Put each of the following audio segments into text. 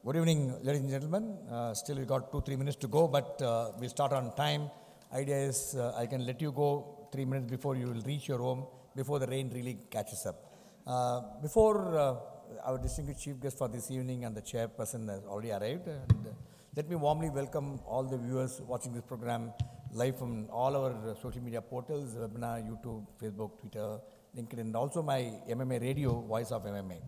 Good evening, ladies and gentlemen. Still, we got 2-3 minutes to go, but we'll start on time. Idea is I can let you go 3 minutes before you will reach your home, before the rain really catches up. Before our distinguished chief guest for this evening and the chairperson has already arrived, and, let me warmly welcome all the viewers watching this program live from all our social media portals, webinar, YouTube, Facebook, Twitter, LinkedIn, and also my MMA radio, Voice of MMA.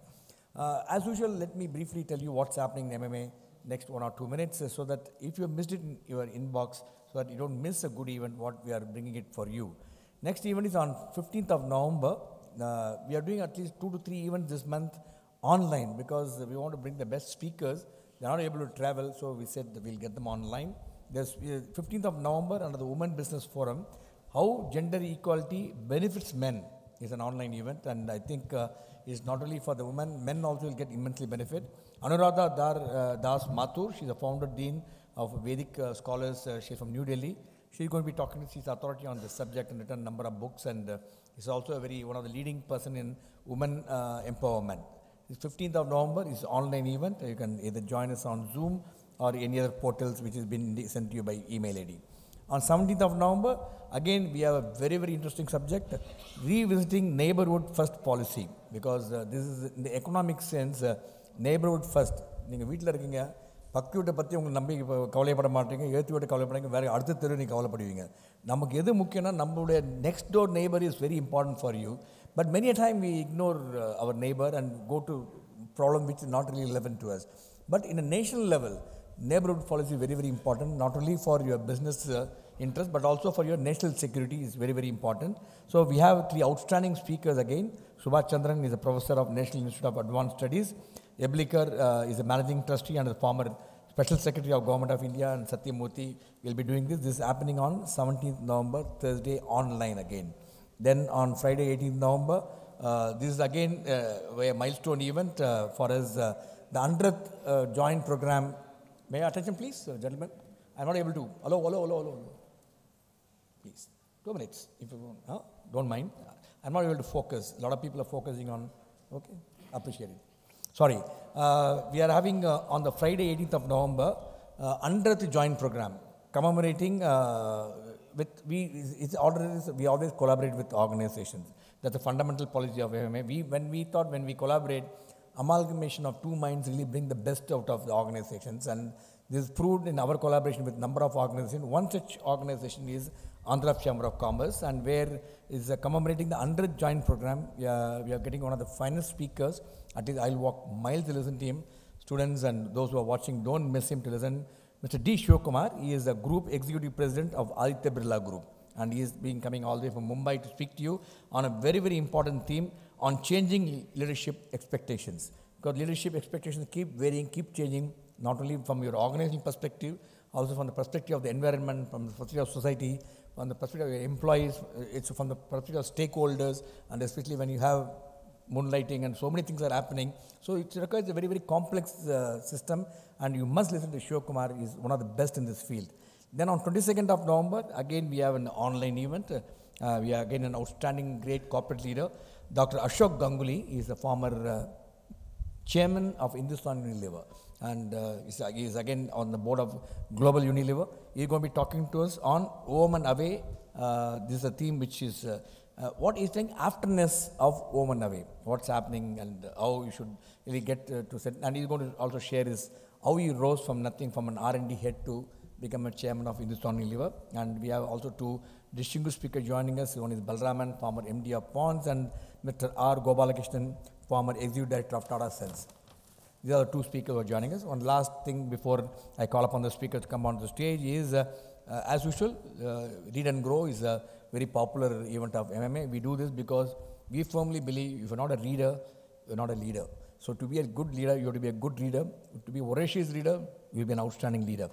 As usual, let me briefly tell you what's happening in MMA next 1 or 2 minutes so that if you have missed it in your inbox, so that you don't miss a good event, what we are bringing it for you. Next event is on 15th of November. We are doing at least 2 to 3 events this month online because we want to bring the best speakers. They're not able to travel, so we said that we'll get them online. There's 15th of November under the Women Business Forum, How Gender Equality Benefits Men is an online event, and I think it's not only for the women, men also will get immensely benefit. Anuradha Das Mathur, she's the founder dean of Vedic Scholars, she's from New Delhi. She's going to be talking, she's authority on this subject and written a number of books, and is also one of the leading person in women empowerment. This 15th of November is an online event. You can either join us on Zoom or any other portals which has been sent to you by email ID. On 17th of November, again we have a very, very interesting subject, revisiting neighborhood first policy, because this is in the economic sense, neighborhood first. நீங்கள் வீட்டில் இருக்கீங்க, பக்கத்து வீட்டை பற்றி உங்களுக்கு நம்பி கவலைப்பட மாட்டீங்க, ஏற்று வீட்டை கவலைப்படுங்க, வேறு அடுத்த தெரு நீங்கள் கவலைப்படுவீங்க. நமக்கு எது முக்கியம்னா நம்மளுடைய நெக்ஸ்ட் டோர் நeighbor is very important for you, but many a time we ignore our neighbor and go to problem which is not really relevant to us. But in a national level, neighborhood policy is very, very important, not only for your business interest, but also for your national security is very, very important. So we have 3 outstanding speakers again. Subhash Chandran is a professor of National Institute of Advanced Studies. Eblikar is a managing trustee and a former special secretary of Government of India, and Satyamurthy will be doing this. This is happening on 17th November, Thursday, online again. Then on Friday, 18th November, this is again a milestone event for us, the 100th joint program. May I attention, please, gentlemen? I'm not able to. Hello. Please, 2 minutes, if you don't mind. I'm not able to focus. A lot of people are focusing on. Okay, appreciate it. Sorry. We are having on the Friday, 18th of November, 100th joint program commemorating. We always collaborate with organizations. That's a fundamental policy of MMA. When we collaborate, amalgamation of two minds really bring the best out of the organizations, and this is proved in our collaboration with number of organizations. One such organization is Andhra Chamber of Commerce, and where is commemorating the 100th joint program. We are getting one of the finest speakers. At least I'll walk miles to listen to him. Students and those who are watching, don't miss him to listen. Mr. D. Shivakumar, he is the Group Executive President of Aditya Birla Group, and he is coming all the way from Mumbai to speak to you on a very, very important theme on changing leadership expectations. Because leadership expectations keep varying, keep changing, not only from your organizing perspective, also from the perspective of the environment, from the perspective of society, from the perspective of your employees, it's from the perspective of stakeholders, and especially when you have moonlighting and so many things are happening. So it requires a very, very complex system, and you must listen to Shivakumar. He is one of the best in this field. Then on 22nd of November, again we have an online event. We are again an outstanding, great corporate leader, Dr. Ashok Ganguly. He is the former chairman of Hindustan Unilever, and he is again on the board of Global Unilever. He is going to be talking to us on Home and Away. This is a theme which is what is the afterness of Home and Away, what's happening and how you should really get to set. And he is going to also share his how he rose from nothing, from an R&D head to become a chairman of Hindustan Unilever. And we have also 2 distinguished speakers joining us. One is Balraman, former MD of Ponds, and Mr. R. Gopalakrishnan, former executive director of Tata Sons. These are the 2 speakers who are joining us. One last thing before I call upon the speaker to come on the stage is, as usual, Read and Grow is a very popular event of MMA. We do this because we firmly believe if you're not a reader, you're not a leader. So to be a good leader, you have to be a good reader. To be a voracious reader, you'll be an outstanding leader.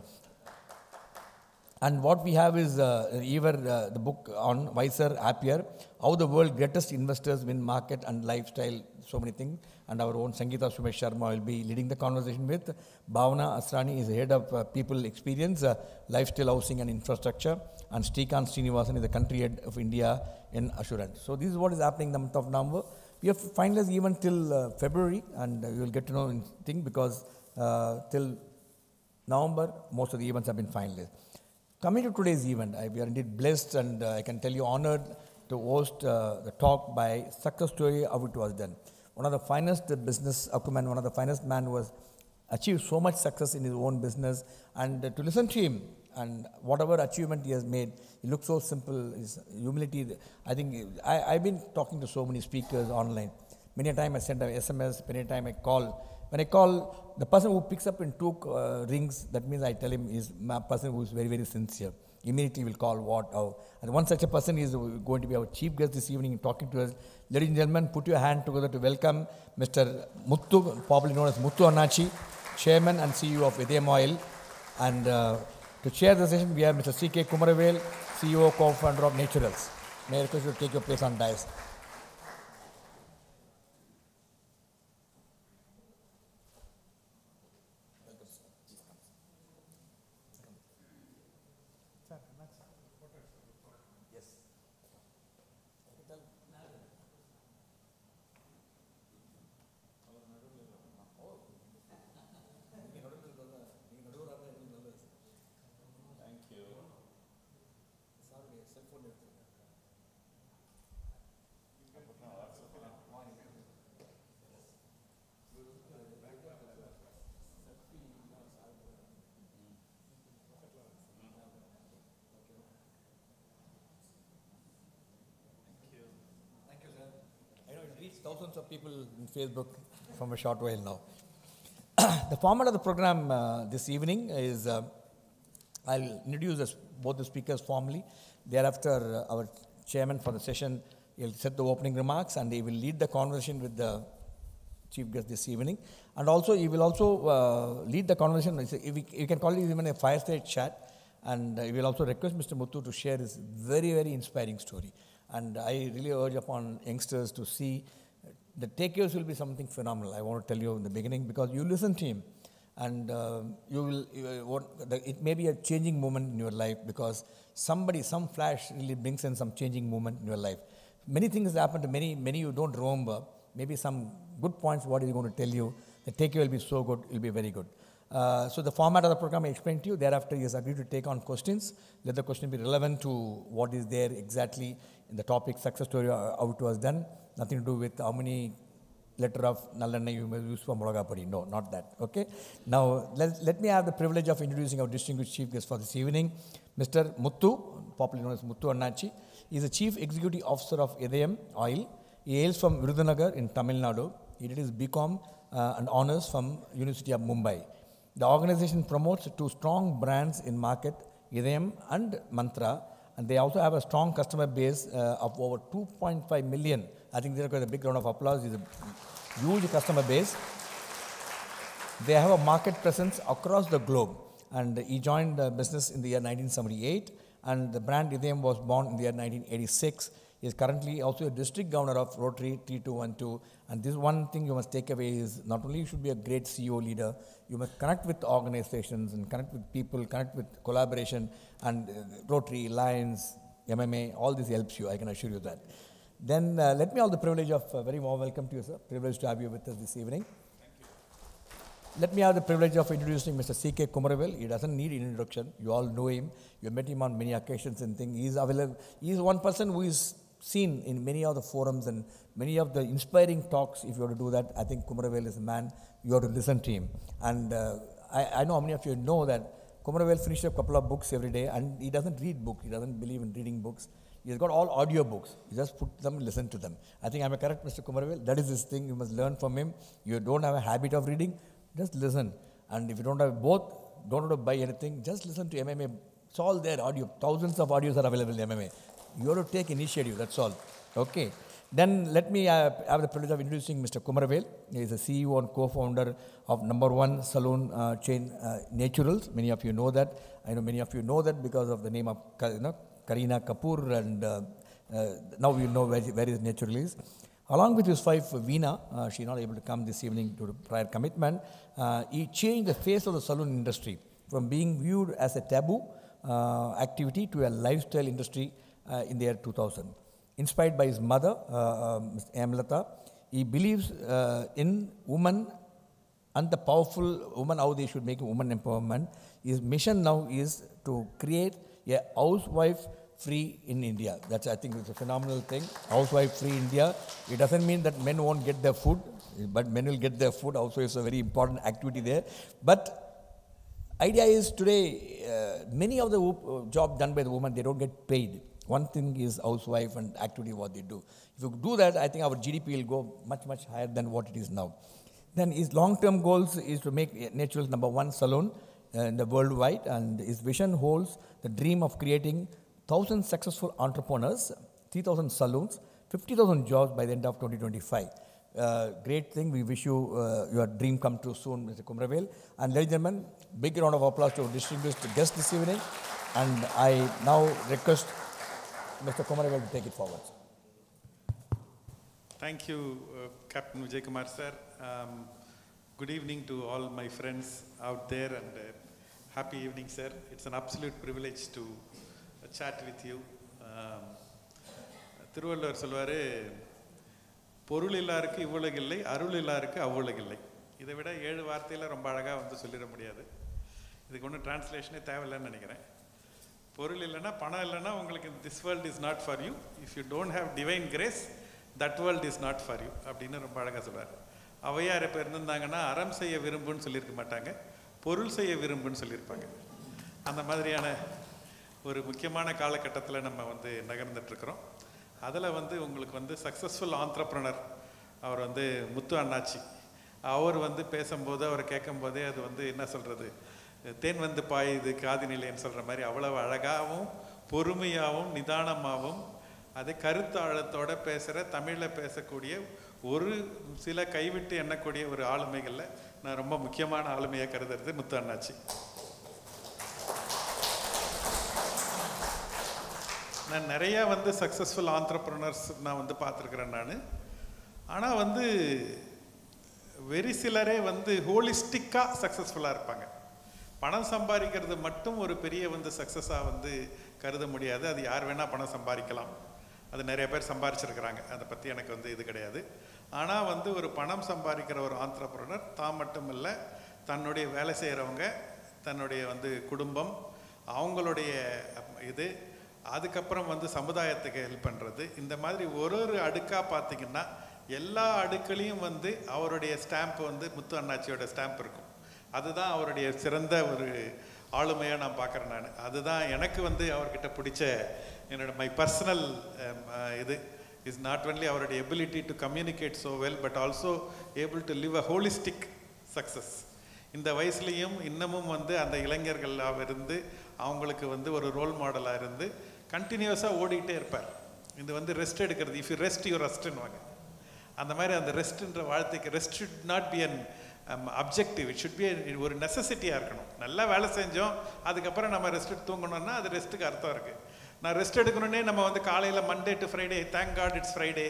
And what we have is the book on Wiser, Happier, how the world's greatest investors win market and lifestyle, so many things. And our own Sangeeta Sumesh Sharma will be leading the conversation with. Bhavana Asrani is the head of people experience, lifestyle, housing and infrastructure. And Srikanth Srinivasan is the country head of India in assurance. So this is what is happening in the month of November. We have finalized even till February, and you will get to know thing because Till November, most of the events have been finalized. Coming to today's event, we are indeed blessed and I can tell you honored to host the talk by Success Story, how it was done. One of the finest business acumen, one of the finest man who has achieved so much success in his own business, and to listen to him and whatever achievement he has made, he looks so simple, his humility. I think I've been talking to so many speakers online. Many a time I send an SMS, many a time I call. When I call, the person who picks up in two rings, that means I tell him is a person who is very, very sincere. Immediately will call what, how. And one such a person is going to be our chief guest this evening talking to us. Ladies and gentlemen, put your hand together to welcome Mr. Muthu, popularly known as Muthu Annachi, Chairman and CEO of Ideyam Oil. And to chair the session, we have Mr. C.K. Kumaravel, CEO, co-founder of Naturals. May I request you to take your place on dais. Thousands of people in Facebook from a short while now. The format of the program this evening is I'll introduce both the speakers formally. Thereafter, our chairman for the session will set the opening remarks and he will lead the conversation with the chief guest this evening. And also, he will also lead the conversation. You can call it even a fireside chat. And we will also request Mr. Muthu to share his very, very inspiring story. And I really urge upon youngsters to see the takeaways will be something phenomenal. I want to tell you in the beginning because you listen to him and it may be a changing moment in your life because some flash really brings in some changing moment in your life. Many things happen to many you don't remember. Maybe some good points what he's going to tell you. The takeaway will be so good, it will be very good. So the format of the program I explained to you. Thereafter, he has agreed to take on questions. Let the question be relevant to what is there exactly in the topic success story, how it was done. Nothing to do with how many letter of Nallanna you may use for Mulagapudi. No, not that. Okay. Now, let me have the privilege of introducing our distinguished chief guest for this evening, Mr. Muthu, popularly known as Muthu Annachi. He is the Chief Executive Officer of Ideyam Oil. He hails from Virudhunagar in Tamil Nadu. He did his BCom and honors from University of Mumbai. The organization promotes two strong brands in market, Ideyam and Mantra, and they also have a strong customer base of over 2.5 million. I think they're got a big round of applause. It's a huge customer base. They have a market presence across the globe. And he joined the business in the year 1978, and the brand Ideyam was born in the year 1986. He is currently also a district governor of Rotary T212. And this one thing you must take away is not only you should be a great CEO leader, you must connect with organizations and connect with people, connect with collaboration, and Rotary, Lions, MMA, all this helps you, I can assure you that. Then let me have the privilege of very warm welcome to you, sir. Privilege to have you with us this evening. Thank you. Let me have the privilege of introducing Mr. C.K. Kumaravel. He doesn't need an introduction. You all know him. You met him on many occasions and things. He is available. He is one person who is seen in many of the forums and many of the inspiring talks. If you want to do that, I think Kumaravel is a man. You have to listen to him. And I know how many of you know that Kumaravel finished a couple of books every day, and he doesn't read books. He doesn't believe in reading books. He's got all audio books. You just put them and listen to them. I think I'm a correct, Mr. Kumaravel. That is his thing. You must learn from him. You don't have a habit of reading, just listen. And if you don't have both, don't have to buy anything, just listen to MMA. It's all there, audio. Thousands of audios are available in MMA. You have to take initiative, that's all. Okay. Then let me have the privilege of introducing Mr. Kumaravel. He is the CEO and co-founder of #1 salon chain Naturals. Many of you know that. I know many of you know that because of the name of Kareena Kapoor, and now you know where his Natural is. Along with his wife Veena, she is not able to come this evening due to prior commitment. He changed the face of the salon industry from being viewed as a taboo activity to a lifestyle industry in the year 2000. Inspired by his mother, Ms. Amlata, he believes in women and the powerful woman, how they should make woman empowerment. His mission now is to create a housewife free in India. That's, I think, it's a phenomenal thing. Housewife free India. It doesn't mean that men won't get their food, but men will get their food. Also, it's a very important activity there. But idea is today, many of the job done by the woman, they don't get paid. One thing is housewife and activity what they do. If you do that, I think our GDP will go much, much higher than what it is now. Then his long-term goals is to make Natural's #1 salon in the worldwide, and his vision holds the dream of creating 1,000 successful entrepreneurs, 3,000 salons, 50,000 jobs by the end of 2025. Great thing. We wish you your dream come true soon, Mr. Kumaravel. And ladies and gentlemen, big round of applause to our distinguished guest this evening. And I now request Mr. Kumaravel to take it forward. Thank you, Captain Vijay Kumar sir. Good evening to all my friends out there, and happy evening, sir. It's an absolute privilege to chat with you. Thiruvalluvar சொல்வாரு, பொருள் இல்லாருக்கு இவ்வுலகில்லை, அருள் இல்லாருக்கு அவ்வுலகில்லை. இதை விட 7 வார்த்தையில் ரொம்ப அழகாக வந்து சொல்லிட முடியாது. இதுக்கு ஒன்றும் டிரான்ஸ்லேஷனே தேவையில்லைன்னு நினைக்கிறேன். பொருள் இல்லைன்னா, பணம் இல்லைன்னா உங்களுக்கு this world is not for you. If you don't have divine grace, that world is not for you அப்படின்னு ரொம்ப அழகாக சொல்வார். அவையார் இப்போ இருந்திருந்தாங்கன்னா அறம் செய்ய விரும்புன்னு சொல்லியிருக்க மாட்டாங்க, பொருள் செய்ய விரும்புன்னு சொல்லியிருப்பாங்க. அந்த மாதிரியான ஒரு முக்கியமான காலகட்டத்தில் நம்ம வந்து நகர்ந்துட்டுருக்குறோம். அதில் வந்து உங்களுக்கு வந்து சக்ஸஸ்ஃபுல் ஆண்டர்ப்ரனர் அவர் வந்து முத்து அண்ணாச்சி, அவர் வந்து பேசும்போது அவரை கேட்கும்போதே அது வந்து என்ன சொல்கிறது, தேன் வந்து பாயுது காதி நிலைன்னு சொல்கிற மாதிரி அவ்வளவு அழகாகவும் பொறுமையாகவும் நிதானமாகவும் அதை கருத்தாழத்தோடு பேசுகிற, தமிழில் பேசக்கூடிய ஒரு சில கைவிட்டு எண்ணக்கூடிய ஒரு ஆளுமைகளில் நான் ரொம்ப முக்கியமான ஆளுமையாக கருதுறது முத்து அண்ணாச்சி. நான் நிறையா வந்து சக்ஸஸ்ஃபுல் ஆண்டர்ப்ரனர்ஸ் நான் வந்து பார்த்துருக்குறேன் நான். ஆனால் வந்து வெறி சிலரே வந்து ஹோலிஸ்டிக்காக சக்ஸஸ்ஃபுல்லாக இருப்பாங்க. பணம் சம்பாதிக்கிறது மட்டும் ஒரு பெரிய வந்து சக்ஸஸாக வந்து கருத முடியாது. அது யார் வேணால் பணம் சம்பாதிக்கலாம், அது நிறைய பேர் சம்பாதிச்சிருக்கிறாங்க, அதை பற்றி எனக்கு வந்து இது கிடையாது. ஆனால் வந்து ஒரு பணம் சம்பாதிக்கிற ஒரு ஆண்டர்ப்ரனர் தான் மட்டும் இல்லை, தன்னுடைய வேலை செய்கிறவங்க, தன்னுடைய வந்து குடும்பம், அவங்களுடைய இது, அதுக்கப்புறம் வந்து சமுதாயத்துக்கு ஹெல்ப் பண்ணுறது, இந்த மாதிரி ஒரு ஒரு அடுக்காக பார்த்திங்கன்னா எல்லா அடுக்களையும் வந்து அவருடைய ஸ்டாம்ப் வந்து முத்து அண்ணாச்சியோட ஸ்டாம்ப் இருக்கும். அதுதான் அவருடைய சிறந்த ஒரு ஆளுமையாக நான் பார்க்குறேன் நான். அதுதான் எனக்கு வந்து அவர்கிட்ட பிடிச்ச என்னோட மை பர்சனல் இது இஸ் நாட் ஒன்லி அவருடைய ability to communicate so well, but also able to live a holistic success. இந்த வயசுலேயும் இன்னமும் வந்து அந்த இளைஞர்களாக இருந்து அவங்களுக்கு வந்து ஒரு ரோல் மாடலாக இருந்து கண்டினியூஸாக ஓடிக்கிட்டே இருப்பார். இது வந்து ரெஸ்ட் எடுக்கிறது, இஃப் யூ ரெஸ்ட் யூ ரெஸ்ட்னுவாங்க. அந்த மாதிரி அந்த ரெஸ்ட்டுன்ற வாழ்த்துக்கு rest should not be an objective, it should be ஒரு நெசசிட்டியாக இருக்கணும். நல்லா வேலை செஞ்சோம், அதுக்கப்புறம் நம்ம ரெஸ்ட் எடுத்து தூங்கணும்னா அது ரெஸ்ட்டுக்கு அர்த்தம் இருக்குது. நான் ரெஸ்ட் எடுக்கணுன்னே நம்ம வந்து காலையில் Monday to Friday, thank God it's Friday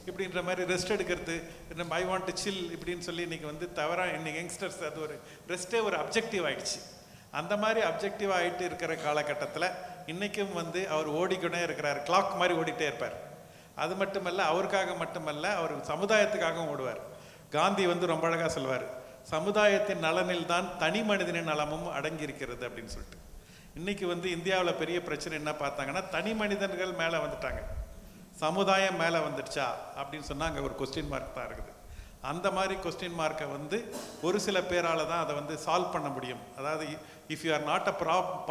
இப்படின்ற மாதிரி ரெஸ்ட் எடுக்கிறது, நம்ம ஐ வாண்ட் டு சில் இப்படின்னு சொல்லி இன்றைக்கி வந்து தவறாக இன்னைக்கு யங்ஸ்டர்ஸ் அது ஒரு ரெஸ்ட்டே ஒரு அப்ஜெக்டிவ் ஆகிடுச்சு. அந்த மாதிரி அப்ஜெக்டிவ் ஆகிட்டு இருக்கிற காலகட்டத்தில் இன்றைக்கும் வந்து அவர் ஓடிக்கொண்டே இருக்கிறார், கிளாக் மாதிரி ஓடிட்டே இருப்பார். அது மட்டுமல்ல, அவருக்காக மட்டுமல்ல, அவர் சமுதாயத்துக்காகவும் ஓடுவார். காந்தி வந்து ரொம்ப அழகாக சொல்வார், சமுதாயத்தின் நலனில் தான் தனி மனிதனின் நலமும் அடங்கி இருக்கிறது அப்படின்னு சொல்லிட்டு. இன்றைக்கி வந்து இந்தியாவில் பெரிய பிரச்சனை என்ன பார்த்தாங்கன்னா, தனி மனிதர்கள் மேலே வந்துட்டாங்க, சமுதாயம் மேலே வந்துடுச்சா அப்படின்னு சொன்னால் அங்கே ஒரு கொஸ்டின் மார்க் தான் இருக்குது. அந்த மாதிரி கொஸ்டின் மார்க்கை வந்து ஒரு சில பேரால் தான் அதை வந்து சால்வ் பண்ண முடியும். அதாவது if you are not a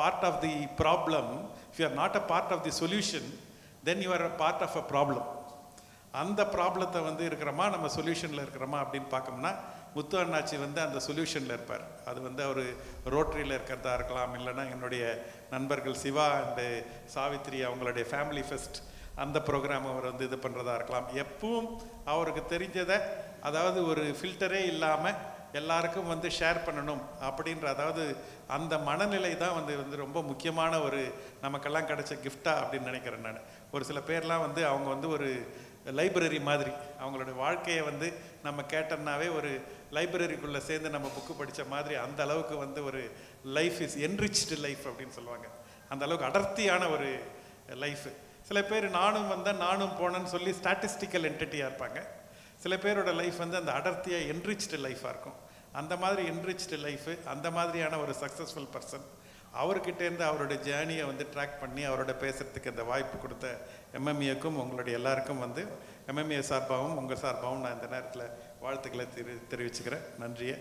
part of the problem, if you are not a part of the solution, then you are a part of a problem. அந்த ப்ராப்ளத்தை வந்து இருக்கிறோமா, நம்ம சொல்யூஷனில் இருக்கிறோமா அப்படின்னு பார்க்கணும்னா முத்து அண்ணாச்சி வந்து அந்த சொல்யூஷனில் இருப்பார். அது வந்து அவர் ரோட்டரியில் இருக்கிறதா இருக்கலாம், இல்லைன்னா என்னுடைய நண்பர்கள் சிவா அண்டு சாவித்ரி அவங்களுடைய ஃபேமிலி ஃபெஸ்ட் அந்த ப்ரோக்ராம் அவர் வந்து இது பண்ணுறதா இருக்கலாம். எப்பவும் அவருக்கு தெரிஞ்சதை, அதாவது ஒரு ஃபில்டரே இல்லாமல் எல்லாருக்கும் வந்து ஷேர் பண்ணணும் அப்படின்ற, அதாவது அந்த மனநிலை தான் வந்து ரொம்ப முக்கியமான ஒரு நமக்கெல்லாம் கிடைச்ச கிஃப்டா அப்படின்னு நினைக்கிறேன் நான். ஒரு சில பேர்லாம் வந்து அவங்க வந்து ஒரு லைப்ரரி மாதிரி, அவங்களோட வாழ்க்கையை வந்து நம்ம கேட்டோம்னாவே ஒரு லைப்ரரிக்குள்ளே சேர்ந்து நம்ம புக்கு படித்த மாதிரி, அந்த அளவுக்கு வந்து ஒரு லைஃப் இஸ் என்ரிச்டு லைஃப் அப்படின்னு சொல்லுவாங்க. அந்த அளவுக்கு அடர்த்தியான ஒரு லைஃபு. சில பேர் நானும் வந்தேன் நானும் போனேன்னு சொல்லி ஸ்டாட்டிஸ்டிக்கல் என்டிட்டியாக இருப்பாங்க. சில பேரோட லைஃப் வந்து அந்த அடர்த்தியாக என்ரிச்டு லைஃபாக இருக்கும். அந்த மாதிரி என்ரிச்டு லைஃபு, அந்த மாதிரியான ஒரு சக்ஸஸ்ஃபுல் பர்சன். அவர்கிட்டேருந்து அவருடைய ஜேர்னியை வந்து ட்ராக் பண்ணி அவரோட பேசுகிறதுக்கு அந்த வாய்ப்பு கொடுத்த எம்எம்ஏக்கும் உங்களுடைய எல்லாருக்கும் வந்து எம்எம்ஏ சார்பாகவும் உங்கள் சார்பாகவும் நான் இந்த நேரத்தில் வாழ்த்துக்களை தெரிவிச்சுக்கிறேன். நன்றியை.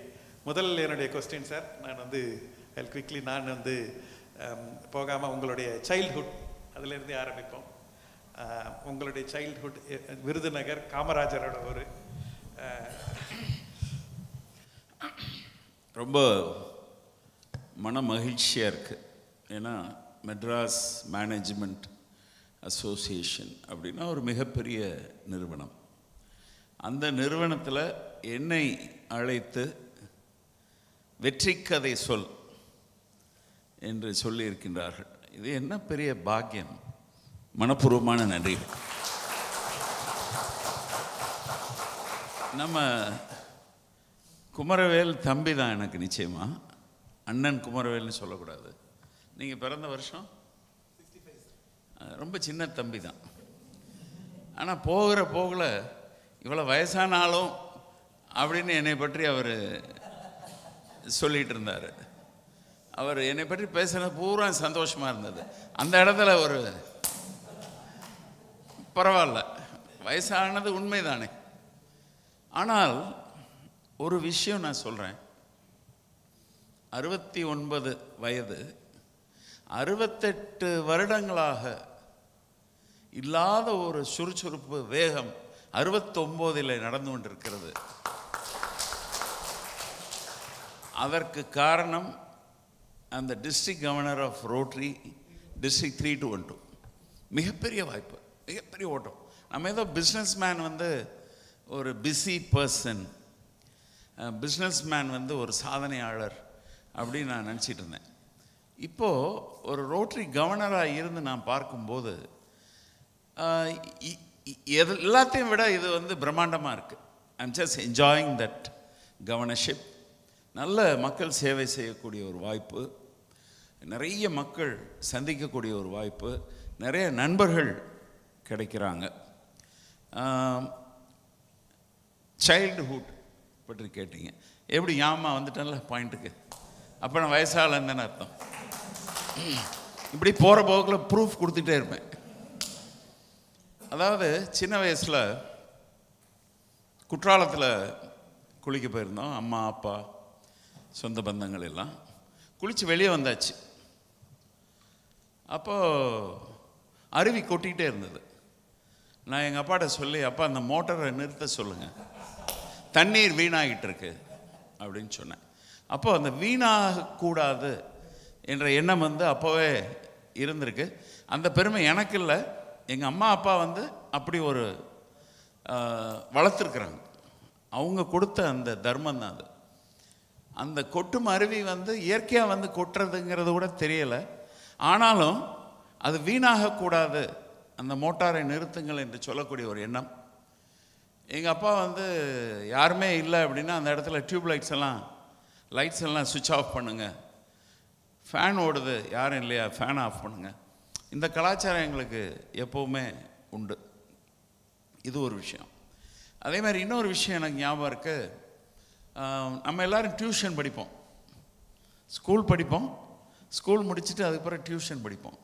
முதல்ல என்னுடைய கொஸ்டின் சார், நான் வந்து குவிக்லி நான் வந்து போகாமல் உங்களுடைய சைல்ட்ஹுட் அதிலேருந்தே ஆரம்பிப்போம். உங்களுடைய சைல்ட்ஹுட் விருதுநகர் காமராஜரோட ஒரு ரொம்ப மன மகிழ்ச்சியாக இருக்குது. ஏன்னா மெட்ராஸ் மேனேஜ்மெண்ட் அசோசியேஷன் அப்படின்னா ஒரு மிகப்பெரிய நிறுவனம். அந்த நிறுவனத்தில் என்னை அழைத்து வெற்றி கதை சொல் என்று சொல்லியிருக்கின்றார்கள். இது என்ன பெரிய பாக்கியம். மனப்பூர்வமான நன்றி. நம்ம குமரவேல் தம்பி தான் எனக்கு நிச்சயமாக. அண்ணன் குமரவேல்னு சொல்லக்கூடாது. நீங்கள் பிறந்த வருஷம் 65. ரொம்ப சின்ன தம்பி தான். ஆனால் போகல இவ்வளோ வயசானாலும் அப்படின்னு என்னை பற்றி அவர் சொல்லிகிட்டு இருந்தார். அவர் என்னை பற்றி பேசுகிறது பூரா சந்தோஷமாக இருந்தது. அந்த இடத்துல ஒரு பரவாயில்ல, வயசானது உண்மைதானே. ஆனால் ஒரு விஷயம் நான் சொல்கிறேன். 69 வயது, 68 வருடங்களாக இல்லாத ஒரு சுறுசுறுப்பு வேகம் 69 நடந்து கொண்டிருக்கிறது. அதற்கு காரணம் அந்த district governor of Rotary district 3-12 மிகப்பெரிய வாய்ப்பு, மிகப்பெரிய ஓட்டம். நம்ம ஏதோ பிஸ்னஸ் மேன் வந்து ஒரு பிஸி பர்சன், பிஸ்னஸ் மேன் வந்து ஒரு சாதனையாளர் அப்படின்னு நான் நினச்சிட்டு இருந்தேன். இப்போது ஒரு ரோட்டரி கவர்னராக இருந்து நான் பார்க்கும்போது எல்லாத்தையும் விட இது வந்து பிரம்மாண்டமாக இருக்குது. I'm just enjoying that governorship. நல்ல மக்கள் சேவை செய்யக்கூடிய ஒரு வாய்ப்பு, நிறைய மக்கள் சந்திக்கக்கூடிய ஒரு வாய்ப்பு, நிறைய நண்பர்கள் கிடைக்கிறாங்க. சைல்டுஹுட் பற்றி கேட்டீங்க. எப்படி ஞாபகம் வந்துட்டேன்ல பாயிண்ட்டுக்கு. அப்போ நான் வயசாகலன்னு அர்த்தம். இப்படி போகிற போக்கில் ப்ரூஃப் கொடுத்துட்டே இருப்பேன். அதாவது சின்ன வயசில் குற்றாலத்தில் குளிக்க போயிருந்தோம். அம்மா அப்பா சொந்த பந்தங்கள் எல்லாம் குளித்து வெளியே வந்தாச்சு. அப்போது அருவி கொட்டிக்கிட்டே இருந்தது. நான் எங்கள் அப்பாட்ட சொல்லி, அப்பா அந்த மோட்டரை நிறுத்த சொல்லுங்கள், தண்ணீர் வீணாகிட்டு இருக்கு அப்படின்னு சொன்னேன். அப்போ அந்த வீணாகக்கூடாது என்ற எண்ணம் வந்து அப்போவே இருந்திருக்கு. அந்த பெருமை எனக்கு இல்லை, எங்கள் அம்மா அப்பா வந்து அப்படி ஒரு வளர்த்துருக்குறாங்க. அவங்க கொடுத்த அந்த தர்மம் தான் அது. அந்த கொட்டும் அருவி வந்து இயற்கையாக வந்து கொட்டுறதுங்கிறது கூட தெரியலை. ஆனாலும் அது வீணாகக்கூடாது, அந்த மோட்டாரை நிறுத்துங்கள் என்று சொல்லக்கூடிய ஒரு எண்ணம். எங்கள் அப்பா வந்து யாருமே இல்லை அப்படின்னா அந்த இடத்துல டியூப் லைட்ஸ் எல்லாம் சுவிட்ச் ஆஃப் பண்ணுங்கள், ஃபேன் ஓடுது யாரும் இல்லையா ஃபேன் ஆஃப் பண்ணுங்கள். இந்த கலாச்சாரம் எங்களுக்கு எப்போவுமே உண்டு. இது ஒரு விஷயம். அதே மாதிரி இன்னொரு விஷயம் எனக்கு ஞாபகம் இருக்குது. நம்ம எல்லோரும் டியூஷன் படிப்போம், ஸ்கூல் படிப்போம், ஸ்கூல் முடிச்சுட்டு அதுக்கப்புறம் டியூஷன் படிப்போம்.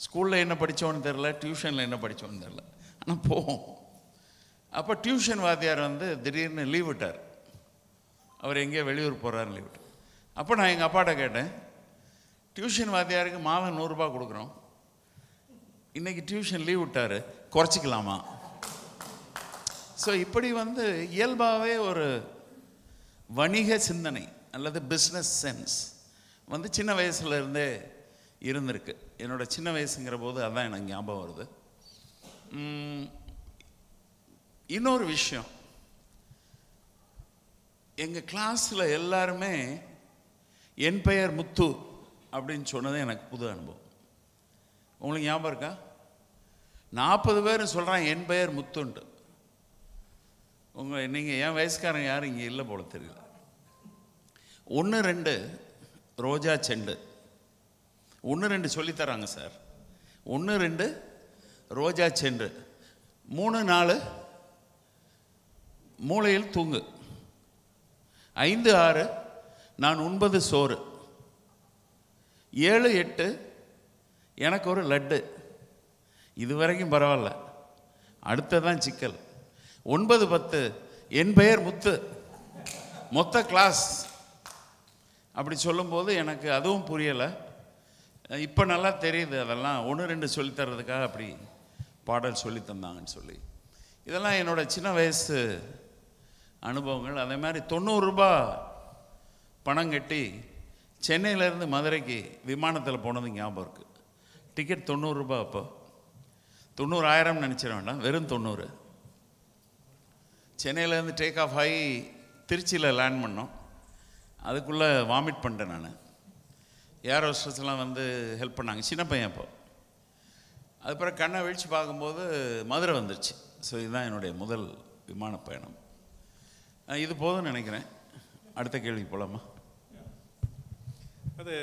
ஸ்கூலில் என்ன படித்தோன்னு தெரில, டியூஷனில் என்ன படித்தோன்னு தெரில, ஆனால் போவோம். அப்போ டியூஷன் வாத்தியார் வந்து திடீர்னு லீவ் விட்டார். அவர் எங்கேயோ வெளியூர் போகிறாருன்னு லீவ் விட்டார். அப்போ நான் எங்கள் அப்பாட்ட கேட்டேன், டியூஷன் வாத்தியாருக்கு மாதம் 100 ரூபா கொடுக்குறோம், இன்றைக்கி டியூஷன் லீவ் விட்டார், குறைச்சிக்கலாமா? ஸோ இப்படி வந்து இயல்பாகவே ஒரு வணிக சிந்தனை அல்லது பிஸ்னஸ் சென்ஸ் வந்து சின்ன வயசுலேருந்தே இருந்திருக்கு. என்னோட சின்ன வயசுங்கிற போது அதான் எனக்கு ஞாபகம் வருது. இன்னொரு விஷயம், எங்கள் கிளாஸில் எல்லாருமே என் பெயர் முத்து அப்படின்னு சொன்னது எனக்கு புது அனுபவம். உங்களுக்கு ஞாபகம் இருக்கா? 40 பேர் சொல்கிறான் என் பெயர் முத்துன்ட்டு. நீங்கள் என் வயசுக்காரங்க யாரும் இங்கே இல்லை போல தெரியல. 1-2 ரோஜா செண்டு, 1-2 சொல்லித்தராங்க சார். 1-2 ரோஜா செண்டு, 3-4 மூளையில் தூங்கு, 5, 6 நான் 9 சோறு, 7, 8 எனக்கு ஒரு லட்டு. இது வரைக்கும் பரவாயில்ல. அடுத்ததான் சிக்கல். 9, 10 என் பெயர் முத்து, மொத்த கிளாஸ். அப்படி சொல்லும்போது எனக்கு அதுவும் புரியலை. இப்போ நல்லா தெரியுது, அதெல்லாம் 1, 2 சொல்லித்தரதுக்காக அப்படி பாடல் சொல்லி தந்தாங்கன்னு சொல்லி. இதெல்லாம் என்னோட சின்ன வயசு அனுபவங்கள். அதே மாதிரி 90 ரூபாய் பணம் கட்டி சென்னையிலேருந்து மதுரைக்கு விமானத்தில் போனது ஞாபகம் இருக்குது. டிக்கெட் 90 ரூபாய். அப்போ 90,000 நினச்சிட வேண்டாம், வெறும் 90. சென்னையிலேருந்து டேக் ஆஃப் ஆகி திருச்சியில் லேண்ட் பண்ணோம். அதுக்குள்ளே வாமிட் பண்ணிட்டேன் நான். ஏர் ஹோஸ்டர்ஸ்லாம் வந்து ஹெல்ப் பண்ணாங்க, சின்ன பையன் அப்போ. அதுக்கப்புறம் கண்ணை வீழ்ச்சி பார்க்கும்போது மதுரை வந்துருச்சு. ஸோ இதுதான் என்னுடைய முதல் விமான பயணம். இது போதும்னு நினைக்கிறேன். அடுத்த கேள்வி போகலாமா? அது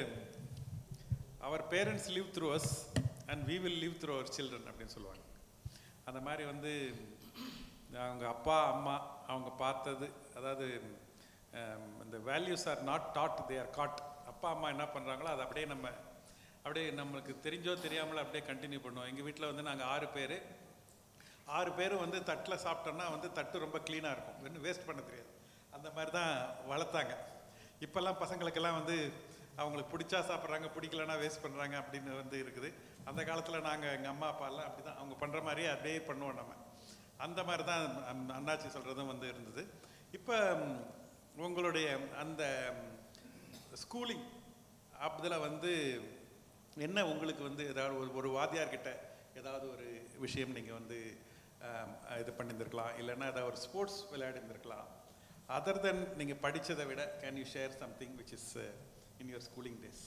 our parents live through us and we will live through our children அப்படின்னு சொல்லுவாங்க. அந்த மாதிரி வந்து அவங்க அப்பா அம்மா அவங்க பார்த்தது, அதாவது இந்த values are not taught, they are caught. அப்பா அம்மா என்ன பண்ணுறாங்களோ அதை அப்படியே நம்மளுக்கு தெரிஞ்சோ தெரியாமலோ அப்படியே கண்டினியூ பண்ணுவோம். எங்கள் வீட்டில் வந்து நாங்கள் 6 பேரும் வந்து தட்டில் சாப்பிட்டோன்னா வந்து தட்டு ரொம்ப க்ளீனாக இருக்கும், இன்னும் வேஸ்ட் பண்ண தெரியாது. அந்த மாதிரி தான் வளர்த்தாங்க. இப்போல்லாம் பசங்களுக்கெல்லாம் வந்து அவங்களுக்கு பிடிச்சா சாப்பிட்றாங்க, பிடிக்கலன்னா வேஸ்ட் பண்ணுறாங்க அப்படின்னு வந்து இருக்குது. அந்த காலத்தில் நாங்கள் எங்கள் அம்மா அப்பாலாம் அப்படி தான், அவங்க பண்ணுற மாதிரியே அப்படியே பண்ணுவோம் நம்ம. அந்த மாதிரி தான் அண்ணாச்சி சொல்கிறதும் வந்து இருந்தது. இப்போ உங்களுடைய அந்த ஸ்கூலிங் அதில் வந்து என்ன உங்களுக்கு வந்து ஏதாவது ஒரு வாத்தியார்கிட்ட ஏதாவது ஒரு விஷயம் நீங்கள் வந்து இது பண்ணியிருந்துருக்கலாம், இல்லைன்னா ஏதாவது ஒரு ஸ்போர்ட்ஸ் விளையாடிருந்துருக்கலாம். அதர் தென் நீங்கள் படித்ததை விட can you share something which is in your schooling days?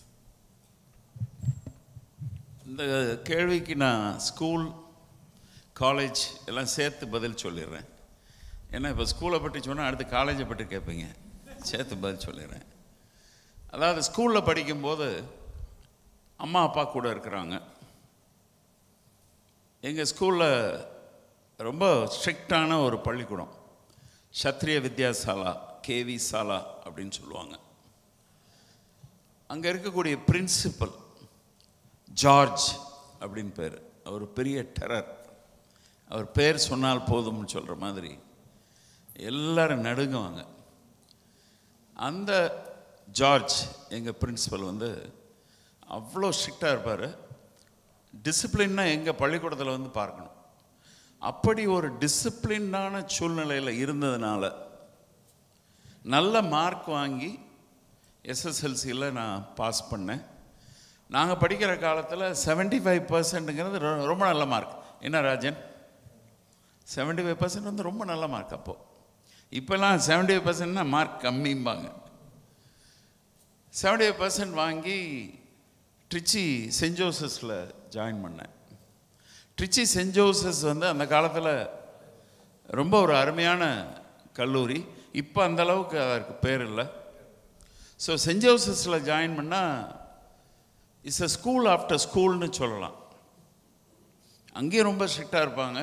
இந்த கேள்விக்கு நான் ஸ்கூல் காலேஜ் எல்லாம் சேர்த்து பதில் சொல்லிடுறேன். ஏன்னா இப்போ ஸ்கூலை பற்றி சொன்னால் அடுத்து காலேஜை பற்றி கேட்பீங்க, சேர்த்து பதில் சொல்லிடுறேன். அதாவது ஸ்கூலில் படிக்கும்போது அம்மா அப்பா கூட இருக்கிறாங்க. எங்கள் ஸ்கூலில் ரொம்ப ஸ்ட்ரிக்டான ஒரு பள்ளிக்கூடம், சத்ரிய வித்யாசாலா, கேவி சாலா அப்படின்னு சொல்லுவாங்க. அங்கே இருக்கக்கூடிய பிரின்சிபல் ஜார்ஜ் அப்படின்னு பேர். அவர் பெரிய டெரர். அவர் பேர் சொன்னால் போதும்னு சொல்கிற மாதிரி எல்லாரும் நடுங்குவாங்க. அந்த ஜார்ஜ் எங்கள் பிரின்சிபல் வந்து அவ்வளோ ஸ்ட்ரிக்டாக இருப்பார். டிசிப்ளின்னா எங்கள் பள்ளிக்கூடத்தில் வந்து பார்க்கணும். அப்படி ஒரு டிசிப்ளினான சூழ்நிலையில் இருந்ததுனால நல்ல மார்க் வாங்கி எஸ்எஸ்எல்சியில் நான் பாஸ் பண்ணேன். நாங்கள் படிக்கிற காலத்தில் 75%ங்கிறது ரொம்ப நல்ல மார்க். என்ன ராஜன், 75% வந்து ரொம்ப நல்ல மார்க். அப்போது இப்போல்லாம் 75%னா மார்க் கம்மிம்பாங்க. 75% வாங்கி ட்ரிச்சி சென்ட் ஜோசஸில் ஜாயின் பண்ணேன். ட்ரிச்சி சென்ட் ஜோசஸ் வந்து அந்த காலத்தில் ரொம்ப ஒரு அருமையான கல்லூரி. இப்போ அந்தளவுக்கு அதற்கு பேர் இல்லை. ஸோ சென்ட் ஜோசஸில் ஜாயின் பண்ணால் இட்ஸ் அ ஸ்கூல் ஆஃப்டர் ஸ்கூல்னு சொல்லலாம். அங்கேயும் ரொம்ப ஸ்ட்ரிக்டாக இருப்பாங்க,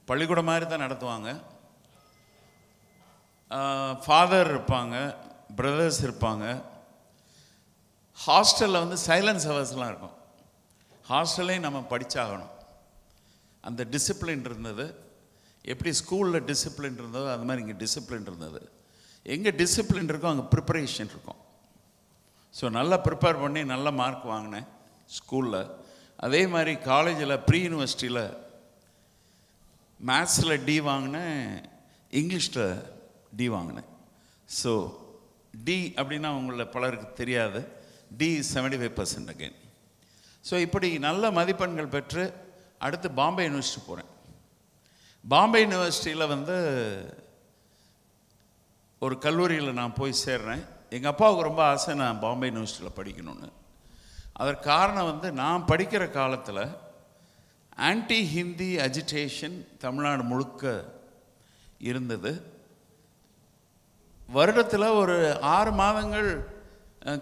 பள்ளிக்கூடம் மாதிரி தான் நடத்துவாங்க. ஃபாதர் இருப்பாங்க, பிரதர்ஸ் இருப்பாங்க. ஹாஸ்டலில் வந்து சைலன்ஸ் ஹவர்ஸ்லாம் இருக்கும். ஹாஸ்டல்லையும் நம்ம படித்தாகணும். அந்த டிசிப்ளின் இருந்தது. எப்படி ஸ்கூலில் டிசிப்ளின் இருந்ததோ அது மாதிரி இங்கே டிசிப்ளின் இருந்தது. எங்கே டிசிப்ளின் இருக்கோ அங்கே ப்ரிப்பரேஷன் இருக்கும். ஸோ நல்லா ப்ரிப்பேர் பண்ணி நல்ல மார்க் வாங்கினேன் ஸ்கூலில். அதே மாதிரி காலேஜில் ப்ரீ யூனிவர்சிட்டியில் மேத்ஸில் டி வாங்கினேன், இங்கிலீஷில் டி வாங்கினேன். ஸோ டி அப்படின்னா உங்களை பலருக்கு தெரியாது. D 75% again. ஸோ இப்படி நல்ல மதிப்பெண்கள் பெற்று அடுத்து பாம்பே யூனிவர்சிட்டி போகிறேன். பாம்பே யூனிவர்சிட்டியில் வந்து ஒரு கல்லூரியில் நான் போய் சேர்றேன். எங்கள் அப்பாவுக்கு ரொம்ப ஆசை நான் பாம்பே யூனிவர்சிட்டியில் படிக்கணும்னு. அதற்கு காரணம் வந்து நான் படிக்கிற காலத்தில் ஆன்டி ஹிந்தி அஜிடேஷன் தமிழ்நாடு முழுக்க இருந்தது. வருடத்தில் ஒரு 6 மாதங்கள்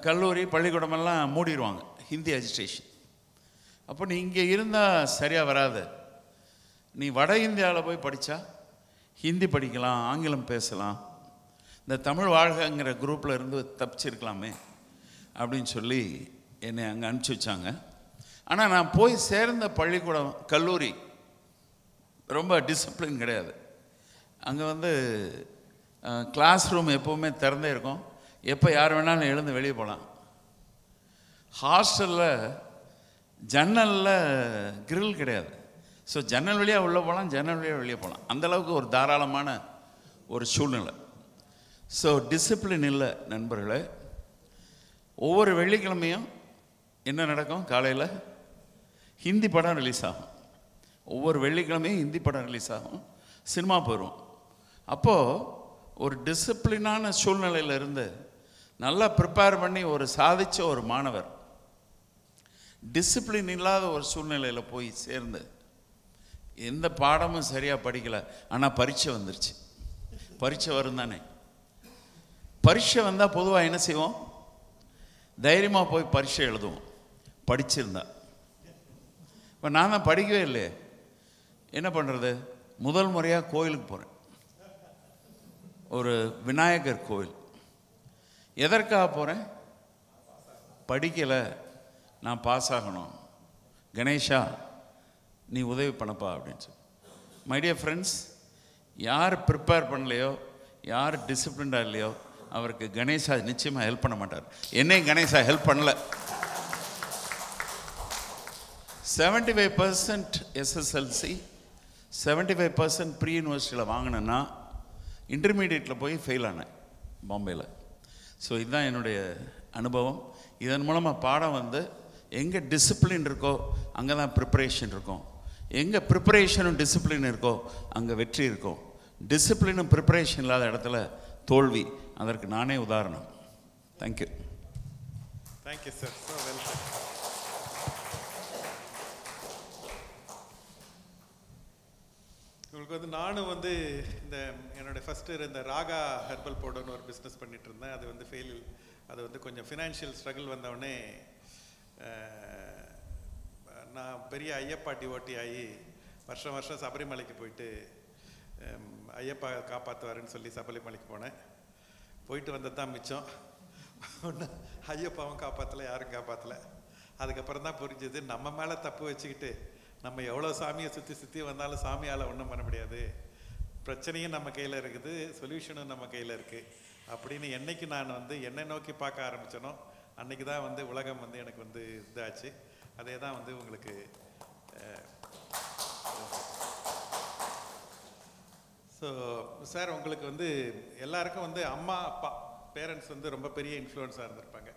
கல்லூரி பள்ளிக்கூடமெல்லாம் மூடிடுவாங்க, ஹிந்தி அஜிடேஷன். அப்போ நீ இங்கே இருந்தால் சரியாக வராது, நீ வட இந்தியாவில் போய் படித்தா ஹிந்தி படிக்கலாம், ஆங்கிலம் பேசலாம், இந்த தமிழ் வாழ்கங்கிற குரூப்பில் இருந்து தப்பிச்சிருக்கலாமே அப்படின்னு சொல்லி என்னை அங்கே அனுப்பிச்சி வச்சாங்க. ஆனால் நான் போய் சேர்ந்த பள்ளிக்கூடம் கல்லூரி ரொம்ப டிசிப்ளின் கிடையாது. அங்கே வந்து கிளாஸ் ரூம் எப்போவுமே திறந்தே இருக்கும், எப்போ யார் வேணாலும் எழுந்து வெளியே போகலாம். ஹாஸ்டலில் ஜன்னலில் கிரில் கிடையாது. ஸோ ஜன்னல் வழியாக உள்ளே போகலாம், ஜன்னல் வழியாக வெளியே போகலாம். அந்தளவுக்கு ஒரு தாராளமான ஒரு சூழ்நிலை. ஸோ டிசிப்ளின் இல்லை நண்பர்களே. ஒவ்வொரு வெள்ளிக்கிழமையும் என்ன நடக்கும்? காலையில் ஹிந்தி படம் ரிலீஸ் ஆகும். ஒவ்வொரு வெள்ளிக்கிழமையும் ஹிந்தி படம் ரிலீஸ் ஆகும், சினிமா போயிடுவோம். அப்போது ஒரு டிசிப்ளினான சூழ்நிலையில் இருந்து நல்லா ப்ரிப்பேர் பண்ணி ஒரு சாதித்த ஒரு மாணவர் டிசிப்ளின் இல்லாத ஒரு சூழ்நிலையில் போய் சேர்ந்து எந்த பாடமும் சரியாக படிக்கலை. ஆனால் பரீட்சை வந்துருச்சு. பரீட்சை வரும் தானே. பரீட்சை வந்தால் பொதுவாக என்ன செய்வோம்? தைரியமாக போய் பரீட்சை எழுதுவோம் படிச்சிருந்தா. இப்போ நான் தான் படிக்கவே இல்லையே, என்ன பண்ணுறது? முதல் முறையாக கோயிலுக்கு போகிறேன், ஒரு விநாயகர் கோயில். எதற்காக போகிறேன்? படிக்கலை, நான் பாஸ் ஆகணும், கணேஷா நீ உதவி பண்ணப்பா அப்படின்னு சொல்லி. மை டியர் ஃப்ரெண்ட்ஸ், யார் ப்ரிப்பேர் பண்ணலையோ, யார் டிசிப்ளின்டாக இல்லையோ, அவருக்கு கணேஷா நிச்சயமாக ஹெல்ப் பண்ண மாட்டார். என்னையும் கணேஷா ஹெல்ப் பண்ணல. 75% எஸ்எஸ்எல்சி, 75% ப்ரீ யூனிவர்சிட்டியில் வாங்கினேன்னா இன்டர்மீடியட்டில் போய் ஃபெயில் ஆனேன் பாம்பேயில். ஸோ இதுதான் என்னுடைய அனுபவம். இதன் மூலமாக பாடம் வந்து எங்கே டிசிப்ளின் இருக்கோ அங்கே தான் ப்ரிப்பரேஷன் இருக்கும். எங்கே ப்ரிப்பரேஷனும் டிசிப்ளின் இருக்கோ அங்கே வெற்றி இருக்கும். டிசிப்ளினும் ப்ரிப்பரேஷன் இல்லாத இடத்துல தோல்வி. அதற்கு நானே உதாரணம். Thank you. Thank you sir. So well sir. உங்களுக்கு வந்து நானும் வந்து இந்த என்னுடைய ஃபஸ்ட்டு இந்த ராகா ஹெர்பல் பவுடர்னு ஒரு பிஸ்னஸ் பண்ணிகிட்டு இருந்தேன். அது வந்து ஃபெயில். அது வந்து கொஞ்சம் ஃபினான்ஷியல் ஸ்ட்ரகிள் வந்தவுடனே நான் பெரிய ஐயப்பா டிவோட்டி ஆகி வருஷம் வருஷம் சபரிமலைக்கு போயிட்டு ஐயப்பா காப்பாற்றுவாருன்னு சொல்லி சபரிமலைக்கு போனேன். போயிட்டு வந்தது தான் மிச்சம். ஒன்று ஐயப்பாவும் காப்பாற்றலை, யாரும் காப்பாற்றலை. அதுக்கப்புறம் தான் புரிஞ்சது, நம்ம மேலே தப்பு வச்சுக்கிட்டு நம்ம எவ்வளோ சாமியை சுற்றி சுற்றி வந்தாலும் சாமியால் ஒன்றும் பண்ண முடியாது. பிரச்சனையும் நம்ம கையில் இருக்குது, சொல்யூஷனும் நம்ம கையில் இருக்குது அப்படின்னு என்னைக்கு நான் வந்து என்னை நோக்கி பார்க்க ஆரம்பித்தனோ அன்றைக்கி தான் வந்து உலகம் வந்து எனக்கு வந்து இதாச்சு. அதே தான் வந்து உங்களுக்கு ஸோ சார், உங்களுக்கு வந்து எல்லாருக்கும் வந்து அம்மா அப்பா பேரண்ட்ஸ் வந்து ரொம்ப பெரிய இன்ஃப்ளூயன்ஸாக இருந்திருப்பாங்க.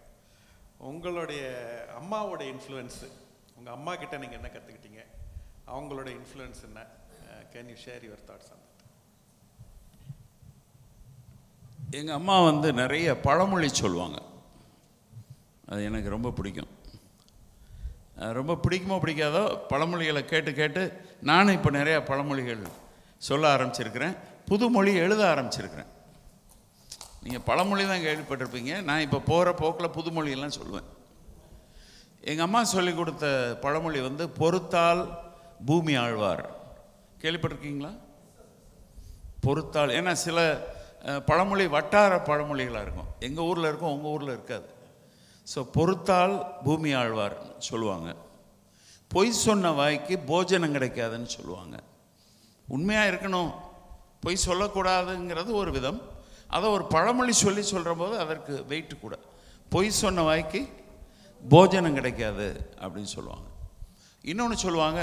உங்களுடைய அம்மாவோட இன்ஃப்ளூயன்ஸு, உங்கள் அம்மா கிட்ட நீங்கள் என்ன கற்றுக்கிட்டீங்க? அவங்களோட இன்ஃப்ளூயன்ஸ் என்ன? Can you share your thoughts on that? எங்கள் அம்மா வந்து நிறைய பழமொழி சொல்லுவாங்க. அது எனக்கு ரொம்ப பிடிக்கும். ரொம்ப பிடிக்குமோ பிடிக்காதோ பழமொழிகளை கேட்டு கேட்டு நானும் இப்போ நிறையா பழமொழிகள் சொல்ல ஆரம்பிச்சிருக்கிறேன். புது மொழி எழுத ஆரம்பிச்சிருக்கிறேன். நீங்கள் பழமொழி தான் கேள்விப்பட்டிருப்பீங்க. நான் இப்போ போகிற போக்கில் புதுமொழியெல்லாம் சொல்லுவேன். எங்கள் அம்மா சொல்லி கொடுத்த பழமொழி வந்து பொறுத்தால் பூமி ஆழ்வார். கேள்விப்பட்டிருக்கீங்களா? பொறுத்தால். ஏன்னா சில பழமொழி வட்டார பழமொழிகளாக இருக்கும், எங்கள் ஊரில் இருக்கும், உங்கள் ஊரில் இருக்காது. ஸோ பொறுத்தால் பூமி ஆழ்வார் சொல்லுவாங்க. பொய் சொன்ன வாய்க்கு போஜனம் கிடைக்காதுன்னு சொல்லுவாங்க. உண்மையாக இருக்கணும், பொய் சொல்லக்கூடாதுங்கிறது ஒரு விதம். அதை ஒரு பழமொழி சொல்லி சொல்கிற போது அதற்கு வெயிட்டு கூட. பொய் சொன்ன வாய்க்கு போஜனம் கிடைக்காது அப்படின்னு சொல்லுவாங்க. இன்னொன்று சொல்லுவாங்க,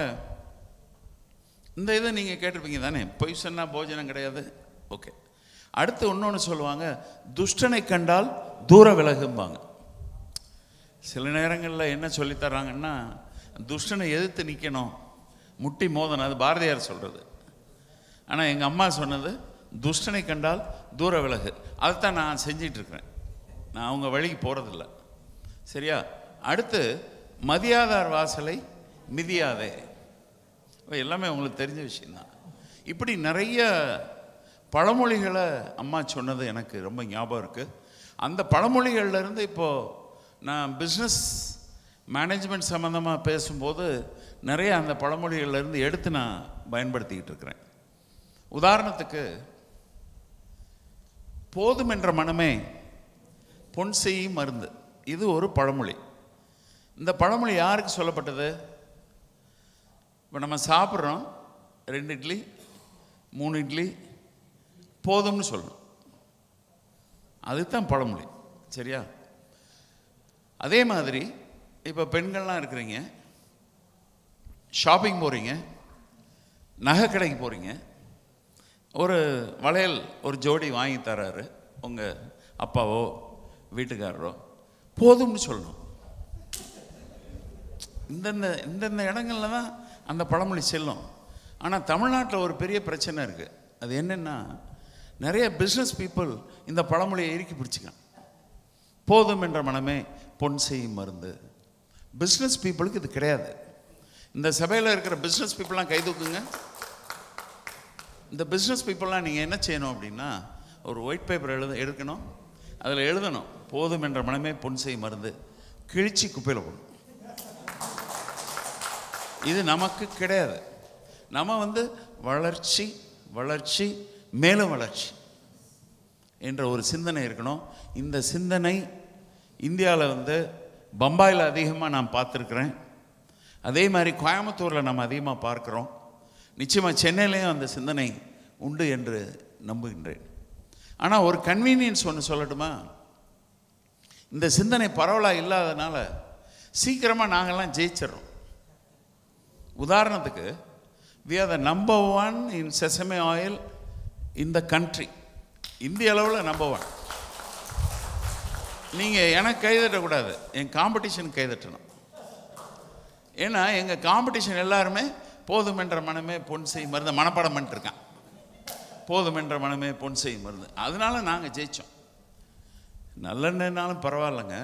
இந்த இதை நீங்கள் கேட்டிருப்பீங்க தானே, பொய் சொன்னால் போஜனம் கிடையாது. ஓகே. அடுத்து இன்னொன்று சொல்லுவாங்க, துஷ்டனை கண்டால் தூர விலகும்பாங்க. சில நேரங்களில் என்ன சொல்லித்தராங்கன்னா, துஷ்டனை எதிர்த்து நிற்கணும், முட்டி மோதணும். அது பாரதியார் சொல்கிறது. ஆனால் எங்கள் அம்மா சொன்னது துஷ்டனை கண்டால் தூர விலகு. அதைத்தான் நான் செஞ்சிட்ருக்கிறேன். நான் அவங்க வழிக்கு போகிறதில்ல. சரியா? அடுத்து மதியாதார் வாசலை மிதியாதே. எல்லாமே உங்களுக்கு தெரிஞ்ச விஷயந்தான். இப்படி நிறைய பழமொழிகளை அம்மா சொன்னது எனக்கு ரொம்ப ஞாபகம் இருக்குது. அந்த பழமொழிகள்லேருந்து இப்போது நான் பிஸ்னஸ் மேனேஜ்மெண்ட் சம்மந்தமாக பேசும்போது நிறைய அந்த பழமொழிகள்லேருந்து எடுத்து நான் பயன்படுத்திக்கிட்டு இருக்கிறேன். உதாரணத்துக்கு போதும் என்ற மனமே பொன் செய்யும் மருந்து. இது ஒரு பழமொழி. இந்த பழமொழி யாருக்கு சொல்லப்பட்டது? இப்போ நம்ம சாப்பிட்றோம், 2 இட்லி 3 இட்லி போதும்னு சொல்லணும். அதுதான் பழமொழி. சரியா? அதே மாதிரி இப்போ பெண்கள்லாம் இருக்கிறீங்க, ஷாப்பிங் போகிறீங்க, நகை கடைக்கு போகிறீங்க, ஒரு வளையல் ஒரு ஜோடி வாங்கி தராரு உங்கள் அப்பாவோ வீட்டுக்காரரோ, போதும்னு சொல்லணும். இந்தந்த இடங்கள்ல தான் அந்த பழமொழி செல்லும். ஆனால் தமிழ்நாட்டில் ஒரு பெரிய பிரச்சனை இருக்குது. அது என்னென்னா, நிறைய பிஸ்னஸ் பீப்புள் இந்த பழமொழியை இறுக்கி பிடிச்சிக்கான். போதும் என்ற மனமே பொன் செய்யும் மருந்து. பிஸ்னஸ் பீப்புளுக்கு இது கிடையாது. இந்த சபையில் இருக்கிற பிஸ்னஸ் பீப்புளெலாம் கை தூக்குங்க. இந்த பிஸ்னஸ் பீப்புளெலாம் நீங்கள் என்ன செய்யணும் அப்படின்னா, ஒரு ஒயிட் பேப்பர் எடுக்கணும், அதில் எழுதணும் போதும் என்ற மனமே பொன் செய்யும் மருந்து, கிழிச்சி குப்பையில் போடணும். இது நமக்கு கிடையாது. நம்ம வளர்ச்சி வளர்ச்சி மேலும் வளர்ச்சி என்ற ஒரு சிந்தனை இருக்கணும். இந்த சிந்தனை இந்தியாவில் பம்பாயில் அதிகமாக நான் பார்த்துருக்குறேன். அதே மாதிரி கோயம்புத்தூரில் நம்ம அதிகமாக பார்க்குறோம். நிச்சயமாக சென்னையிலையும் அந்த சிந்தனை உண்டு என்று நம்புகின்றேன். ஆனால் ஒரு கன்வீனியன்ஸ் ஒன்று சொல்லட்டுமா? இந்த சிந்தனை பரவலாக இல்லாதனால சீக்கிரமாக நாங்கள்லாம் ஜெயிச்சிடறோம். உதாரணத்துக்கு, we are the number 1 in sesame oil in the country. இந்திய அளவில் நம்பர் 1. நீங்கள் எனக்கு கைதட்டக்கூடாது, என் காம்படிஷன் கைதட்டணும். ஏன்னா எங்கள் காம்படிஷன் எல்லாருமே போதும் என்ற மனமே பொன் செய்யும் மருந்து மனப்பாடம் பண்ணிட்டுருக்கான். போதும் என்ற மனமே பொன் செய்யும் மருந்து. அதனால நாங்கள் ஜெயித்தோம். நல்லெண்ணெய்னாலும் பரவாயில்லைங்க,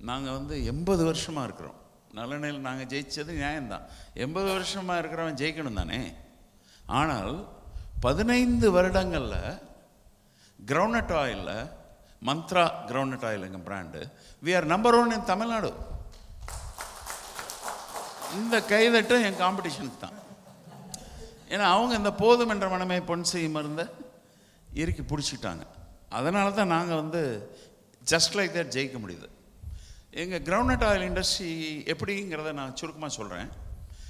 நாங்கள் 80 வருஷமாக இருக்கிறோம். நல்லெண்ணெயில் நாங்கள் ஜெயித்தது நியாயம்தான். 80 வருஷமாக இருக்கிறவன் ஜெயிக்கணும் தானே. ஆனால் 15 வருடங்களில் கிரவுண்ட்நட் ஆயிலில், மந்த்ரா கிரவுண்ட்நட் ஆயில் எங்கள் brand, we are number 1 in Tamil Nadu. இந்த கைதட்டும் என் காம்படிஷனுக்கு தான். ஏன்னா அவங்க இந்த போதும் என்ற மனமே பொன் செய்யும் மருந்தை இறுக்கி பிடிச்சிட்டாங்க. அதனால தான் நாங்கள் ஜஸ்ட் லைக் தட் ஜெயிக்க முடியுது. எங்கள் கிரவுண்ட்நட் ஆயில் இண்டஸ்ட்ரி எப்படிங்கிறத நான் சுருக்கமாக சொல்கிறேன்.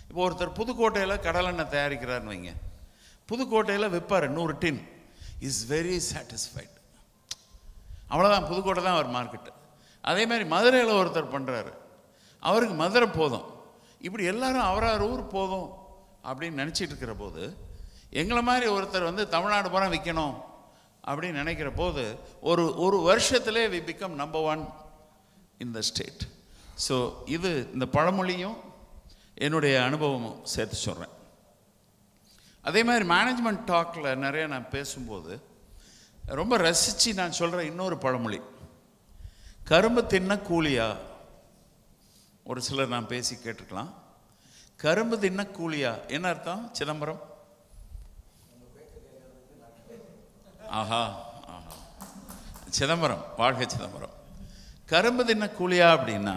இப்போ ஒருத்தர் புதுக்கோட்டையில் கடலெண்ணெய் தயாரிக்கிறாருன்னு வைங்க, புதுக்கோட்டையில் விற்பார் 100 டின், இஸ் வெரி சாட்டிஸ்ஃபைட். அவ்வளோதான், புதுக்கோட்டை தான் அவர் மார்க்கெட்டு. அதே மாதிரி மதுரையில் ஒருத்தர் பண்ணுறாரு, அவருக்கு மதுரை போதும். இப்படி எல்லாரும் அவரார் ஊர் போதும் அப்படின்னு நினச்சிட்டு இருக்கிற போது, எங்களை மாதிரி ஒருத்தர் தமிழ்நாடு பூரா விற்கணும் அப்படின்னு நினைக்கிற போது, ஒரு வருஷத்திலே we become number 1 in the state. So இது இந்த பழமொழியும் என்னுடைய அனுபவமும் சேர்த்து சொல்கிறேன். அதே மாதிரி மேனேஜ்மெண்ட் டாக்கில் நிறைய நான் பேசும்போது ரொம்ப ரசித்து நான் சொல்கிற இன்னொரு பழமொழி, கரும்பு தின்ன கூலியா. ஒரு சிலர் நான் பேசி கேட்டிருக்கலாம், கரும்பு தின்ன கூலியா என்ன அர்த்தம்? சிதம்பரம், ஆஹா ஆஹா, சிதம்பரம், வாழ்க சிதம்பரம். கரும்பு தின்ன கூலியா அப்படின்னா,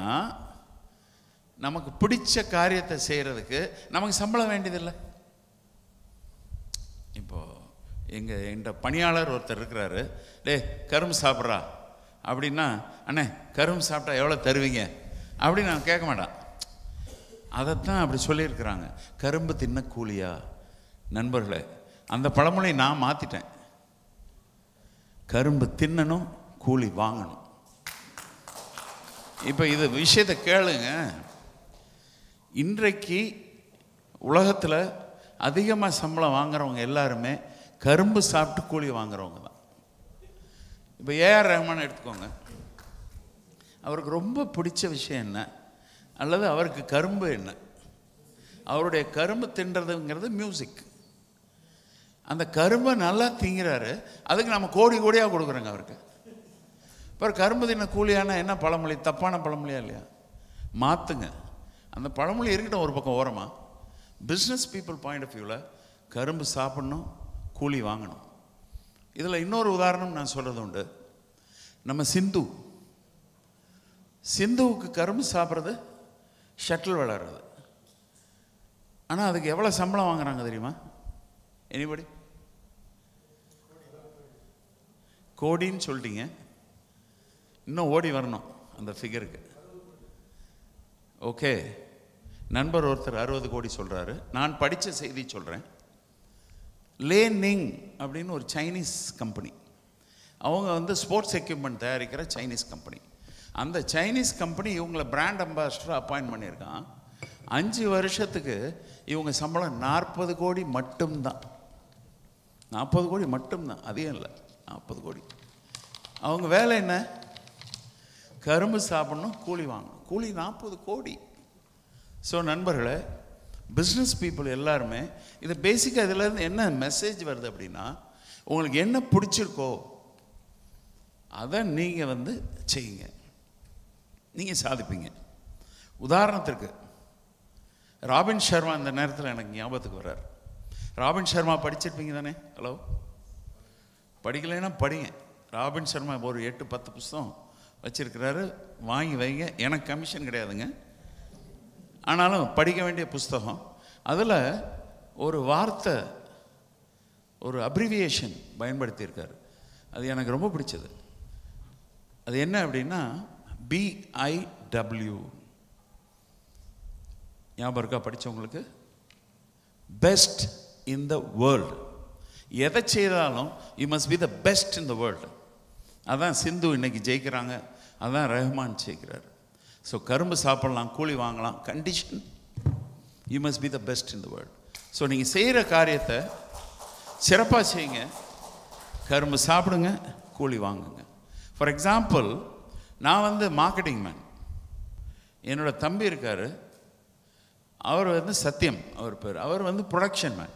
நமக்கு பிடிச்ச காரியத்தை செய்கிறதுக்கு நமக்கு சம்பளம் வேண்டியதில்லை. இப்போது என்ற பணியாளர் ஒருத்தர் இருக்கிறாரு, டே கரும்பு சாப்பிட்றா அப்படின்னா, அண்ணே கரும்பு சாப்பிட்டா எவ்வளோ தருவீங்க அப்படின்னு நான் கேட்க மாட்டான். அதைத்தான் அப்படி சொல்லியிருக்கிறாங்க, கரும்பு தின்ன கூலியா. நண்பர்களே, அந்த பழமொழி நான் மாற்றிட்டேன். கரும்பு தின்னணும், கூலி வாங்கணும். இப்போ இது விஷயத்தை கேளுங்க. இன்றைக்கு உலகத்தில் அதிகமாக சம்பளம் வாங்குறவங்க எல்லாருமே கரும்பு சாப்பிட்டு கூலி வாங்குறவங்க தான். இப்போ ஏஆர் ரஹ்மான் எடுத்துக்கோங்க, அவருக்கு ரொம்ப பிடிச்ச விஷயம் என்ன, அல்லது அவருக்கு கரும்பு என்ன? அவருடைய கரும்பு தின்றதுங்கிறது மியூசிக். அந்த கரும்பை நல்லா திங்கிறாரு, அதுக்கு நம்ம கோடி கோடியாக கொடுக்குறோங்க அவருக்கு. இப்போ கரும்பு தின்ன கூலியான என்ன பழமொழி? தப்பான பழமொழியா இல்லையா? மாற்றுங்க. அந்த பழமொழி இருக்கட்டும் ஒரு பக்கம் ஓரமாக. பிஸ்னஸ் பீப்புள் பாயிண்ட் ஆஃப் வியூவில் கரும்பு சாப்பிட்ணும், கூலி வாங்கணும். இதில் இன்னொரு உதாரணம் நான் சொல்கிறது உண்டு. நம்ம சிந்துவுக்கு கரும்பு சாப்பிட்றது, ஷட்டில் விளையாடுறது. ஆனால் அதுக்கு எவ்வளோ சம்பளம் வாங்குறாங்க தெரியுமா? எனிபடி? கோடின்னு சொல்லிட்டீங்க, இன்னும் ஓடி வரணும் அந்த ஃபிகருக்கு. ஓகே, நண்பர் ஒருத்தர் 60 கோடி சொல்கிறாரு. நான் படித்த செய்தி சொல்கிறேன். லேனிங் அப்படின்னு ஒரு சைனீஸ் கம்பெனி, அவங்க வந்து ஸ்போர்ட்ஸ் எக்யூப்மெண்ட் தயாரிக்கிற சைனீஸ் கம்பெனி. அந்த சைனீஸ் கம்பெனி இவங்களை பிராண்ட் அம்பாசிடர் அப்பாயின்ட் பண்ணியிருக்கான். 5 வருஷத்துக்கு இவங்க சம்பளம் 40 கோடி மட்டும்தான். 40 கோடி மட்டும்தான், அதிகம் இல்லை, 40 கோடி. அவங்க வேலை என்ன? கரும்பு சாப்பிடணும், கூலி வாங்கணும். கூலி 40 கோடி. ஸோ நண்பர்களே, பிஸ்னஸ் பீப்புள் எல்லாருமே இது பேசிக்காக இதிலேருந்து என்ன மெசேஜ் வருது அப்படின்னா, உங்களுக்கு என்ன பிடிச்சிருக்கோ அதை நீங்கள் வந்து செய்யுங்க, நீங்கள் சாதிப்பீங்க. உதாரணத்திற்கு ராபின் சர்மா இந்த நேரத்தில் எனக்கு ஞாபகத்துக்கு வர்றார். ராபின் சர்மா படிச்சிருப்பீங்க தானே? ஹலோ, படிக்கலைன்னா படிங்க. ராபின் சர்மா ஒரு 8-10 புத்தகம் வச்சிருக்கிறாரு, வாங்கி வைங்க. எனக்கு கமிஷன் கிடையாதுங்க, ஆனாலும் படிக்க வேண்டிய புஸ்தகம். அதில் ஒரு வார்த்தை, ஒரு அப்ரிவியேஷன் பயன்படுத்தியிருக்காரு, அது எனக்கு ரொம்ப பிடிச்சது. அது என்ன அப்படின்னா BIW. ஞாபகம் இருக்கா படித்தவங்களுக்கு? Best in the world. எதை செய்தாலும் you must be the best in the world. அதான் சிந்து இன்னைக்கு ஜெயிக்கிறாங்க, அதான் ரஹ்மான் ஜெயிக்கிறார். ஸோ கரும்பு சாப்பிடலாம், கூலி வாங்கலாம், condition you must be the best in the world. So நீங்கள் செய்கிற காரியத்தை சிறப்பாக செய்யுங்க, கரும்பு சாப்பிடுங்க, கூலி வாங்குங்க. ஃபார் எக்ஸாம்பிள், நான் வந்து மார்க்கெட்டிங் மேன். என்னோடய தம்பி இருக்கார், அவர் வந்து சத்யம் அவர் பேர். அவர் வந்து ப்ரொடக்ஷன் மேன்.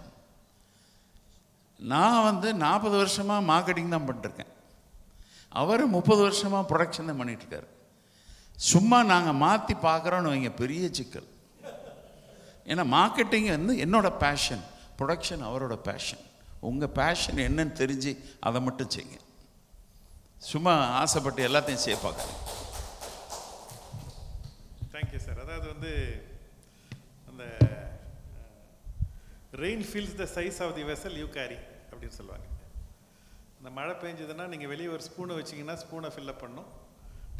நான் வந்து 40 வருஷமாக மார்க்கெட்டிங் தான் பண்ணிட்டுருக்கேன். அவர் 30 வருஷமாக ப்ரொடக்ஷன் தான் பண்ணிகிட்ருக்காரு. சும்மா நாங்கள் மாற்றி பார்க்குறோன்னு வைங்க, பெரிய சிக்கல். ஏன்னா மார்க்கெட்டிங் வந்து என்னோட பேஷன், ப்ரொடக்ஷன் அவரோட பேஷன். உங்கள் பேஷன் என்னன்னு தெரிஞ்சு அதை மட்டும் செய்யுங்க, சும்மா ஆசைப்பட்டு எல்லாத்தையும் செய்ய பார்க்குறேன். Thank you sir. அதாவது வந்து அந்த rain fills the size of the vessel you carry அப்படின்னு சொல்லுவாங்க. அந்த மழை பெஞ்சதுன்னா நீங்கள் வெளியே ஒரு ஸ்பூனை வச்சிங்கன்னா ஸ்பூனை ஃபில்லப் பண்ணும்,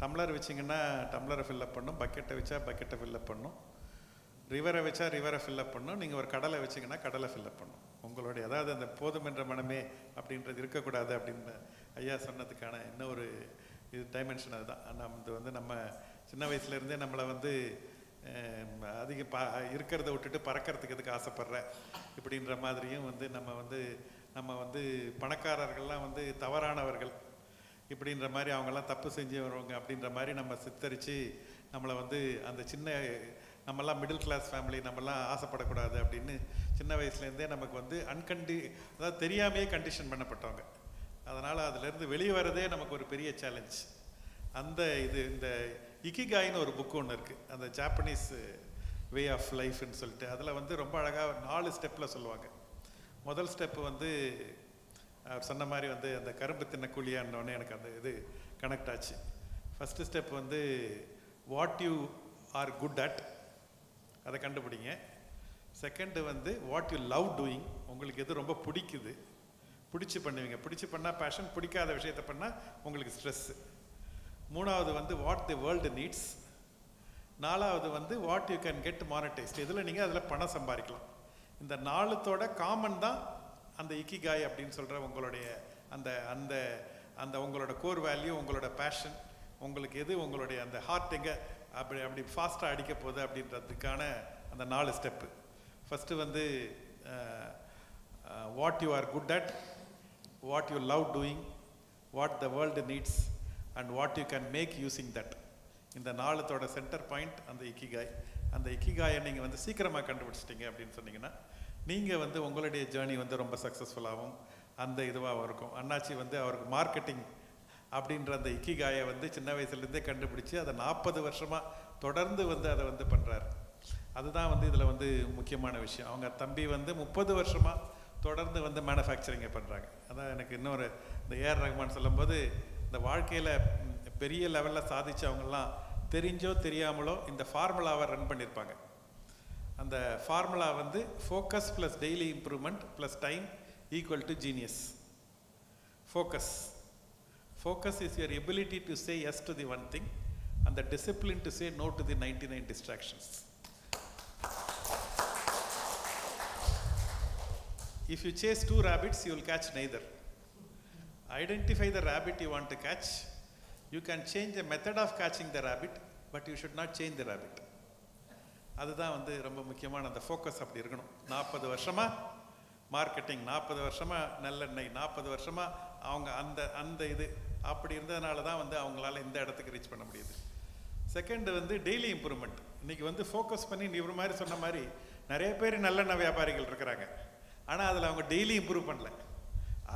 டம்ளர் வச்சிங்கன்னா டம்ளரை ஃபில்லப் பண்ணும், பக்கெட்டை வச்சா பக்கெட்டை ஃபில்லப் பண்ணும், ரிவரை வச்சா ரிவரை ஃபில்லப் பண்ணும், நீங்கள் ஒரு கடலை வச்சிங்கன்னா கடலை ஃபில்லப் பண்ணும். உங்களுடைய அதாவது அந்த போதும் என்ற மனமே அப்படின்றது இருக்கக்கூடாது அப்படின்னு ஐயா சொன்னதுக்கான இன்னும் ஒரு இது டைமென்ஷன். அதுதான் நம்ம சின்ன வயசுலேருந்தே நம்மளை வந்து அதிக இருக்கிறத விட்டுட்டு பறக்கிறதுக்கு எதுக்கு ஆசைப்படுற இப்படின்ற மாதிரியும் வந்து நம்ம வந்து பணக்காரர்கள்லாம் வந்து தவறானவர்கள் இப்படின்ற மாதிரி, அவங்கெல்லாம் தப்பு செஞ்சு வருவாங்க அப்படின்ற மாதிரி நம்ம சித்தரித்து நம்மளை வந்து அந்த சின்ன நம்மெல்லாம் மிடில் கிளாஸ் ஃபேமிலி, நம்மெல்லாம் ஆசைப்படக்கூடாது அப்படின்னு சின்ன வயசுலேருந்தே நமக்கு வந்து அதாவது தெரியாமையே கண்டிஷன் பண்ணப்பட்டவங்க. அதனால் அதிலேருந்து வெளியே வரதே நமக்கு ஒரு பெரிய சேலஞ்ச். இந்த இக்கிகாயின்னு ஒரு புக்கு ஒன்று இருக்குது, அந்த ஜாப்பனீஸ் வே ஆஃப் லைஃப்னு சொல்லிட்டு. அதில் வந்து ரொம்ப அழகாக 4 ஸ்டெப்பில் சொல்லுவாங்க. முதல் ஸ்டெப்பு வந்து அவர் சொன்ன மாதிரி வந்து அந்த கரும்பு தின்ன கூலியானோடனே எனக்கு அந்த இது கனெக்ட் ஆச்சு. ஃபஸ்ட்டு ஸ்டெப் வந்து what you are good at, அதை கண்டுபிடிங்க. செகண்டு வந்து வாட் யூ லவ் டூயிங், உங்களுக்கு எது ரொம்ப பிடிக்குது, பிடிச்சி பண்ணுவீங்க. பிடிச்சி பண்ணால் பேஷன், பிடிக்காத விஷயத்தை பண்ணால் உங்களுக்கு ஸ்ட்ரெஸ்ஸு. 3வது வந்து வாட் தி வேர்ல்டு நீட்ஸ். 4வது வந்து what you can get monetised, இதில் நீங்கள் அதில் பணம் சம்பாதிக்கலாம். இந்த 4தோட காமன் தான் அந்த இக்கிகாய் அப்படின்னு சொல்கிற உங்களுடைய அந்த அந்த அந்த உங்களோட கோர் வேல்யூ, உங்களோட பேஷன், உங்களுக்கு எது உங்களுடைய அந்த ஹார்ட் எங்கே அப்படி ஃபாஸ்ட்டாக அடிக்க போகுது அப்படின்றதுக்கான அந்த 4 ஸ்டெப்பு. ஃபஸ்ட்டு வந்து what you are good at, what you love doing, what the world needs and what you can make using that. இந்த 4தோட சென்டர் பாயிண்ட் அந்த இக்கிகாய். அந்த இக்கிகாயை நீங்கள் வந்து சீக்கிரமாக கண்டுபிடிச்சிட்டிங்க அப்படின்னு சொன்னீங்கன்னா நீங்கள் வந்து உங்களுடைய ஜேர்னி வந்து ரொம்ப சக்ஸஸ்ஃபுல்லாகவும் அந்த இதுவாகவும் இருக்கும். அண்ணாச்சி வந்து அவருக்கு மார்க்கெட்டிங் அப்படின்ற அந்த இக்கிகாயை வந்து சின்ன வயசுலேருந்தே கண்டுபிடிச்சி அதை 40 வருஷமாக தொடர்ந்து வந்து அதை வந்து பண்ணுறாரு. அதுதான் வந்து இதில் வந்து முக்கியமான விஷயம். அவங்க தம்பி வந்து 30 வருஷமாக தொடர்ந்து வந்து மேனுஃபேக்சரிங்கை பண்ணுறாங்க. அதான் எனக்கு இன்னொரு இந்த ஏஆர் ரஹ்மான் சொல்லும்போது, இந்த வாழ்க்கையில் பெரிய லெவலில் சாதிச்சவங்கெல்லாம் தெரிஞ்சோ தெரியாமலோ இந்த ஃபார்முலாவை ரன் பண்ணியிருப்பாங்க. அந்த ஃபார்முலா வந்து focus plus daily improvement plus time equal to genius. Focus Focus is your ability to say yes to the one thing and the discipline to say no to the 99 distractions. If you chase 2 rabbits, you will catch neither. Identify the rabbit you want to catch. You can change the method of catching the rabbit, but you should not change the rabbit. அதுதான் வந்து ரொம்ப முக்கியமான அந்த focus அப்படி இருக்கணும். 40 வருஷமாக marketing, 40 வருஷமாக நல்லெண்ணெய், 40 வருஷமாக அவங்க அந்த இது அப்படி இருந்ததுனால தான் வந்து அவங்களால இந்த இடத்துக்கு ரீச் பண்ண முடியுது. செகண்ட் வந்து டெய்லி இம்ப்ரூவ்மெண்ட். இன்றைக்கி வந்து ஃபோக்கஸ் பண்ணி இவர் மாதிரி சொன்ன மாதிரி நிறைய பேர் நல்லெண்ணெய் வியாபாரிகள் இருக்கிறாங்க. ஆனால் அதில் அவங்க டெய்லி இம்ப்ரூவ் பண்ணல.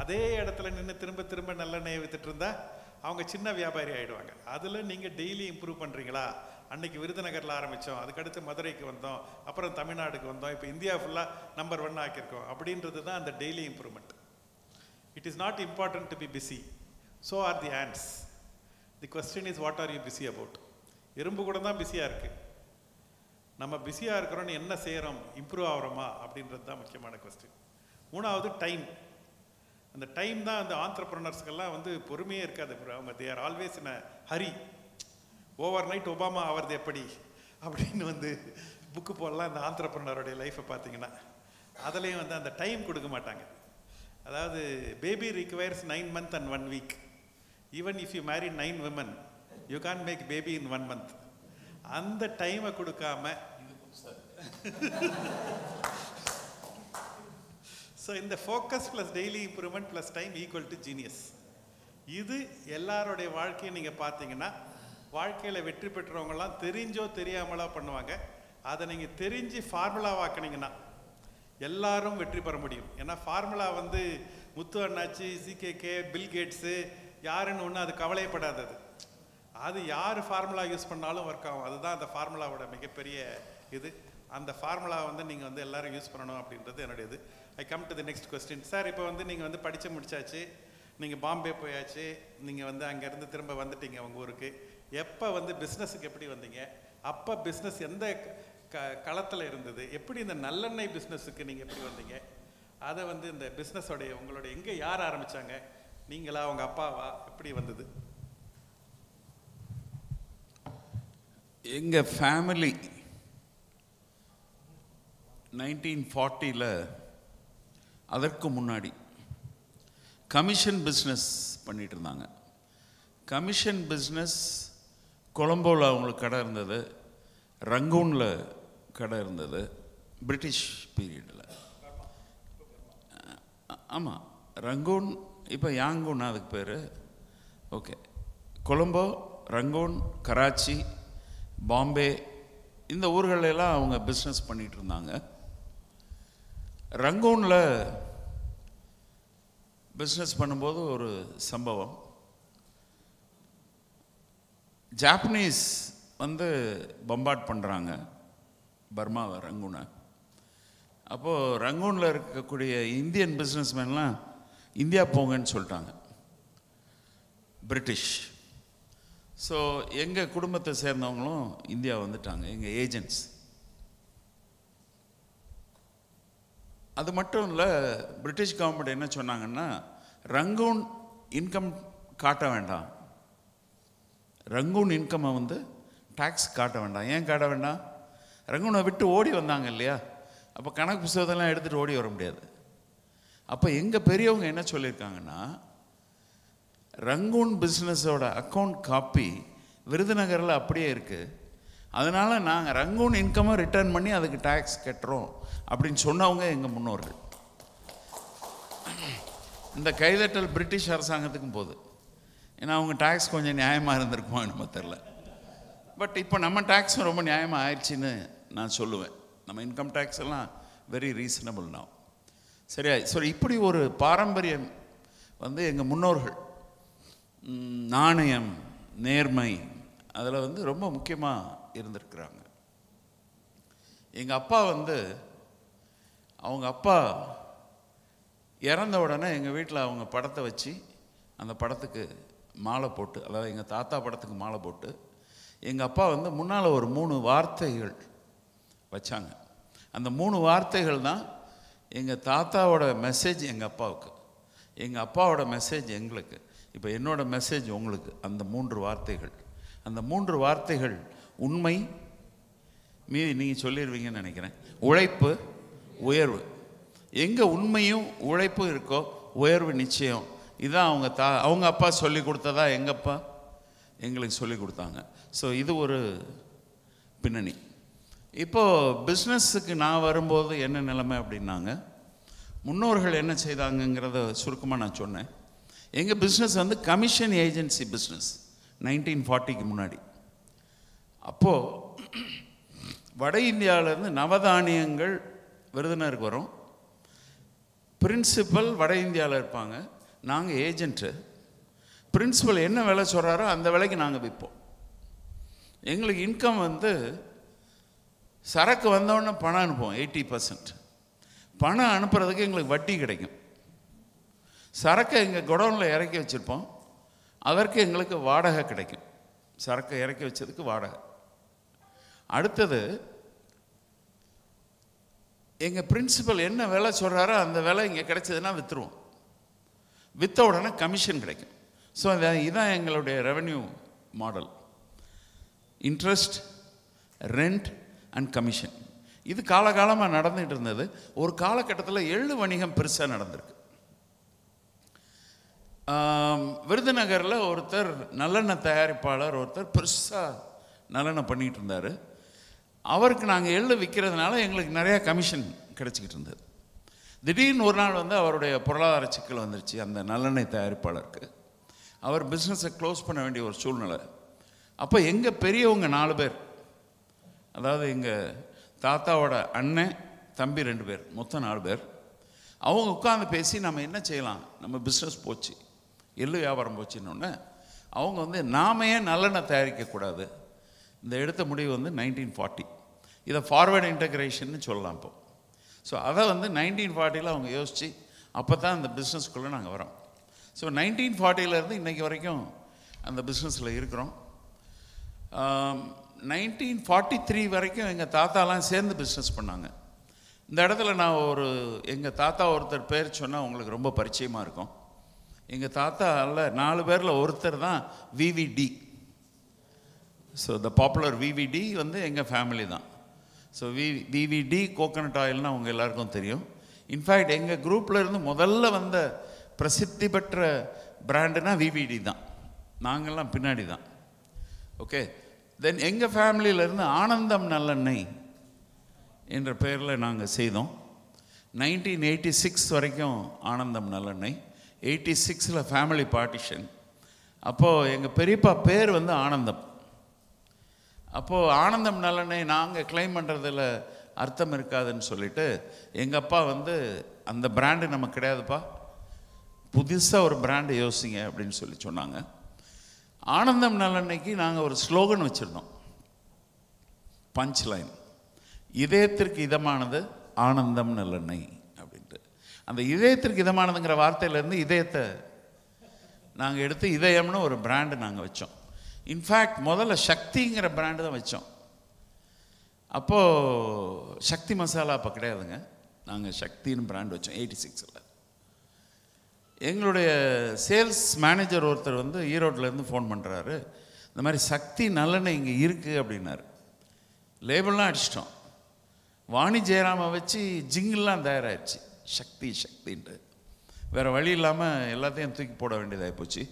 அதே இடத்துல நின்று திரும்ப திரும்ப நல்லெண்ணெயை வித்துட்டு இருந்தால் அவங்க சின்ன வியாபாரி ஆகிடுவாங்க. அதில் நீங்கள் டெய்லி இம்ப்ரூவ் பண்ணுறீங்களா? அன்றைக்கி விருதுநகரில் ஆரம்பித்தோம், அதுக்கடுத்து மதுரைக்கு வந்தோம், அப்புறம் தமிழ்நாடுக்கு வந்தோம், இப்போ இந்தியா ஃபுல்லாக நம்பர் 1 ஆக்கியிருக்கோம். அப்படின்றது தான் அந்த daily improvement. It is not important to be busy. So are the ants. The question is what are you busy about? எறும்பு கூட தான் பிஸியாக இருக்குது. நம்ம பிஸியாக இருக்கிறோன்னு என்ன செய்கிறோம், இம்ப்ரூவ் ஆகிறோமா அப்படின்றது தான் முக்கியமான கொஸ்டின். 3வது டைம். அந்த டைம் தான் அந்த ஆண்டர்ப்ரனர்ஸ்க்கெல்லாம் வந்து பொறுமையே இருக்காது. அவங்க they are always in a Hari. Over night Obama ஆகிறது எப்படி அப்படின்னு வந்து புக்கு போடலாம். இந்த ஆண்டர்ப்ரனருடைய லைஃப்பை பார்த்தீங்கன்னா அதுலேயும் வந்து அந்த டைம் கொடுக்க மாட்டாங்க. அதாவது baby requires 9 months and 1 week. Even if you marry 9 women, you can make baby in 1 month. அந்த டைமை கொடுக்காம ஸோ இந்த focus plus daily improvement plus time equal to genius. இது எல்லாருடைய வாழ்க்கையை நீங்கள் பார்த்தீங்கன்னா வாழ்க்கையில் வெற்றி பெற்றவங்கலாம் தெரிஞ்சோ தெரியாமலோ பண்ணுவாங்க. அதை நீங்கள் தெரிஞ்சு ஃபார்முலாவாக்குனீங்கன்னா எல்லாரும் வெற்றி பெற முடியும். ஏன்னா ஃபார்முலா வந்து முத்து அண்ணாச்சி, CKK, பில் கேட்ஸு யாருன்னு ஒன்று அது கவலைப்படாதது. அது யார் ஃபார்முலா யூஸ் பண்ணாலும் ஒர்க் ஆகும். அதுதான் அந்த ஃபார்முலாவோட மிகப்பெரிய இது. அந்த ஃபார்முலா வந்து நீங்கள் வந்து எல்லோரும் யூஸ் பண்ணணும் அப்படின்றது என்னுடைய இது. I come to the next question. Sir, இப்போ வந்து நீங்கள் வந்து படித்து முடிச்சாச்சு, நீங்கள் பாம்பே போயாச்சு, நீங்கள் வந்து அங்கேருந்து திரும்ப வந்துட்டீங்க உங்கள் ஊருக்கு. எப்போ வந்து பிஸ்னஸுக்கு எப்படி வந்தீங்க? அப்போ பிஸ்னஸ் எந்த களத்தில் இருந்தது? எப்படி இந்த நல்லெண்ணெய் பிஸ்னஸுக்கு நீங்கள் எப்படி வந்தீங்க? அதை வந்து இந்த பிஸ்னஸோடைய உங்களோட எங்கே யார் ஆரம்பித்தாங்க? நீங்களா, உங்கள் அப்பாவா, எப்படி வந்தது? எங்கள் ஃபேமிலி 1940 அதற்கு முன்னாடி கமிஷன் பிஸ்னஸ் பண்ணிகிட்டு இருந்தாங்க. கமிஷன் பிஸ்னஸ் கொலம்போவில் அவங்களுக்கு கடை இருந்தது, ரங்கூனில் கடை இருந்தது, பிரிட்டிஷ் பீரியடில். ஆமாம், ரங்கூன் இப்போ யாங்கூன் அதுக்கு பேர். ஓகே, கொலம்போ, ரங்கூன், கராச்சி, பாம்பே இந்த ஊர்களெல்லாம் அவங்க பிஸ்னஸ் பண்ணிகிட்டு இருந்தாங்க. ரங்கூனில் பிஸ்னஸ் பண்ணும்போது ஒரு சம்பவம். ஜாப்பனீஸ் வந்து பம்பார்ட் பண்ணுறாங்க பர்மாவை, ரங்கூனை. அப்போது ரங்கூனில் இருக்கக்கூடிய இந்தியன் பிஸ்னஸ்மேன்லாம் இந்தியா போங்கன்னு சொல்லிட்டாங்க, பிரிட்டிஷ். ஸோ எங்கள் குடும்பத்தை சேர்ந்தவங்களும் இந்தியா வந்துட்டாங்க, எங்கள் ஏஜென்ட்ஸ். அது மட்டும் இல்லை, பிரிட்டிஷ் கவர்மெண்ட் என்ன சொன்னாங்கன்னா, ரங்கூன் இன்கம் காட்ட வேண்டாம், ரங்கூன் இன்கம்மை வந்து டேக்ஸ் காட்ட வேண்டாம். ஏன் காட்ட வேண்டாம்? ரங்கூனை விட்டு ஓடி வந்தாங்க இல்லையா, அப்போ கணக்கு புத்தகத்தெல்லாம் எடுத்துகிட்டு ஓடி வர முடியாது. அப்போ எங்கள் பெரியவங்க என்ன சொல்லியிருக்காங்கன்னா, ரங்கூன் பிஸ்னஸோட அக்கௌண்ட் காப்பி விருதுநகரில் அப்படியே இருக்குது, அதனால் நாங்கள் ரங்கூன் இன்கம்மை ரிட்டர்ன் பண்ணி அதுக்கு டேக்ஸ் கட்டுறோம் அப்படின்னு சொன்னவங்க எங்கள் முன்னோர்கள். இந்த கைதட்டல் பிரிட்டிஷ் அரசாங்கத்துக்கும் போகுது. ஏன்னா அவங்க டேக்ஸ் கொஞ்சம் நியாயமாக இருந்திருக்குமா நம்ம தெரில. பட் இப்போ நம்ம டேக்ஸும் ரொம்ப நியாயமாக ஆயிடுச்சின்னு நான் சொல்லுவேன். நம்ம இன்கம் டேக்ஸ் எல்லாம் வெரி ரீசனபிள் now. சரியா? சரி, இப்படி ஒரு பாரம்பரியம் வந்து எங்கள் முன்னோர்கள் நாணயம், நேர்மை அதில் வந்து ரொம்ப முக்கியமாக இருந்திருக்கிறாங்க. எங்கள் அப்பா வந்து, அவங்க அப்பா இறந்த உடனே எங்கள் வீட்டில் அவங்க படத்தை வச்சு அந்த படத்துக்கு மாலை போட்டு, அதாவது எங்கள் தாத்தா படத்துக்கு மாலை போட்டு, எங்கள் அப்பா வந்து முன்னால் ஒரு 3 வார்த்தைகள் வச்சாங்க. அந்த 3 வார்த்தைகள் தான் எங்கள் தாத்தாவோட மெசேஜ் எங்கள் அப்பாவுக்கு, எங்கள் அப்பாவோட மெசேஜ் எங்களுக்கு. இப்போ என்னோட மெசேஜ் உங்களுக்கு அந்த 3 வார்த்தைகள், அந்த 3 வார்த்தைகள் உண்மை, மீதி நீங்கள் சொல்லிடுவீங்கன்னு நினைக்கிறேன். உழைப்பு, உயர்வு. எங்கே உண்மையும் உழைப்பும் இருக்கோ உயர்வு நிச்சயம். இதுதான் அவங்க அப்பா சொல்லி கொடுத்ததா எங்கள் அப்பா எங்களுக்கு சொல்லி கொடுத்தாங்க. ஸோ இது ஒரு பின்னணி. இப்போது பிஸ்னஸுக்கு நான் வரும்போது என்ன நிலைமை அப்படின்னாங்க, முன்னோர்கள் என்ன செய்தாங்கங்கிறத சுருக்கமாக நான் சொன்னேன். எங்கள் பிஸ்னஸ் வந்து கமிஷன் ஏஜென்சி பிஸ்னஸ் 1940க்கு முன்னாடி. அப்போது வட இந்தியாவிலேருந்து நவதானியங்கள் விருதுநருக்கு வரும். பிரின்சிபல் வட இந்தியாவில் இருப்பாங்க, நாங்கள் ஏஜென்ட்டு. பிரின்சிபல் என்ன விலை சொல்கிறாரோ அந்த விலைக்கு நாங்கள் விற்போம். எங்களுக்கு இன்கம் வந்து சரக்கு வந்தோடனே பணம் அனுப்புவோம் 80%. பணம் அனுப்புறதுக்கு எங்களுக்கு வட்டி கிடைக்கும். சரக்கை எங்கள் குடோனில் இறக்கி வச்சுருப்போம், அதற்கு எங்களுக்கு வாடகை கிடைக்கும். சரக்கை இறக்கி வச்சதுக்கு வாடகை. அடுத்தது எங்கள் பிரின்சிபல் என்ன விலை சொல்கிறாரோ அந்த விலை இங்கே கிடைச்சதுன்னா விற்றுருவோம். விற்ற உடனே கமிஷன் கிடைக்கும். ஸோ இதுதான் எங்களுடைய revenue model. Interest, rent and commission. இது காலகாலமாக நடந்துகிட்டு இருந்தது. ஒரு காலகட்டத்தில் எள்ளு வணிகம் பெருசாக நடந்திருக்கு. விருதுநகரில் ஒருத்தர் நல்லெண்ணெய் தயாரிப்பாளர் ஒருத்தர் பெருசாக நல்லெண்ணெய் பண்ணிகிட்டு இருந்தார். அவருக்கு நாங்கள் எள்ளு விற்கிறதுனால எங்களுக்கு நிறையா கமிஷன் கிடச்சிக்கிட்டு இருந்தது. திடீர்னு ஒரு நாள் வந்து அவருடைய பொருளாதார சிக்கல் வந்துருச்சு அந்த நல்லெண்ணெய் தயாரிப்பாளருக்கு. அவர் பிஸ்னஸை க்ளோஸ் பண்ண வேண்டிய ஒரு சூழ்நிலை. அப்போ எங்கள் பெரியவங்க 4 பேர், அதாவது எங்கள் தாத்தாவோட அண்ணன் தம்பி 2 பேர், மொத்தம் 4 பேர், அவங்க உட்காந்து பேசி நம்ம என்ன செய்யலாம், நம்ம பிஸ்னஸ் போச்சு, எள்ளு வியாபாரம் போச்சுன்னொன்னே அவங்க வந்து நாம ஏன் நல்லெண்ணெய் தயாரிக்கக்கூடாது, இந்த எடுத்த முடிவு வந்து 1940. இதை ஃபார்வேர்டு இன்டகிரேஷன்னு சொல்லலாம் இப்போ. ஸோ அதை வந்து 1940 அவங்க யோசித்து அப்போ தான் இந்த பிஸ்னஸ்க்குள்ளே நாங்கள் வரோம். ஸோ 1940 இன்றைக்கி வரைக்கும் அந்த பிஸ்னஸில் இருக்கிறோம். 1943 வரைக்கும் எங்கள் தாத்தாலாம் சேர்ந்து பிஸ்னஸ் பண்ணாங்க. இந்த இடத்துல நான் எங்கள் தாத்தா ஒருத்தர் பேர் சொன்னால் உங்களுக்கு ரொம்ப பரிச்சயமாக இருக்கும். எங்கள் தாத்தாவில் 4 பேரில் ஒருத்தர் தான் விவிடி. ஸோ த பாப்புலர் விவிடி வந்து எங்கள் ஃபேமிலி தான். ஸோ விவிடி கோகனட் ஆயில்னு அவங்க எல்லாருக்கும் தெரியும். இன்ஃபேக்ட் எங்கள் குரூப்பில் இருந்து முதல்ல வந்த பிரசித்தி பெற்ற பிராண்டுனா விவிடி தான். நாங்கள்லாம் பின்னாடி தான். ஓகே. தென் எங்கள் ஃபேமிலியிலேருந்து ஆனந்தம் நல்லெண்ணெய் என்ற பெயரில் நாங்கள் செய்தோம். 1986 வரைக்கும் ஆனந்தம் நல்லெண்ணெய். 86 ஃபேமிலி பார்ட்டிஷன். அப்போது எங்கள் பெரியப்பா பேர் வந்து ஆனந்தம். அப்போது ஆனந்தம் நல்லெண்ணெய் நாங்கள் கிளைம் பண்ணுறதுல அர்த்தம் இருக்காதுன்னு சொல்லிட்டு எங்கள் அப்பா வந்து அந்த பிராண்டு நமக்கு கிடையாதுப்பா, புதுசாக ஒரு பிராண்டு யோசிங்க அப்படின்னு சொல்லி சொன்னாங்க. ஆனந்தம் நல்லெண்ணெய்க்கு நாங்கள் ஒரு ஸ்லோகன் வச்சுருந்தோம், பஞ்ச் லைன், இதயத்திற்கு இதமானது ஆனந்தம் நல்லெண்ணெய் அப்படின்ட்டு. அந்த இதயத்திற்கு இதமானதுங்கிற வார்த்தையிலேருந்து இதயத்தை நாங்கள் எடுத்து இதயம்னு ஒரு பிராண்டு நாங்கள் வச்சோம். இன்ஃபேக்ட் முதல்ல சக்திங்கிற பிராண்டு தான் வச்சோம். அப்போது சக்தி மசாலா அப்போ கிடையாதுங்க, நாங்கள் சக்தின்னு பிராண்ட் வச்சோம் 86. எங்களுடைய சேல்ஸ் மேனேஜர் ஒருத்தர் வந்து ஈரோட்டிலேருந்து ஃபோன் பண்ணுறாரு, இந்த மாதிரி சக்தி நல்லெண்ணெய் இங்கே இருக்குது அப்படின்னாரு. லேபிள்லாம் அடிச்சிட்டோம். வாணி ஜெயராமை வச்சு ஜிங்கிள்லாம் தயாராகிடுச்சு, சக்தி சக்தின்ட்டு. வேறு வழி இல்லாமல் எல்லாத்தையும் தூக்கி போட வேண்டியதாகி போச்சு.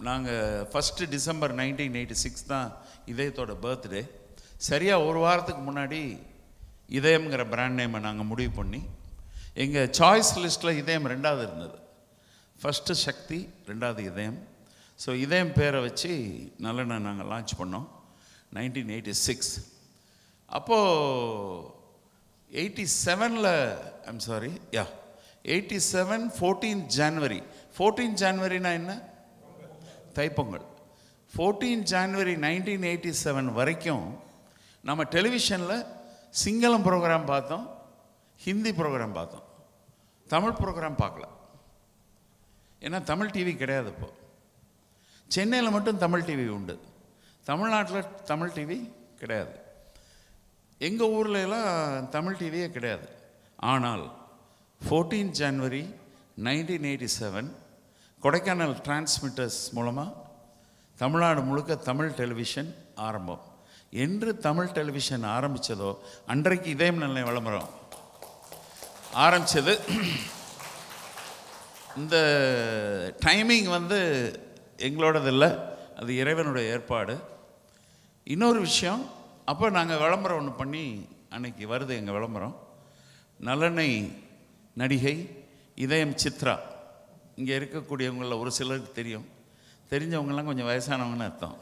நாங்கள் 1 டிசம்பர் 1986 தான் இதயத்தோட பர்த்டே. சரியாக ஒரு வாரத்துக்கு முன்னாடி இதயம்ங்கிற பிராண்ட் நேமை நாங்கள் முடிவு பண்ணி எங்கள் சாய்ஸ் லிஸ்ட்டில் இதயம் 2வது இருந்தது. ஃபஸ்ட்டு சக்தி, 2வது இதயம். ஸோ இதயம் பேரை வச்சு நல்லெண்ணெய் நாங்கள் லான்ச் பண்ணோம் 1986. அப்போது 87 87 14 ஜனவரி. 14 ஜனவரினா என்ன? தைப்பொங்கல். 14 ஜனவரி 1987 வரைக்கும் நம்ம டெலிவிஷனில் சிங்களம் ப்ரோக்ராம் பார்த்தோம், ஹிந்தி ப்ரோக்ராம் பார்த்தோம், தமிழ் ப்ரோக்ராம் பார்க்கல. ஏன்னா தமிழ் டிவி கிடையாது. இப்போது சென்னையில் மட்டும் தமிழ் டிவி உண்டு, தமிழ்நாட்டில் தமிழ் டிவி கிடையாது. எங்கள் ஊரில் எல்லாம் தமிழ் டிவியே கிடையாது. ஆனால் 14 ஜனவரி 1987 கொடைக்கானல் டிரான்ஸ்மிட்டர்ஸ் மூலமாக தமிழ்நாடு முழுக்க தமிழ் டெலிவிஷன் ஆரம்பம். என்று தமிழ் டெலிவிஷன் ஆரம்பித்ததோ அன்றைக்கு இதயம் நல்ல விளம்பரம் ஆரம்பித்தது. இந்த டைமிங் வந்து எங்களோடது இல்லை, அது இறைவனுடைய ஏற்பாடு. இன்னொரு விஷயம், அப்போ நாங்கள் விளம்பரம் ஒன்று பண்ணி அன்னைக்கு வருது எங்கள் விளம்பரம். நல்லெண்ணெய் நடிகை இதயம் சித்ரா. இங்கே இருக்கக்கூடியவங்களில் ஒரு சிலருக்கு தெரியும், தெரிஞ்சவங்களாம் கொஞ்சம் வயசானவங்கன்னு அர்த்தம்,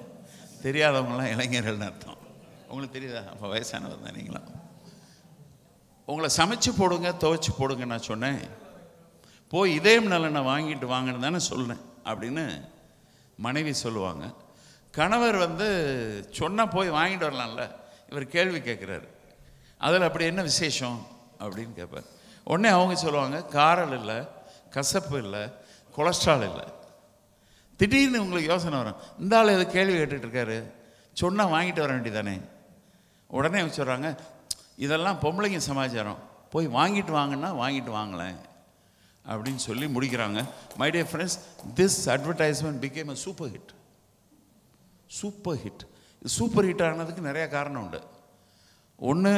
தெரியாதவங்களாம் இளைஞர்கள்னு அர்த்தம். உங்களுக்கு தெரியுதா? அப்போ வயசானவர் தான் நீங்களாம். உங்களை சமைச்சு போடுங்க துவைச்சி போடுங்க நான் சொன்னேன், போய் இதயம் நல்லெண்ணெய் வாங்கிட்டு வாங்கன்னு தானே சொன்னேன் அப்படின்னு மனைவி சொல்லுவாங்க. கணவர் வந்து சொன்னால் போய் வாங்கிட்டு வரலாம்ல, இவர் கேள்வி கேட்குறாரு, அதில் அப்படி என்ன விசேஷம் அப்படின்னு கேட்பார். உடனே அவங்க சொல்லுவாங்க, காரம் இல்லை, கசப்பு இல்லை, கொலஸ்ட்ரால் இல்லை. திடீர்னு உங்களுக்கு யோசனை வரும், இந்த ஆள் எது கேள்வி கேட்டுட்டு இருக்காரு, சொன்னால் வாங்கிட்டு வர வேண்டியதானே. உடனே சொல்கிறாங்க, இதெல்லாம் பொம்பளைங்க சமாச்சாரம், போய் வாங்கிட்டு வாங்கன்னா வாங்கிட்டு வாங்கலேன் அப்படின்னு சொல்லி முடிக்கிறாங்க. My dear friends, this advertisement became a super hit. Super hit. Super hit ஆனதுக்கு நிறைய காரணம் உண்டு. ஒன்று,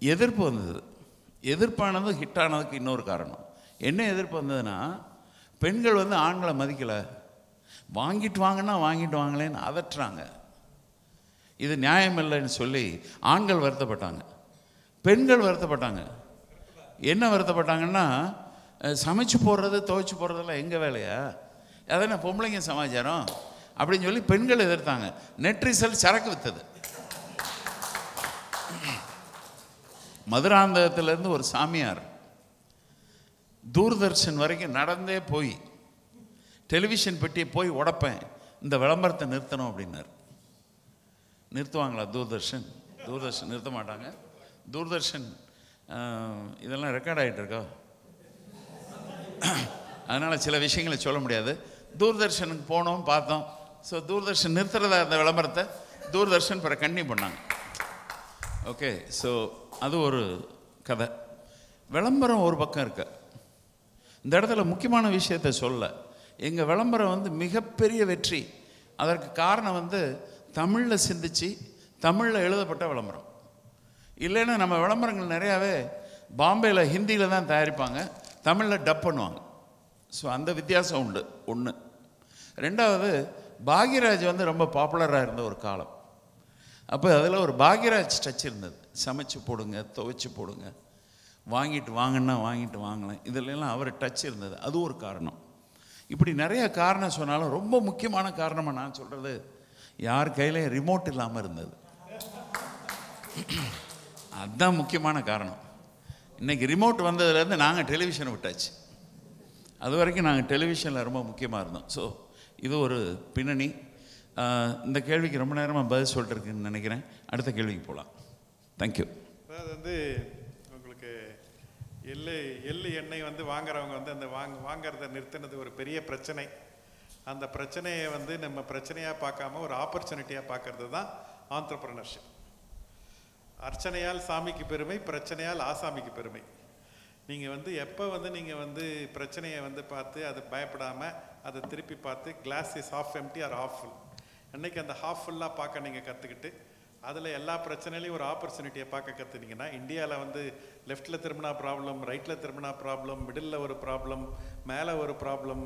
எதிர்ப்பு வந்தது. எதிர்ப்பானது ஹிட் ஆனதுக்கு இன்னொரு காரணம் என்ன எதிர்ப்பு வந்ததுன்னா, பெண்கள் வந்து ஆண்களை மதிக்கலை, வாங்கிட்டு வாங்கன்னா வாங்கிட்டு வாங்கலேன்னு அதட்டுறாங்க. இது நியாயம் இல்லைன்னு சொல்லி ஆண்கள் வருத்தப்பட்டாங்க, பெண்கள் வருத்தப்பட்டாங்க. என்ன வருத்தப்பட்டாங்கன்னா, சமைச்சு போடுறது துவைச்சு போடுறதெல்லாம் எங்கள் வேலையா, அதென்ன பொம்பளைங்க சமாச்சாரம் அப்படின்னு சொல்லி பெண்கள் எதிர்த்தாங்க. நெட் ரிசல்ட் சரக்கு வித்தது. மதுராந்தகத்திலேருந்து ஒரு சாமியார் தூர்தர்ஷன் வரைக்கும் நடந்தே போய் டெலிவிஷன் பெட்டியை போய் உடைப்பேன், இந்த விளம்பரத்தை நிறுத்தணும் அப்படின்னார். நிறுத்துவாங்களா தூர்தர்ஷன்? தூர்தர்ஷன் நிறுத்த மாட்டாங்க. தூர்தர்ஷன் இதெல்லாம் ரெக்கார்ட் ஆகிட்டு இருக்கா, அதனால் சில விஷயங்களை சொல்ல முடியாது. தூர்தர்ஷனுக்கு போனோம் பார்த்தோம். ஸோ தூர்தர்ஷன் நிறுத்துறதா அந்த விளம்பரத்தை தூர்தர்ஷன் பிற கண்டினியூ பண்ணாங்க. ஓகே, ஸோ அது ஒரு கதை. விளம்பரம் ஒரு பக்கம் இருக்கு. இந்த இடத்துல முக்கியமான விஷயத்தை சொல்ல, எங்கள் விளம்பரம் வந்து மிகப்பெரிய வெற்றி. அதற்கு காரணம் வந்து தமிழில் சிந்திச்சு தமிழில் எழுதப்பட்ட விளம்பரம். இல்லைன்னா நம்ம விளம்பரங்கள் நிறையாவே பாம்பேயில் ஹிந்தியில் தான் தயாரிப்பாங்க, தமிழில் டப் பண்ணுவாங்க. ஸோ அந்த வித்தியாசம் உண்டு ஒன்று. ரெண்டாவது, பாக்யராஜ் வந்து ரொம்ப பாப்புலராக இருந்த ஒரு காலம். அப்போ அதில் ஒரு பாக்யராஜ் டச் இருந்தது. சமைச்சு போடுங்க துவைச்சி போடுங்க, வாங்கிட்டு வாங்கன்னா வாங்கிட்டு வாங்கலாம், இதிலெல்லாம் அவர் டச் இருந்தது. அது ஒரு காரணம். இப்படி நிறைய காரணம் சொன்னாலும் ரொம்ப முக்கியமான காரணமாக நான் சொல்கிறது, யார் கையிலையும் ரிமோட் இல்லாமல் இருந்தது. அதுதான் முக்கியமான காரணம். இன்றைக்கி ரிமோட் வந்ததுலேருந்து நாங்கள் டெலிவிஷனை விட்டாச்சு. அது வரைக்கும் நாங்கள் டெலிவிஷனில் ரொம்ப முக்கியமாக இருந்தோம். ஸோ இது ஒரு பின்னணி. இந்த கேள்விக்கு ரொம்ப நேரமாக பதில் சொல்லிட்டு இருக்குன்னு நினைக்கிறேன். அடுத்த கேள்விக்கு போகலாம். தேங்க்யூ. அது வந்து உங்களுக்கு எள்ளு எண்ணெய் வந்து வாங்குறவங்க வந்து அந்த வாங்கிறத நிறுத்தினது ஒரு பெரிய பிரச்சனை. அந்த பிரச்சனையை வந்து நம்ம பிரச்சனையாக பார்க்காம ஒரு ஆப்பர்ச்சுனிட்டியாக பார்க்கறது தான் ஆண்டர்பிரினர்ஷிப். அர்ச்சனையால் சாமிக்கு பெருமை, பிரச்சனையால் ஆசாமிக்கு பெருமை. நீங்கள் வந்து எப்போ வந்து நீங்கள் வந்து பிரச்சனையை வந்து பார்த்து அது பயப்படாமல் அதை திருப்பி பார்த்து glass is half empty or half full, அன்றைக்கி அந்த ஹாஃப் ஃபுல்லாக பார்க்க நீங்கள் கற்றுக்கிட்டு அதில் எல்லா பிரச்சனையிலையும் ஒரு ஆப்பர்ச்சுனிட்டியை பார்க்க கற்றுனீங்கன்னா, இந்தியாவில் வந்து லெஃப்டில் திரும்பினா ப்ராப்ளம், ரைட்டில் திரும்பினா ப்ராப்ளம், மிடில் ஒரு ப்ராப்ளம், மேலே ஒரு ப்ராப்ளம்,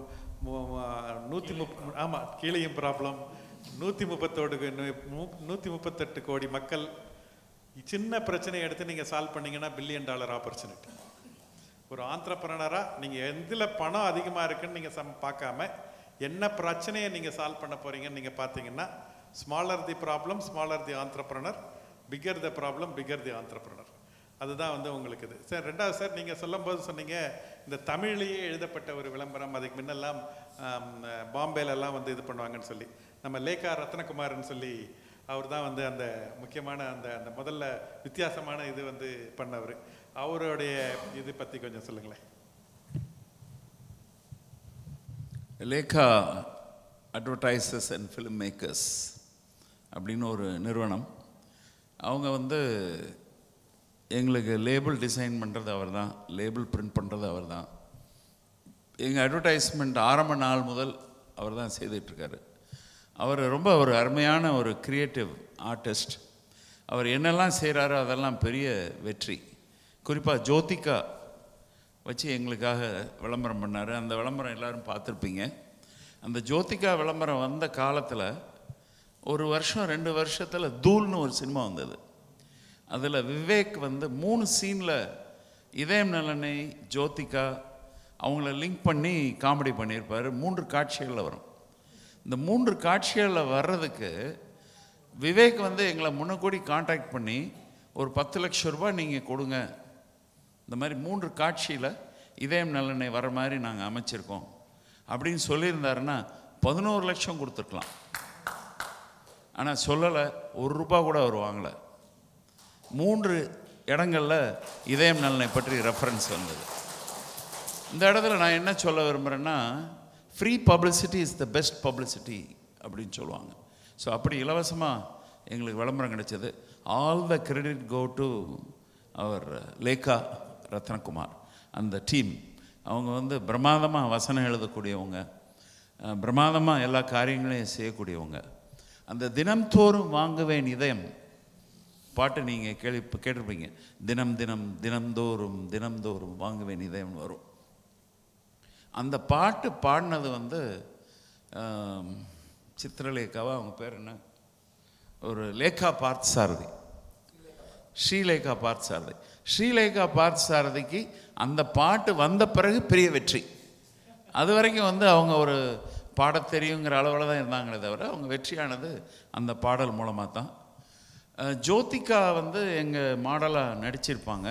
130 கீழேயும் ப்ராப்ளம், 138 கோடி மக்கள், சின்ன பிரச்சனையை எடுத்து நீங்கள் சால்வ் பண்ணிங்கன்னா $1 பில்லியன் ஆப்பர்ச்சுனிட்டி. ஒரு ஆண்டர்பிரனராக நீங்கள் எதில் பணம் அதிகமாக இருக்குன்னு நீங்கள் பார்க்காம என்ன பிரச்சனையை நீங்கள் சால்வ் பண்ண போகிறீங்கன்னு நீங்கள் பார்த்தீங்கன்னா, smaller the problem smaller the entrepreneur, bigger the problem bigger the entrepreneur. அதுதான் வந்து உங்களுக்கு இது. சார் ரெண்டாவது சார் நீங்கள் சொல்லும்போது சொன்னீங்க இந்த தமிழ்லேயே எழுதப்பட்ட ஒரு விளம்பரம், அதுக்கு முன்னெல்லாம் பாம்பேலெல்லாம் வந்து இது பண்ணுவாங்கன்னு சொல்லி, நம்ம லேகா ரத்னகுமார்னு சொல்லி அவர் தான் வந்து அந்த முக்கியமான அந்த அந்த முதல்ல வித்தியாசமான இது வந்து பண்ணவர். அவருடைய இது பற்றி கொஞ்சம் சொல்லுங்களேன். Lekha advertisers and film makers அப்படின்னு ஒரு நிறுவனம். அவங்க வந்து எங்களுக்கு லேபிள் டிசைன் பண்ணுறது அவர் தான், லேபிள் பிரிண்ட் பண்ணுறது அவர் தான், எங்கள் அட்வர்டைஸ்மெண்ட் ஆரம்ப நாள் முதல் அவர் தான் செய்துட்ருக்காரு. அவர் ரொம்ப ஒரு அருமையான ஒரு கிரியேட்டிவ் ஆர்டிஸ்ட். அவர் என்னெல்லாம் செய்கிறாரோ அதெல்லாம் பெரிய வெற்றி. குறிப்பாக ஜோதிகா வச்சு எங்களுக்காக விளம்பரம் பண்ணார். அந்த விளம்பரம் எல்லோரும் பார்த்துருப்பீங்க. அந்த ஜோதிகா விளம்பரம் வந்த காலத்தில் ஒரு வருஷம் 2 வருஷத்தில் தூள்னு ஒரு சினிமா வந்தது. அதில் விவேக் வந்து 3 சீனில் இதயம் நலனை ஜோதிகா அவங்கள லிங்க் பண்ணி காமெடி பண்ணியிருப்பார். 3 காட்சிகளில் வரும். இந்த 3 காட்சிகளில் வர்றதுக்கு விவேக் வந்து எங்களை முன்னக்கூடி கான்டாக்ட் பண்ணி ஒரு 10 லட்சம் ரூபாய் நீங்கள் கொடுங்க, இந்த மாதிரி 3 காட்சியில் இதயம் நலனை வர மாதிரி நாங்கள் அமைச்சிருக்கோம் அப்படின்னு சொல்லியிருந்தாருன்னா 11 லட்சம் கொடுத்துருக்கலாம். ஆனால் சொல்லலை, 1 ரூபா கூட அவர் வாங்கலை. 3 இடங்களில் இதயம் நலனை பற்றி ரெஃபரன்ஸ் வந்தது. இந்த இடத்துல நான் என்ன சொல்ல விரும்புகிறேன்னா, free publicity is the best publicity அப்படின்னு சொல்லுவாங்க. ஸோ அப்படி இலவசமாக எங்களுக்கு விளம்பரம் கிடைச்சது. All the credit go to our Lekha Ratnakumar, அந்த டீம். அவங்க வந்து பிரமாதமாக வசனம் எழுதக்கூடியவங்க, பிரமாதமாக எல்லா காரியங்களையும் செய்யக்கூடியவங்க. அந்த தினம்தோறும் வாங்குவேன் இதயம் பாட்டு நீங்கள் கேட்டிருப்பீங்க. தினம் தினம் தினம்தோறும் தினம்தோறும் வாங்குவேன் இதயம் வரும். அந்த பாட்டு பாடினது வந்து சித்திரலேகாவா, அவங்க பேர் என்ன, ஒரு லேகா பார்த்தசாரதி, ஸ்ரீலேகா பார்த்தசாரதி. ஸ்ரீலேகா பார்த்தசாரதிக்கு அந்த பாட்டு வந்த பிறகு பெரிய வெற்றி. அது வரைக்கும் வந்து அவங்க ஒரு பாட தெரியுங்கிற அளவில் தான் இருந்தாங்களே தவிர அவங்க வெற்றியானது அந்த பாடல் மூலமாக தான். ஜோதிகா வந்து எங்கள் மாடலாக நடிச்சிருப்பாங்க.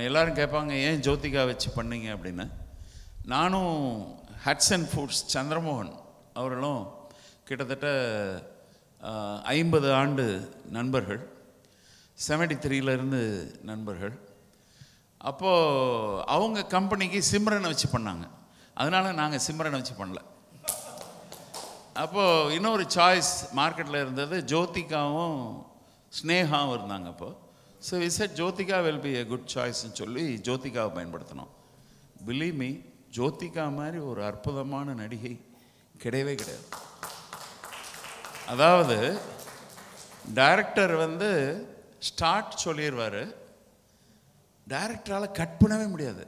எல்லோரும் கேட்பாங்க ஏன் ஜோதிகா வச்சு பண்ணீங்க அப்படின்னு. நானும் ஹட்சன் ஃபுட்ஸ் சந்திரமோகன் அவர்களும் கிட்டத்தட்ட 50 ஆண்டு நண்பர்கள், 73லேருந்து நண்பர்கள். அப்போது அவங்க கம்பெனிக்கு சிம்ரனை வச்சு பண்ணாங்க, அதனால் நாங்கள் சிம்ரனை வச்சு பண்ணல. அப்போது இன்னொரு சாய்ஸ் மார்க்கெட்டில் இருந்தது, ஜோதிகாவும் ஸ்னேகாவும் இருந்தாங்க. அப்போது so we said Jyothika will be a good சாய்ஸ்ன்னு சொல்லி ஜோதிகாவை பயன்படுத்தினோம். பிலீவ் மீ, ஜோதிகா மாதிரி ஒரு அற்புதமான நடிகை கிடையவே கிடையாது. அதாவது டைரக்டர் வந்து ஸ்டார்ட் சொல்லிடுவார், டைரக்டரால் கட் பண்ணவே முடியாது.